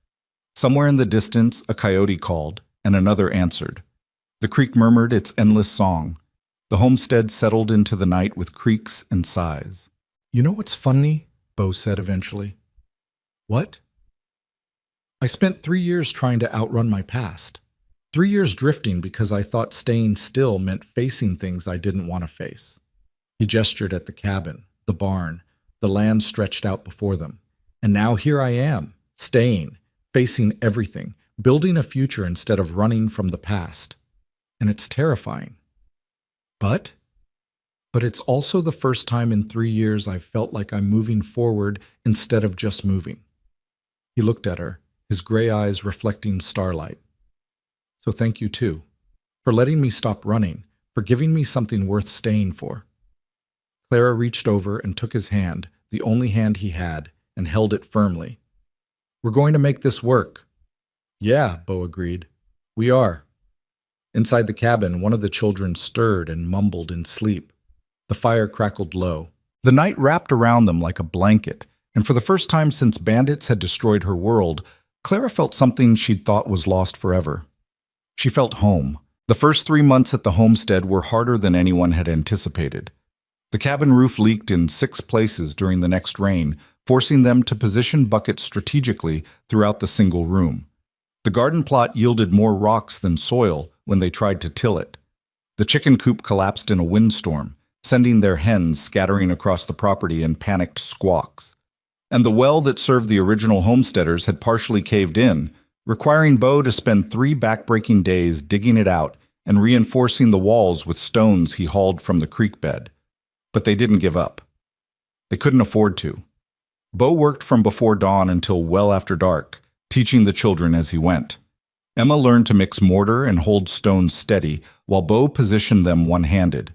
Somewhere in the distance, a coyote called, and another answered. The creek murmured its endless song. The homestead settled into the night with creaks and sighs. You know what's funny? Bo said eventually. What? I spent 3 years trying to outrun my past. 3 years drifting because I thought staying still meant facing things I didn't want to face. He gestured at the cabin, the barn, the land stretched out before them. And now here I am, staying, facing everything, building a future instead of running from the past. And it's terrifying. But it's also the first time in 3 years I've felt like I'm moving forward instead of just moving. He looked at her, his gray eyes reflecting starlight. So thank you too, for letting me stop running, for giving me something worth staying for. Clara reached over and took his hand, the only hand he had, and held it firmly. We're going to make this work. Yeah, Bo agreed. We are. Inside the cabin, one of the children stirred and mumbled in sleep. The fire crackled low. The night wrapped around them like a blanket, and for the first time since bandits had destroyed her world, Clara felt something she'd thought was lost forever. She felt home. The first 3 months at the homestead were harder than anyone had anticipated. The cabin roof leaked in 6 places during the next rain, forcing them to position buckets strategically throughout the single room. The garden plot yielded more rocks than soil when they tried to till it. The chicken coop collapsed in a windstorm, sending their hens scattering across the property in panicked squawks. And the well that served the original homesteaders had partially caved in, requiring Bo to spend 3 backbreaking days digging it out and reinforcing the walls with stones he hauled from the creek bed. But they didn't give up. They couldn't afford to. Bo worked from before dawn until well after dark, teaching the children as he went. Emma learned to mix mortar and hold stones steady, while Bo positioned them one-handed.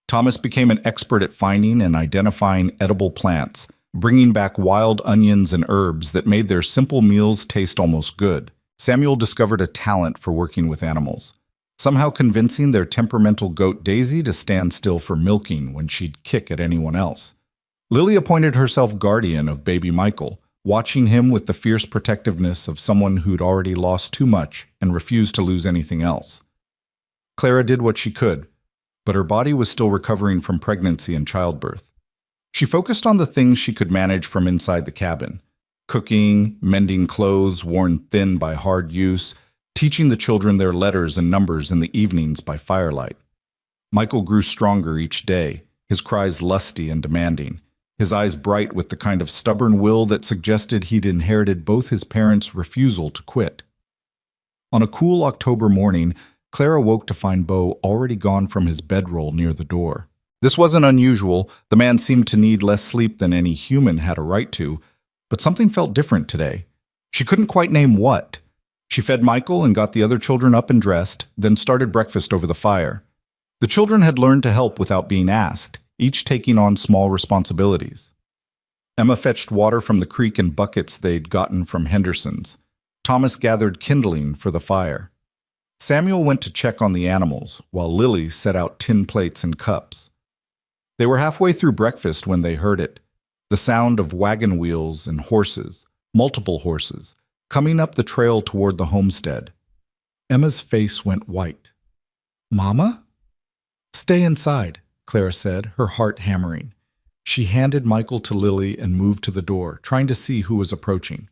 Thomas became an expert at finding and identifying edible plants, bringing back wild onions and herbs that made their simple meals taste almost good. Samuel discovered a talent for working with animals, somehow convincing their temperamental goat Daisy to stand still for milking when she'd kick at anyone else. Lily appointed herself guardian of baby Michael, watching him with the fierce protectiveness of someone who'd already lost too much and refused to lose anything else. Clara did what she could, but her body was still recovering from pregnancy and childbirth. She focused on the things she could manage from inside the cabin: cooking, mending clothes worn thin by hard use, teaching the children their letters and numbers in the evenings by firelight. Michael grew stronger each day, his cries lusty and demanding, his eyes bright with the kind of stubborn will that suggested he'd inherited both his parents' refusal to quit. On a cool October morning, Clara woke to find Beau already gone from his bedroll near the door. This wasn't unusual. The man seemed to need less sleep than any human had a right to, but something felt different today. She couldn't quite name what. She fed Michael and got the other children up and dressed, then started breakfast over the fire. The children had learned to help without being asked, each taking on small responsibilities. Emma fetched water from the creek in buckets they'd gotten from Henderson's. Thomas gathered kindling for the fire. Samuel went to check on the animals, while Lily set out tin plates and cups. They were halfway through breakfast when they heard it, the sound of wagon wheels and horses, multiple horses, coming up the trail toward the homestead. Emma's face went white. "Mama?" "Stay inside," Clara said, her heart hammering. She handed Michael to Lily and moved to the door, trying to see who was approaching.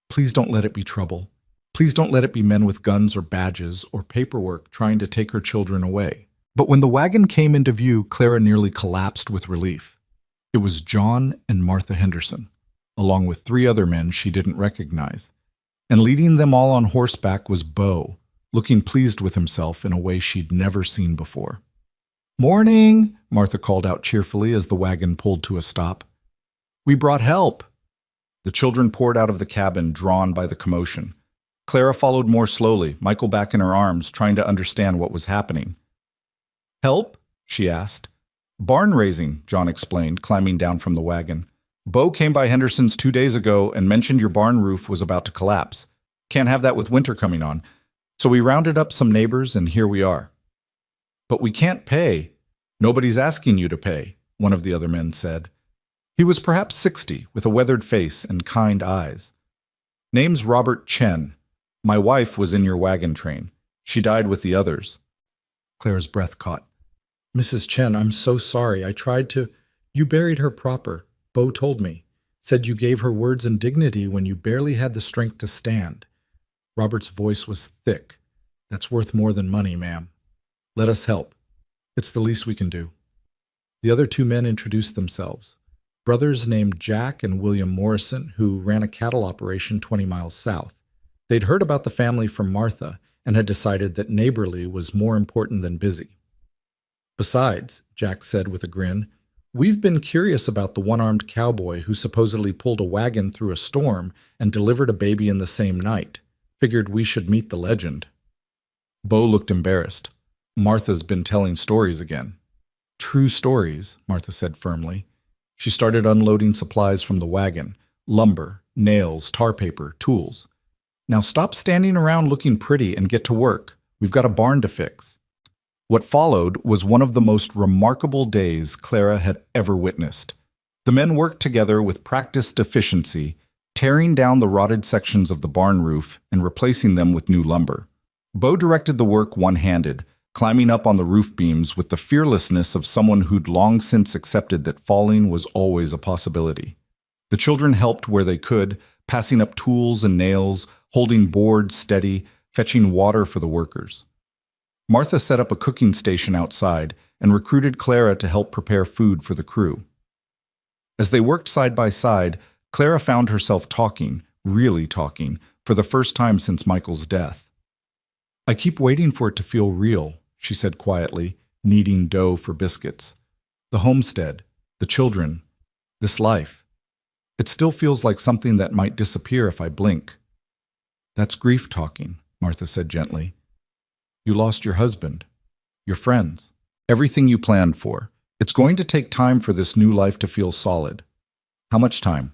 "Please don't let it be trouble. Please don't let it be men with guns or badges or paperwork trying to take her children away." But when the wagon came into view, Clara nearly collapsed with relief. It was John and Martha Henderson, along with 3 other men she didn't recognize. And leading them all on horseback was Beau, looking pleased with himself in a way she'd never seen before. "Morning," Martha called out cheerfully as the wagon pulled to a stop. "We brought help." The children poured out of the cabin, drawn by the commotion. Clara followed more slowly, Michael back in her arms, trying to understand what was happening. "Help?" she asked. "Barn raising," John explained, climbing down from the wagon. "Beau came by Henderson's 2 days ago and mentioned your barn roof was about to collapse. Can't have that with winter coming on. So we rounded up some neighbors and here we are." "But we can't pay." "Nobody's asking you to pay," one of the other men said. He was perhaps 60, with a weathered face and kind eyes. "Name's Robert Chen. My wife was in your wagon train. She died with the others." Clara's breath caught. "Mrs. Chen, I'm so sorry. I tried to—" "You buried her proper. Beau told me. Said you gave her words and dignity when you barely had the strength to stand." Robert's voice was thick. "That's worth more than money, ma'am. Let us help. It's the least we can do." The other 2 men introduced themselves. Brothers named Jack and William Morrison, who ran a cattle operation 20 miles south. They'd heard about the family from Martha and had decided that neighborly was more important than busy. "Besides," Jack said with a grin, "we've been curious about the one-armed cowboy who supposedly pulled a wagon through a storm and delivered a baby in the same night. Figured we should meet the legend." Beau looked embarrassed. "Martha's been telling stories again." "True stories," Martha said firmly. She started unloading supplies from the wagon: lumber, nails, tar paper, tools. "Now stop standing around looking pretty and get to work. We've got a barn to fix." What followed was one of the most remarkable days Clara had ever witnessed. The men worked together with practiced efficiency, tearing down the rotted sections of the barn roof and replacing them with new lumber. Beau directed the work one-handed, climbing up on the roof beams with the fearlessness of someone who'd long since accepted that falling was always a possibility. The children helped where they could, passing up tools and nails, holding boards steady, fetching water for the workers. Martha set up a cooking station outside and recruited Clara to help prepare food for the crew. As they worked side by side, Clara found herself talking, really talking, for the first time since Michael's death. "I keep waiting for it to feel real," she said quietly, kneading dough for biscuits. "The homestead, the children, this life. It still feels like something that might disappear if I blink." "That's grief talking," Martha said gently. "You lost your husband, your friends, everything you planned for. It's going to take time for this new life to feel solid. How much time?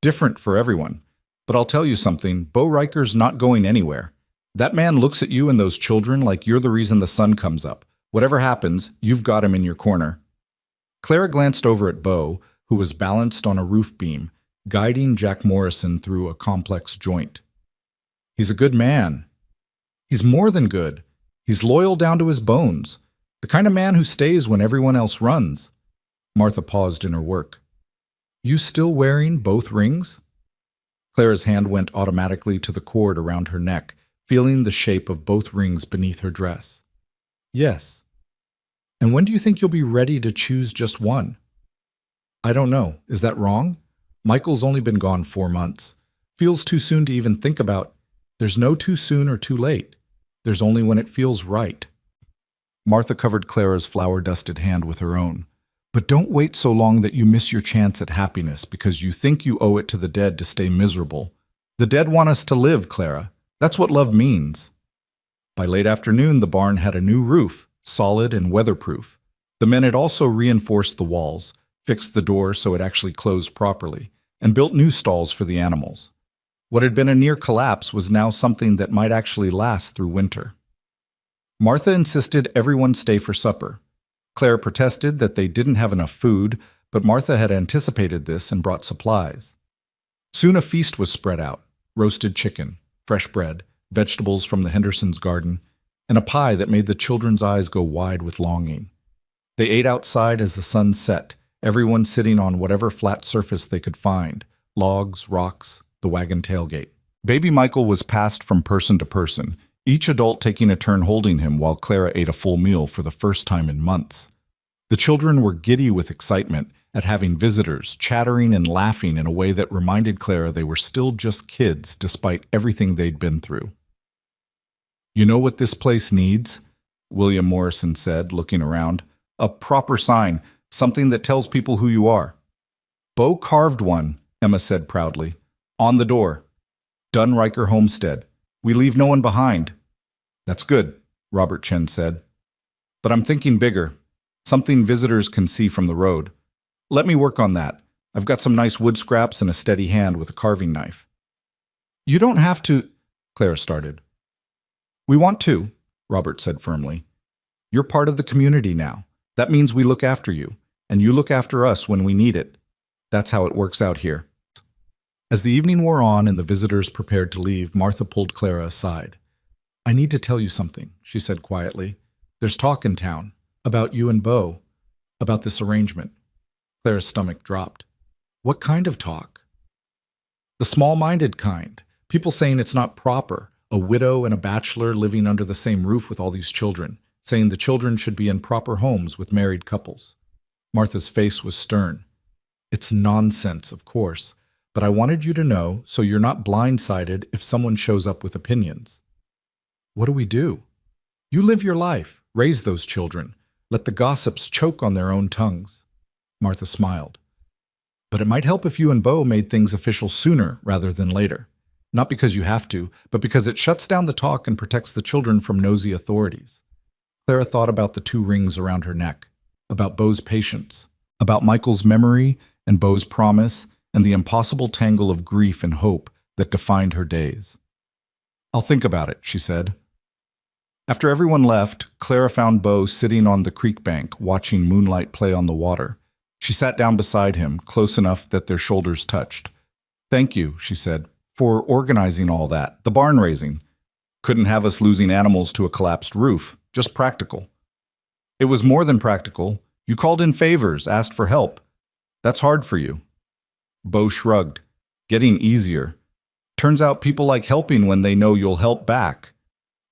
Different for everyone. But I'll tell you something, Bo Riker's not going anywhere. That man looks at you and those children like you're the reason the sun comes up. Whatever happens, you've got him in your corner. Clara glanced over at Bo, who was balanced on a roof beam, guiding Jack Morrison through a complex joint. He's a good man. He's more than good. He's loyal down to his bones. The kind of man who stays when everyone else runs. Martha paused in her work. You still wearing both rings? Clara's hand went automatically to the cord around her neck, feeling the shape of both rings beneath her dress. Yes. And when do you think you'll be ready to choose just one? I don't know. Is that wrong? Michael's only been gone 4 months. Feels too soon to even think about. There's no too soon or too late. There's only when it feels right. Martha covered Clara's flour-dusted hand with her own. But don't wait so long that you miss your chance at happiness because you think you owe it to the dead to stay miserable. The dead want us to live, Clara. That's what love means. By late afternoon, the barn had a new roof, solid and weatherproof. The men had also reinforced the walls, fixed the door so it actually closed properly, and built new stalls for the animals. What had been a near collapse was now something that might actually last through winter. Martha insisted everyone stay for supper. Clara protested that they didn't have enough food, but Martha had anticipated this and brought supplies. Soon a feast was spread out: roasted chicken, fresh bread, vegetables from the Hendersons' garden, and a pie that made the children's eyes go wide with longing. They ate outside as the sun set, everyone sitting on whatever flat surface they could find: logs, rocks, the wagon tailgate. Baby Michael was passed from person to person, each adult taking a turn holding him while Clara ate a full meal for the first time in months. The children were giddy with excitement at having visitors, chattering and laughing in a way that reminded Clara they were still just kids despite everything they'd been through. You know what this place needs? William Morrison said, looking around. A proper sign, something that tells people who you are. Bo carved one, Emma said proudly. On the door. Dunn Riker Homestead. We leave no one behind. That's good, Robert Chen said. But I'm thinking bigger. Something visitors can see from the road. Let me work on that. I've got some nice wood scraps and a steady hand with a carving knife. You don't have to, Clara started. We want to, Robert said firmly. You're part of the community now. That means we look after you, and you look after us when we need it. That's how it works out here. As the evening wore on and the visitors prepared to leave, Martha pulled Clara aside. I need to tell you something, she said quietly. There's talk in town, about you and Bo, about this arrangement. Clara's stomach dropped. What kind of talk? The small-minded kind. People saying it's not proper, a widow and a bachelor living under the same roof with all these children, saying the children should be in proper homes with married couples. Martha's face was stern. It's nonsense, of course, but I wanted you to know so you're not blindsided if someone shows up with opinions. What do we do? You live your life, raise those children, let the gossips choke on their own tongues. Martha smiled. But it might help if you and Bo made things official sooner rather than later. Not because you have to, but because it shuts down the talk and protects the children from nosy authorities. Clara thought about the 2 rings around her neck, about Bo's patience, about Michael's memory and Bo's promise, and the impossible tangle of grief and hope that defined her days. I'll think about it, she said. After everyone left, Clara found Bo sitting on the creek bank, watching moonlight play on the water. She sat down beside him, close enough that their shoulders touched. Thank you, she said, for organizing all that, the barn raising. Couldn't have us losing animals to a collapsed roof, just practical. It was more than practical. You called in favors, asked for help. That's hard for you. Bo shrugged. Getting easier. Turns out people like helping when they know you'll help back.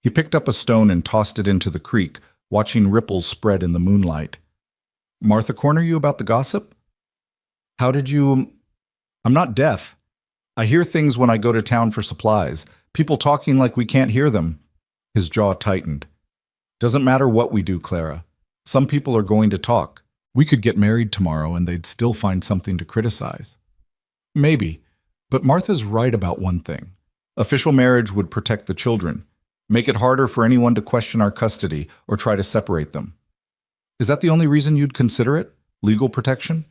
He picked up a stone and tossed it into the creek, watching ripples spread in the moonlight. Martha corner you about the gossip? How did you... I'm not deaf. I hear things when I go to town for supplies. People talking like we can't hear them. His jaw tightened. Doesn't matter what we do, Clara. Some people are going to talk. We could get married tomorrow and they'd still find something to criticize. Maybe, but Martha's right about one thing. Official marriage would protect the children, make it harder for anyone to question our custody or try to separate them. Is that the only reason you'd consider it? Legal protection?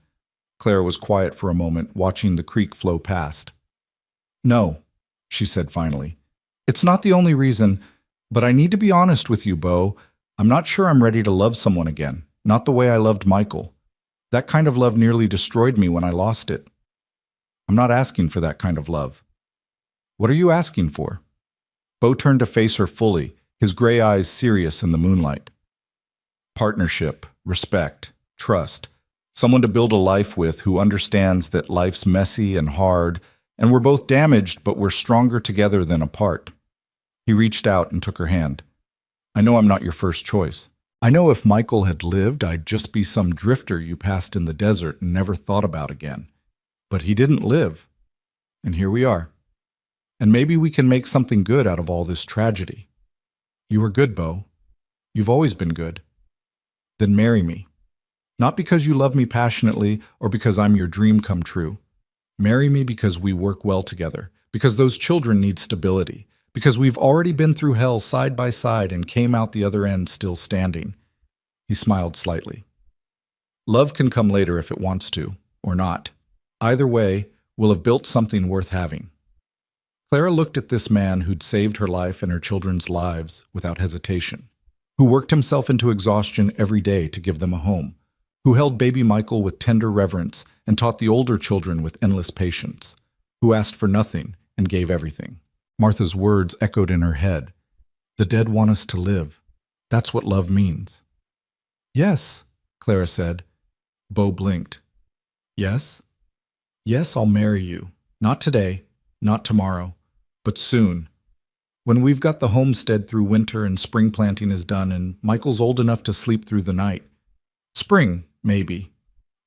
Clara was quiet for a moment, watching the creek flow past. No, she said finally. It's not the only reason, but I need to be honest with you, Beau. I'm not sure I'm ready to love someone again, not the way I loved Michael. That kind of love nearly destroyed me when I lost it. I'm not asking for that kind of love. What are you asking for? Beau turned to face her fully, his gray eyes serious in the moonlight. Partnership, respect, trust. Someone to build a life with who understands that life's messy and hard, and we're both damaged, but we're stronger together than apart. He reached out and took her hand. I know I'm not your first choice. I know if Michael had lived, I'd just be some drifter you passed in the desert and never thought about again. But he didn't live. And here we are. And maybe we can make something good out of all this tragedy. You are good, Beau. You've always been good. Then marry me. Not because you love me passionately or because I'm your dream come true. Marry me because we work well together, because those children need stability, because we've already been through hell side by side and came out the other end still standing. He smiled slightly. Love can come later if it wants to, or not. Either way, we'll have built something worth having. Clara looked at this man who'd saved her life and her children's lives without hesitation, who worked himself into exhaustion every day to give them a home, who held baby Michael with tender reverence and taught the older children with endless patience, who asked for nothing and gave everything. Martha's words echoed in her head. The dead want us to live. That's what love means. Yes, Clara said. Beau blinked. Yes? Yes, I'll marry you. Not today, not tomorrow, but soon. When we've got the homestead through winter and spring planting is done and Michael's old enough to sleep through the night. Spring, maybe.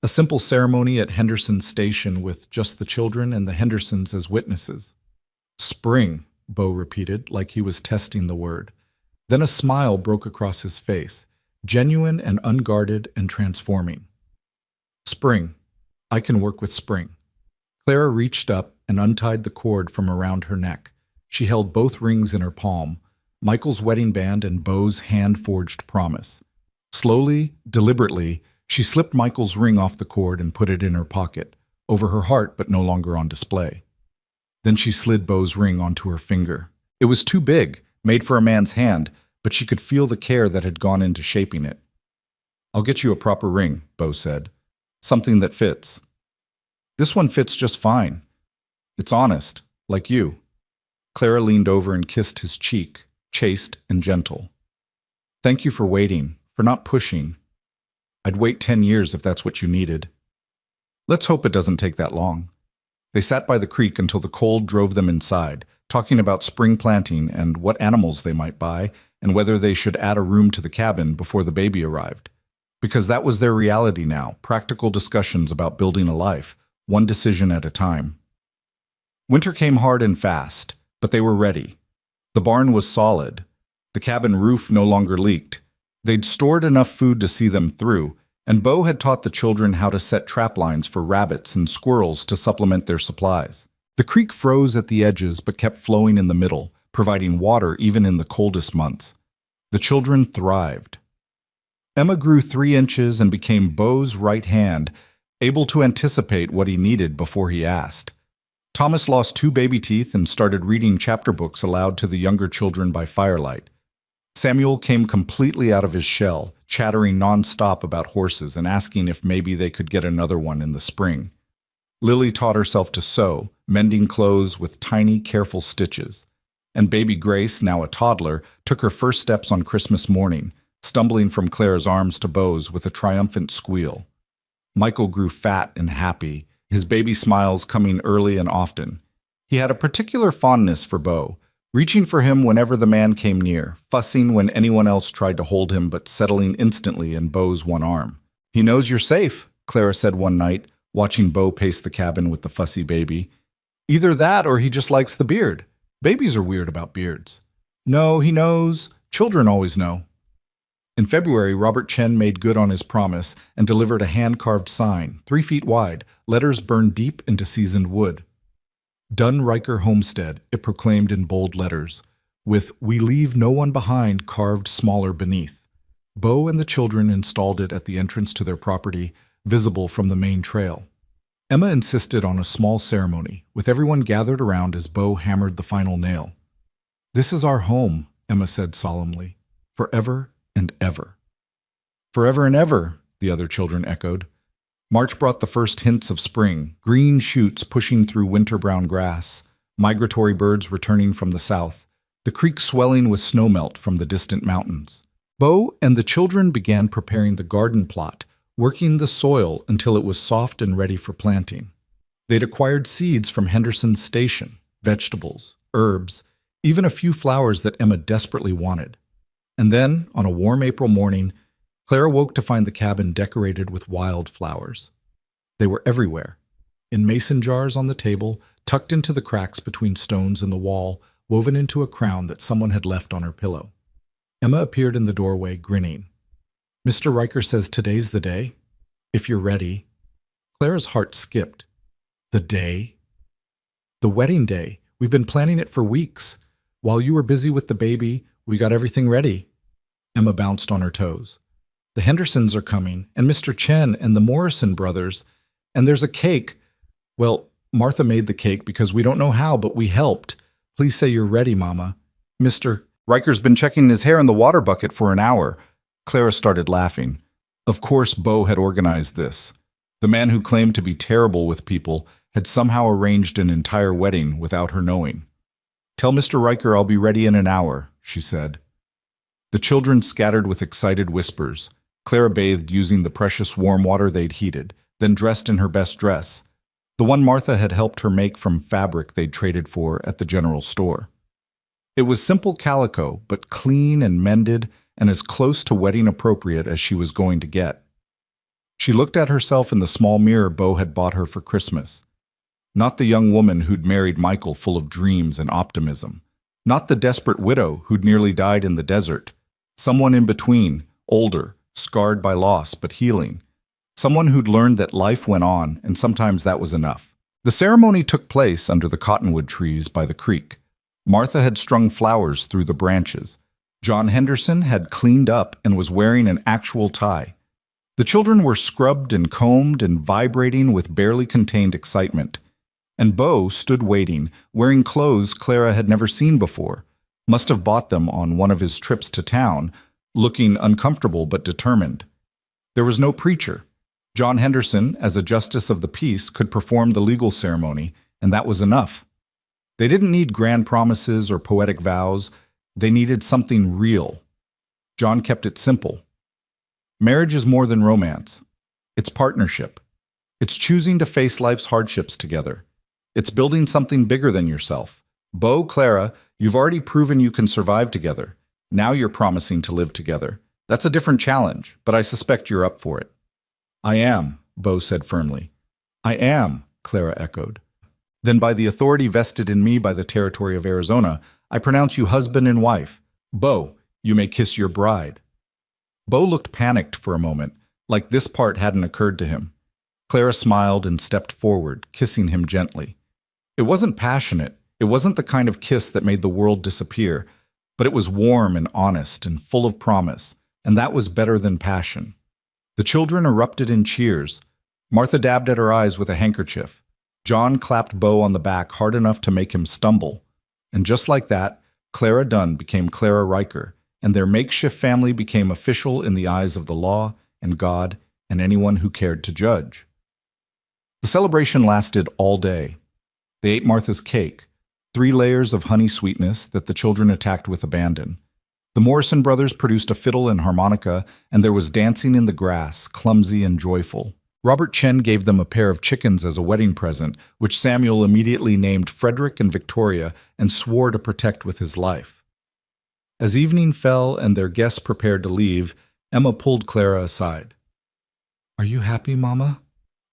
A simple ceremony at Henderson Station with just the children and the Hendersons as witnesses. Spring, Beau repeated, like he was testing the word. Then a smile broke across his face, genuine and unguarded and transforming. Spring. I can work with spring. Clara reached up and untied the cord from around her neck. She held both rings in her palm, Michael's wedding band and Beau's hand-forged promise. Slowly, deliberately, she slipped Michael's ring off the cord and put it in her pocket, over her heart but no longer on display. Then she slid Beau's ring onto her finger. It was too big, made for a man's hand, but she could feel the care that had gone into shaping it. I'll get you a proper ring, Beau said. Something that fits. This one fits just fine. It's honest, like you. Clara leaned over and kissed his cheek, chaste and gentle. Thank you for waiting, for not pushing. I'd wait 10 years if that's what you needed. Let's hope it doesn't take that long. They sat by the creek until the cold drove them inside, talking about spring planting and what animals they might buy and whether they should add a room to the cabin before the baby arrived. Because that was their reality now, practical discussions about building a life, one decision at a time. Winter came hard and fast, but they were ready. The barn was solid. The cabin roof no longer leaked. They'd stored enough food to see them through, and Beau had taught the children how to set trap lines for rabbits and squirrels to supplement their supplies. The creek froze at the edges but kept flowing in the middle, providing water even in the coldest months. The children thrived. Emma grew 3 inches and became Beau's right hand, able to anticipate what he needed before he asked. Thomas lost 2 baby teeth and started reading chapter books aloud to the younger children by firelight. Samuel came completely out of his shell, chattering nonstop about horses and asking if maybe they could get another one in the spring. Lily taught herself to sew, mending clothes with tiny, careful stitches. And baby Grace, now a toddler, took her first steps on Christmas morning, stumbling from Clara's arms to Beau's with a triumphant squeal. Michael grew fat and happy, his baby smiles coming early and often. He had a particular fondness for Beau, reaching for him whenever the man came near, fussing when anyone else tried to hold him but settling instantly in Beau's one arm. He knows you're safe, Clara said one night, watching Beau pace the cabin with the fussy baby. Either that or he just likes the beard. Babies are weird about beards. No, he knows. Children always know. In February, Robert Chen made good on his promise and delivered a hand-carved sign, 3 feet wide, letters burned deep into seasoned wood. Dunn Riker Homestead, it proclaimed in bold letters, with "We leave no one behind" carved smaller beneath. Bo and the children installed it at the entrance to their property, visible from the main trail. Emma insisted on a small ceremony, with everyone gathered around as Bo hammered the final nail. "This is our home," Emma said solemnly, "forever and ever." "Forever and ever," the other children echoed. March brought the first hints of spring, green shoots pushing through winter-brown grass, migratory birds returning from the south, the creek swelling with snowmelt from the distant mountains. Bo and the children began preparing the garden plot, working the soil until it was soft and ready for planting. They'd acquired seeds from Henderson's station, vegetables, herbs, even a few flowers that Emma desperately wanted. And then, on a warm April morning, Clara woke to find the cabin decorated with wildflowers. They were everywhere, in mason jars on the table, tucked into the cracks between stones in the wall, woven into a crown that someone had left on her pillow. Emma appeared in the doorway, grinning. "Mr. Riker says today's the day. If you're ready." Clara's heart skipped. The day? The wedding day. We've been planning it for weeks. While you were busy with the baby, we got everything ready. Emma bounced on her toes. "The Hendersons are coming, and Mr. Chen and the Morrison brothers, and there's a cake. Well, Martha made the cake because we don't know how, but we helped. Please say you're ready, Mama. Mr. Riker's been checking his hair in the water bucket for an hour." Clara started laughing. Of course Bo had organized this. The man who claimed to be terrible with people had somehow arranged an entire wedding without her knowing. "Tell Mr. Riker I'll be ready in an hour," she said. The children scattered with excited whispers. Clara bathed using the precious warm water they'd heated, then dressed in her best dress, the one Martha had helped her make from fabric they'd traded for at the general store. It was simple calico, but clean and mended and as close to wedding appropriate as she was going to get. She looked at herself in the small mirror Bo had bought her for Christmas. Not the young woman who'd married Michael full of dreams and optimism. Not the desperate widow who'd nearly died in the desert. Someone in between, older, scarred by loss but healing. Someone who'd learned that life went on, and sometimes that was enough. The ceremony took place under the cottonwood trees by the creek. Martha had strung flowers through the branches. John Henderson had cleaned up and was wearing an actual tie. The children were scrubbed and combed and vibrating with barely contained excitement. And Bo stood waiting, wearing clothes Clara had never seen before, must have bought them on one of his trips to town, looking uncomfortable but determined. There was no preacher. John Henderson, as a justice of the peace, could perform the legal ceremony, and that was enough. They didn't need grand promises or poetic vows. They needed something real. John kept it simple. Marriage is more than romance. It's partnership. It's choosing to face life's hardships together. It's building something bigger than yourself. Bo, Clara, you've already proven you can survive together. Now you're promising to live together. That's a different challenge, but I suspect you're up for it. "I am," Bo said firmly. "I am," Clara echoed. "Then by the authority vested in me by the territory of Arizona, I pronounce you husband and wife. Bo, you may kiss your bride." Bo looked panicked for a moment, like this part hadn't occurred to him. Clara smiled and stepped forward, kissing him gently. It wasn't passionate. It wasn't the kind of kiss that made the world disappear, but it was warm and honest and full of promise, and that was better than passion. The children erupted in cheers. Martha dabbed at her eyes with a handkerchief. John clapped Bo on the back hard enough to make him stumble. And just like that, Clara Dunn became Clara Riker, and their makeshift family became official in the eyes of the law and God and anyone who cared to judge. The celebration lasted all day. They ate Martha's cake, 3 layers of honey sweetness that the children attacked with abandon. The Morrison brothers produced a fiddle and harmonica, and there was dancing in the grass, clumsy and joyful. Robert Chen gave them a pair of chickens as a wedding present, which Samuel immediately named Frederick and Victoria and swore to protect with his life. As evening fell and their guests prepared to leave, Emma pulled Clara aside. "Are you happy, Mama?"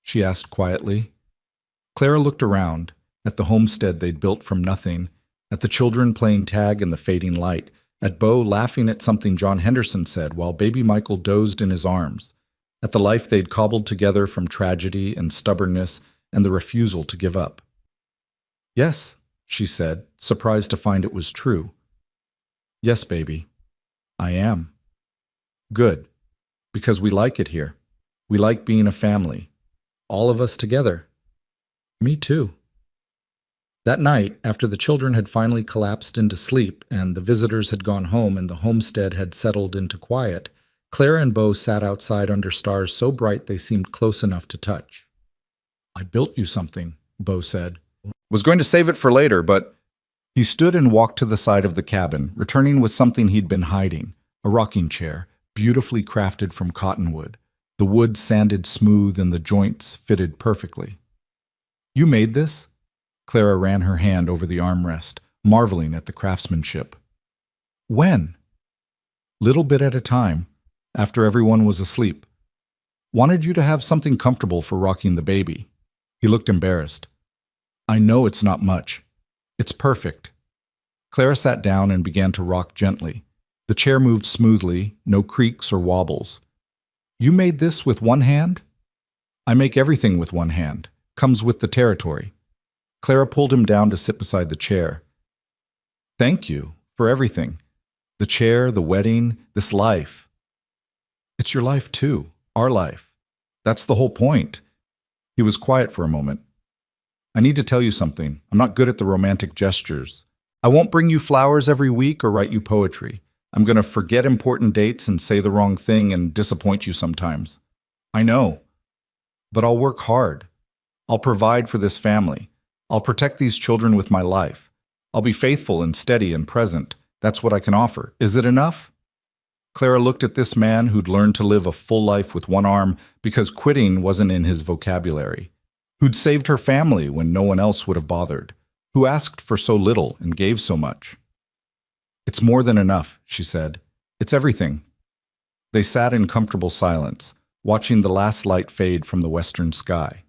she asked quietly. Clara looked around, at the homestead they'd built from nothing, at the children playing tag in the fading light, at Bo laughing at something John Henderson said while baby Michael dozed in his arms, at the life they'd cobbled together from tragedy and stubbornness and the refusal to give up. "Yes," she said, surprised to find it was true. "Yes, baby, I am." Good, because we like it here. We like being a family. All of us together. Me too. That night, after the children had finally collapsed into sleep and the visitors had gone home and the homestead had settled into quiet, Clara and Beau sat outside under stars so bright they seemed close enough to touch. I built you something, Beau said. Was going to save it for later, but he stood and walked to the side of the cabin, returning with something he'd been hiding, a rocking chair, beautifully crafted from cottonwood. The wood sanded smooth and the joints fitted perfectly. You made this? Clara ran her hand over the armrest, marveling at the craftsmanship. When? Little bit at a time, after everyone was asleep. Wanted you to have something comfortable for rocking the baby. He looked embarrassed. I know it's not much. It's perfect. Clara sat down and began to rock gently. The chair moved smoothly, no creaks or wobbles. You made this with one hand? I make everything with one hand. Comes with the territory. Clara pulled him down to sit beside the chair. Thank you for everything. The chair, the wedding, this life. It's your life too, our life. That's the whole point. He was quiet for a moment. I need to tell you something. I'm not good at the romantic gestures. I won't bring you flowers every week or write you poetry. I'm going to forget important dates and say the wrong thing and disappoint you sometimes. I know. But I'll work hard. I'll provide for this family. I'll protect these children with my life. I'll be faithful and steady and present. That's what I can offer. Is it enough? Clara looked at this man who'd learned to live a full life with one arm because quitting wasn't in his vocabulary, who'd saved her family when no one else would have bothered, who asked for so little and gave so much. It's more than enough, she said. It's everything. They sat in comfortable silence, watching the last light fade from the western sky.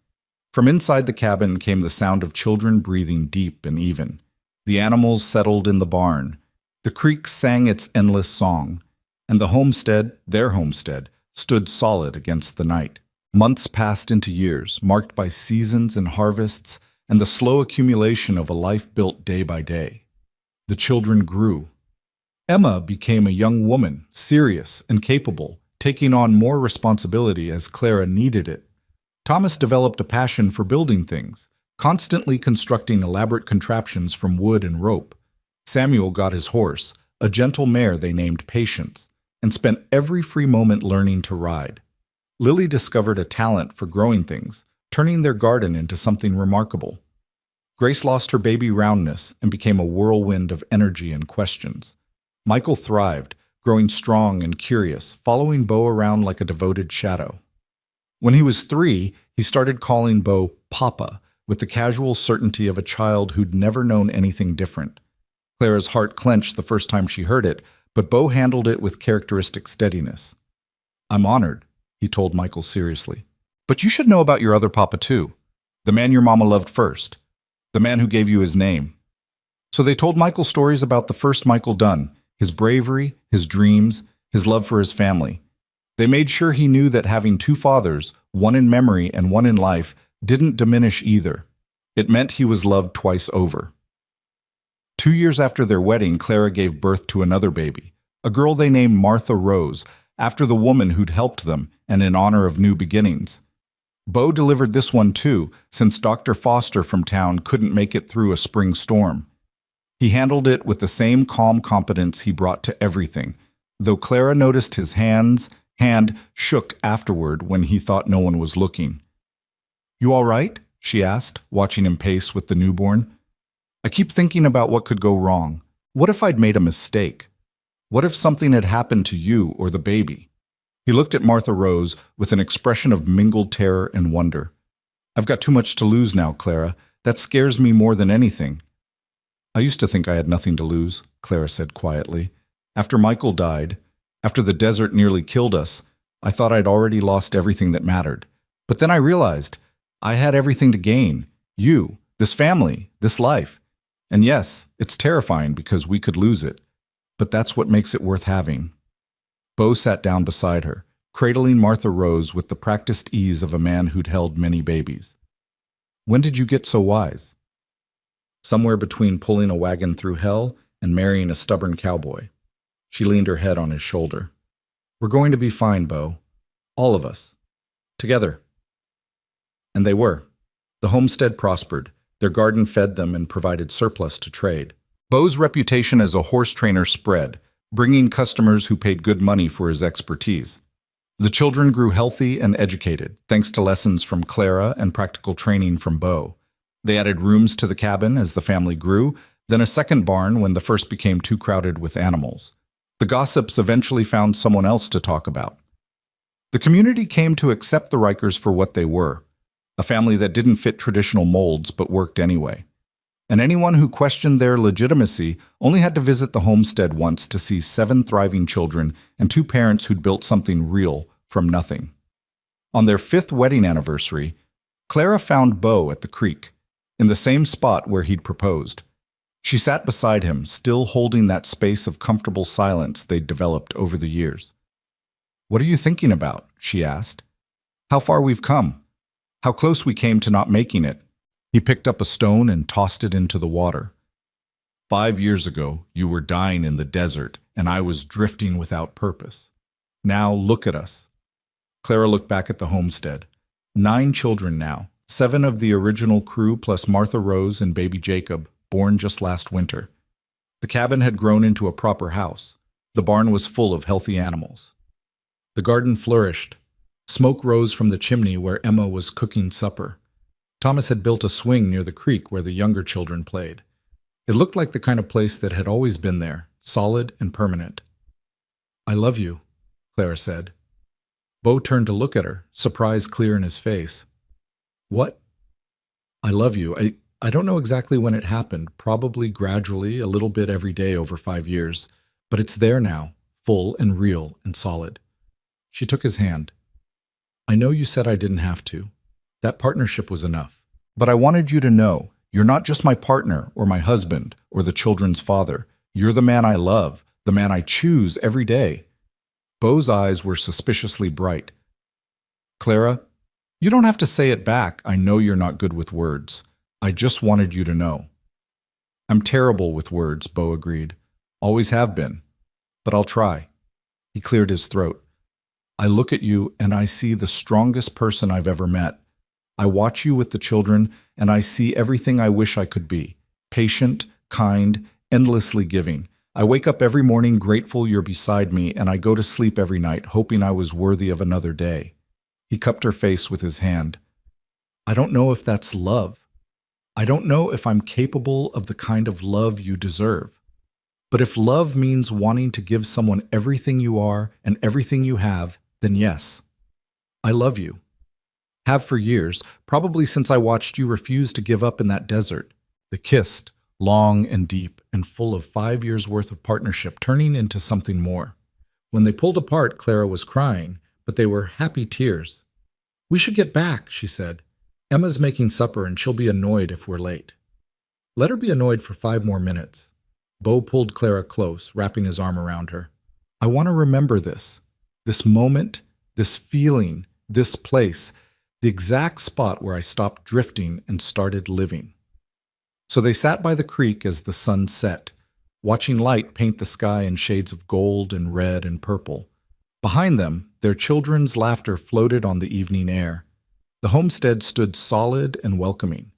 From inside the cabin came the sound of children breathing deep and even. The animals settled in the barn. The creek sang its endless song. And the homestead, their homestead, stood solid against the night. Months passed into years, marked by seasons and harvests, and the slow accumulation of a life built day by day. The children grew. Emma became a young woman, serious and capable, taking on more responsibility as Clara needed it. Thomas developed a passion for building things, constantly constructing elaborate contraptions from wood and rope. Samuel got his horse, a gentle mare they named Patience, and spent every free moment learning to ride. Lily discovered a talent for growing things, turning their garden into something remarkable. Grace lost her baby roundness and became a whirlwind of energy and questions. Michael thrived, growing strong and curious, following Beau around like a devoted shadow. When he was 3, he started calling Beau Papa, with the casual certainty of a child who'd never known anything different. Clara's heart clenched the first time she heard it, but Beau handled it with characteristic steadiness. I'm honored, he told Michael seriously. But you should know about your other papa too. The man your mama loved first. The man who gave you his name. So they told Michael stories about the first Michael Dunn, his bravery, his dreams, his love for his family. They made sure he knew that having 2 fathers, one in memory and one in life, didn't diminish either. It meant he was loved twice over. 2 years after their wedding, Clara gave birth to another baby, a girl they named Martha Rose, after the woman who'd helped them and in honor of new beginnings. Beau delivered this one too, since Dr. Foster from town couldn't make it through a spring storm. He handled it with the same calm competence he brought to everything, though Clara noticed his hand shook afterward when he thought no one was looking. You all right? She asked, watching him pace with the newborn. I keep thinking about what could go wrong. What if I'd made a mistake? What if something had happened to you or the baby? He looked at Martha Rose with an expression of mingled terror and wonder. I've got too much to lose now, Clara. That scares me more than anything. I used to think I had nothing to lose, Clara said quietly. After Michael died, after the desert nearly killed us, I thought I'd already lost everything that mattered. But then I realized I had everything to gain. You, this family, this life. And yes, it's terrifying because we could lose it. But that's what makes it worth having. Beau sat down beside her, cradling Martha Rose with the practiced ease of a man who'd held many babies. When did you get so wise? Somewhere between pulling a wagon through hell and marrying a stubborn cowboy. She leaned her head on his shoulder. We're going to be fine, Bo. All of us. Together. And they were. The homestead prospered. Their garden fed them and provided surplus to trade. Bo's reputation as a horse trainer spread, bringing customers who paid good money for his expertise. The children grew healthy and educated, thanks to lessons from Clara and practical training from Bo. They added rooms to the cabin as the family grew, then a second barn when the first became too crowded with animals. The gossips eventually found someone else to talk about. The community came to accept the Rikers for what they were, a family that didn't fit traditional molds but worked anyway. And anyone who questioned their legitimacy only had to visit the homestead once to see 7 thriving children and 2 parents who'd built something real from nothing. On their 5th wedding anniversary, Clara found Bo at the creek, in the same spot where he'd proposed. She sat beside him, still holding that space of comfortable silence they'd developed over the years. "What are you thinking about?" she asked. "How far we've come. How close we came to not making it." He picked up a stone and tossed it into the water. "5 years ago, you were dying in the desert, and I was drifting without purpose. Now look at us." Clara looked back at the homestead. 9 children now, 7 of the original crew plus Martha Rose and baby Jacob, born just last winter. The cabin had grown into a proper house. The barn was full of healthy animals. The garden flourished. Smoke rose from the chimney where Emma was cooking supper. Thomas had built a swing near the creek where the younger children played. It looked like the kind of place that had always been there, solid and permanent. "I love you," Clara said. Bo turned to look at her, surprise clear in his face. "What?" "I love you. I don't know exactly when it happened, probably gradually, a little bit every day over 5 years, but it's there now, full and real and solid." She took his hand. "I know you said I didn't have to. That partnership was enough. But I wanted you to know, you're not just my partner or my husband or the children's father. You're the man I love, the man I choose every day." Bo's eyes were suspiciously bright. "Clara, you don't have to say it back. I know you're not good with words. I just wanted you to know." "I'm terrible with words," Bo agreed. "Always have been. But I'll try." He cleared his throat. "I look at you and I see the strongest person I've ever met. I watch you with the children and I see everything I wish I could be. Patient, kind, endlessly giving. I wake up every morning grateful you're beside me, and I go to sleep every night hoping I was worthy of another day." He cupped her face with his hand. "I don't know if that's love. I don't know if I'm capable of the kind of love you deserve. But if love means wanting to give someone everything you are and everything you have, then yes. I love you. Have for years, probably since I watched you refuse to give up in that desert. They kissed, long and deep and full of 5 years' worth of partnership turning into something more. When they pulled apart, Clara was crying, but they were happy tears. "We should get back," she said. "Emma's making supper and she'll be annoyed if we're late." "Let her be annoyed for 5 more minutes." Bo pulled Clara close, wrapping his arm around her. "I want to remember this moment, this feeling, this place, the exact spot where I stopped drifting and started living." So they sat by the creek as the sun set, watching light paint the sky in shades of gold and red and purple. Behind them, their children's laughter floated on the evening air. The homestead stood solid and welcoming,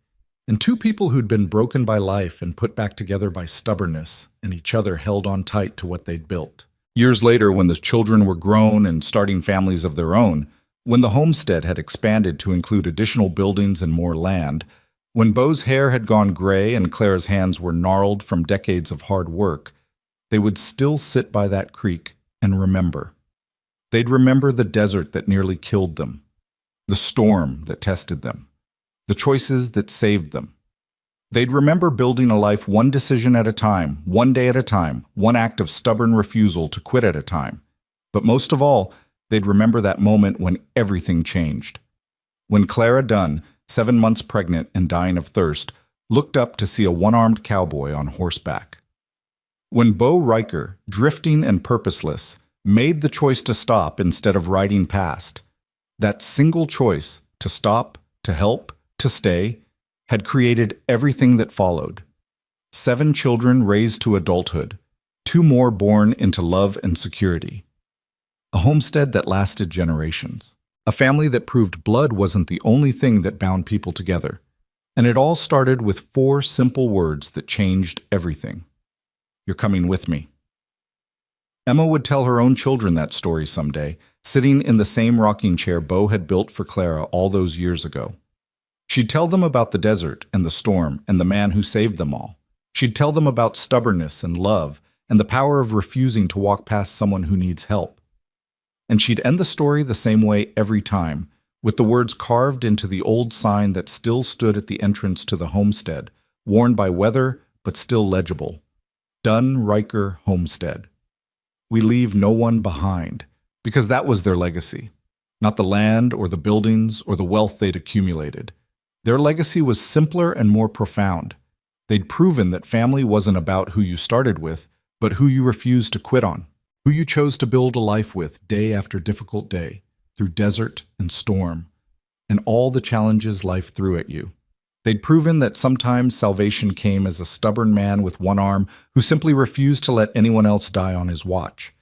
and 2 people who'd been broken by life and put back together by stubbornness, and each other held on tight to what they'd built. Years later, when the children were grown and starting families of their own, when the homestead had expanded to include additional buildings and more land, when Bo's hair had gone gray and Clara's hands were gnarled from decades of hard work, they would still sit by that creek and remember. They'd remember the desert that nearly killed them, the storm that tested them, the choices that saved them. They'd remember building a life one decision at a time, one day at a time, one act of stubborn refusal to quit at a time. But most of all, they'd remember that moment when everything changed. When Clara Dunn, 7 months pregnant and dying of thirst, looked up to see a one-armed cowboy on horseback. When Bo Riker, drifting and purposeless, made the choice to stop instead of riding past. That single choice, to stop, to help, to stay, had created everything that followed. 7 children raised to adulthood, 2 more born into love and security. A homestead that lasted generations. A family that proved blood wasn't the only thing that bound people together. And it all started with 4 simple words that changed everything. You're coming with me. Emma would tell her own children that story someday, sitting in the same rocking chair Bo had built for Clara all those years ago. She'd tell them about the desert and the storm and the man who saved them all. She'd tell them about stubbornness and love and the power of refusing to walk past someone who needs help. And she'd end the story the same way every time, with the words carved into the old sign that still stood at the entrance to the homestead, worn by weather but still legible. Dunn Riker Homestead. We leave no one behind, because that was their legacy. Not the land or the buildings or the wealth they'd accumulated. Their legacy was simpler and more profound. They'd proven that family wasn't about who you started with, but who you refused to quit on, who you chose to build a life with day after difficult day, through desert and storm, and all the challenges life threw at you. They'd proven that sometimes salvation came as a stubborn man with one arm who simply refused to let anyone else die on his watch.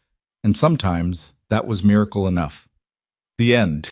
And sometimes that was miracle enough. The end.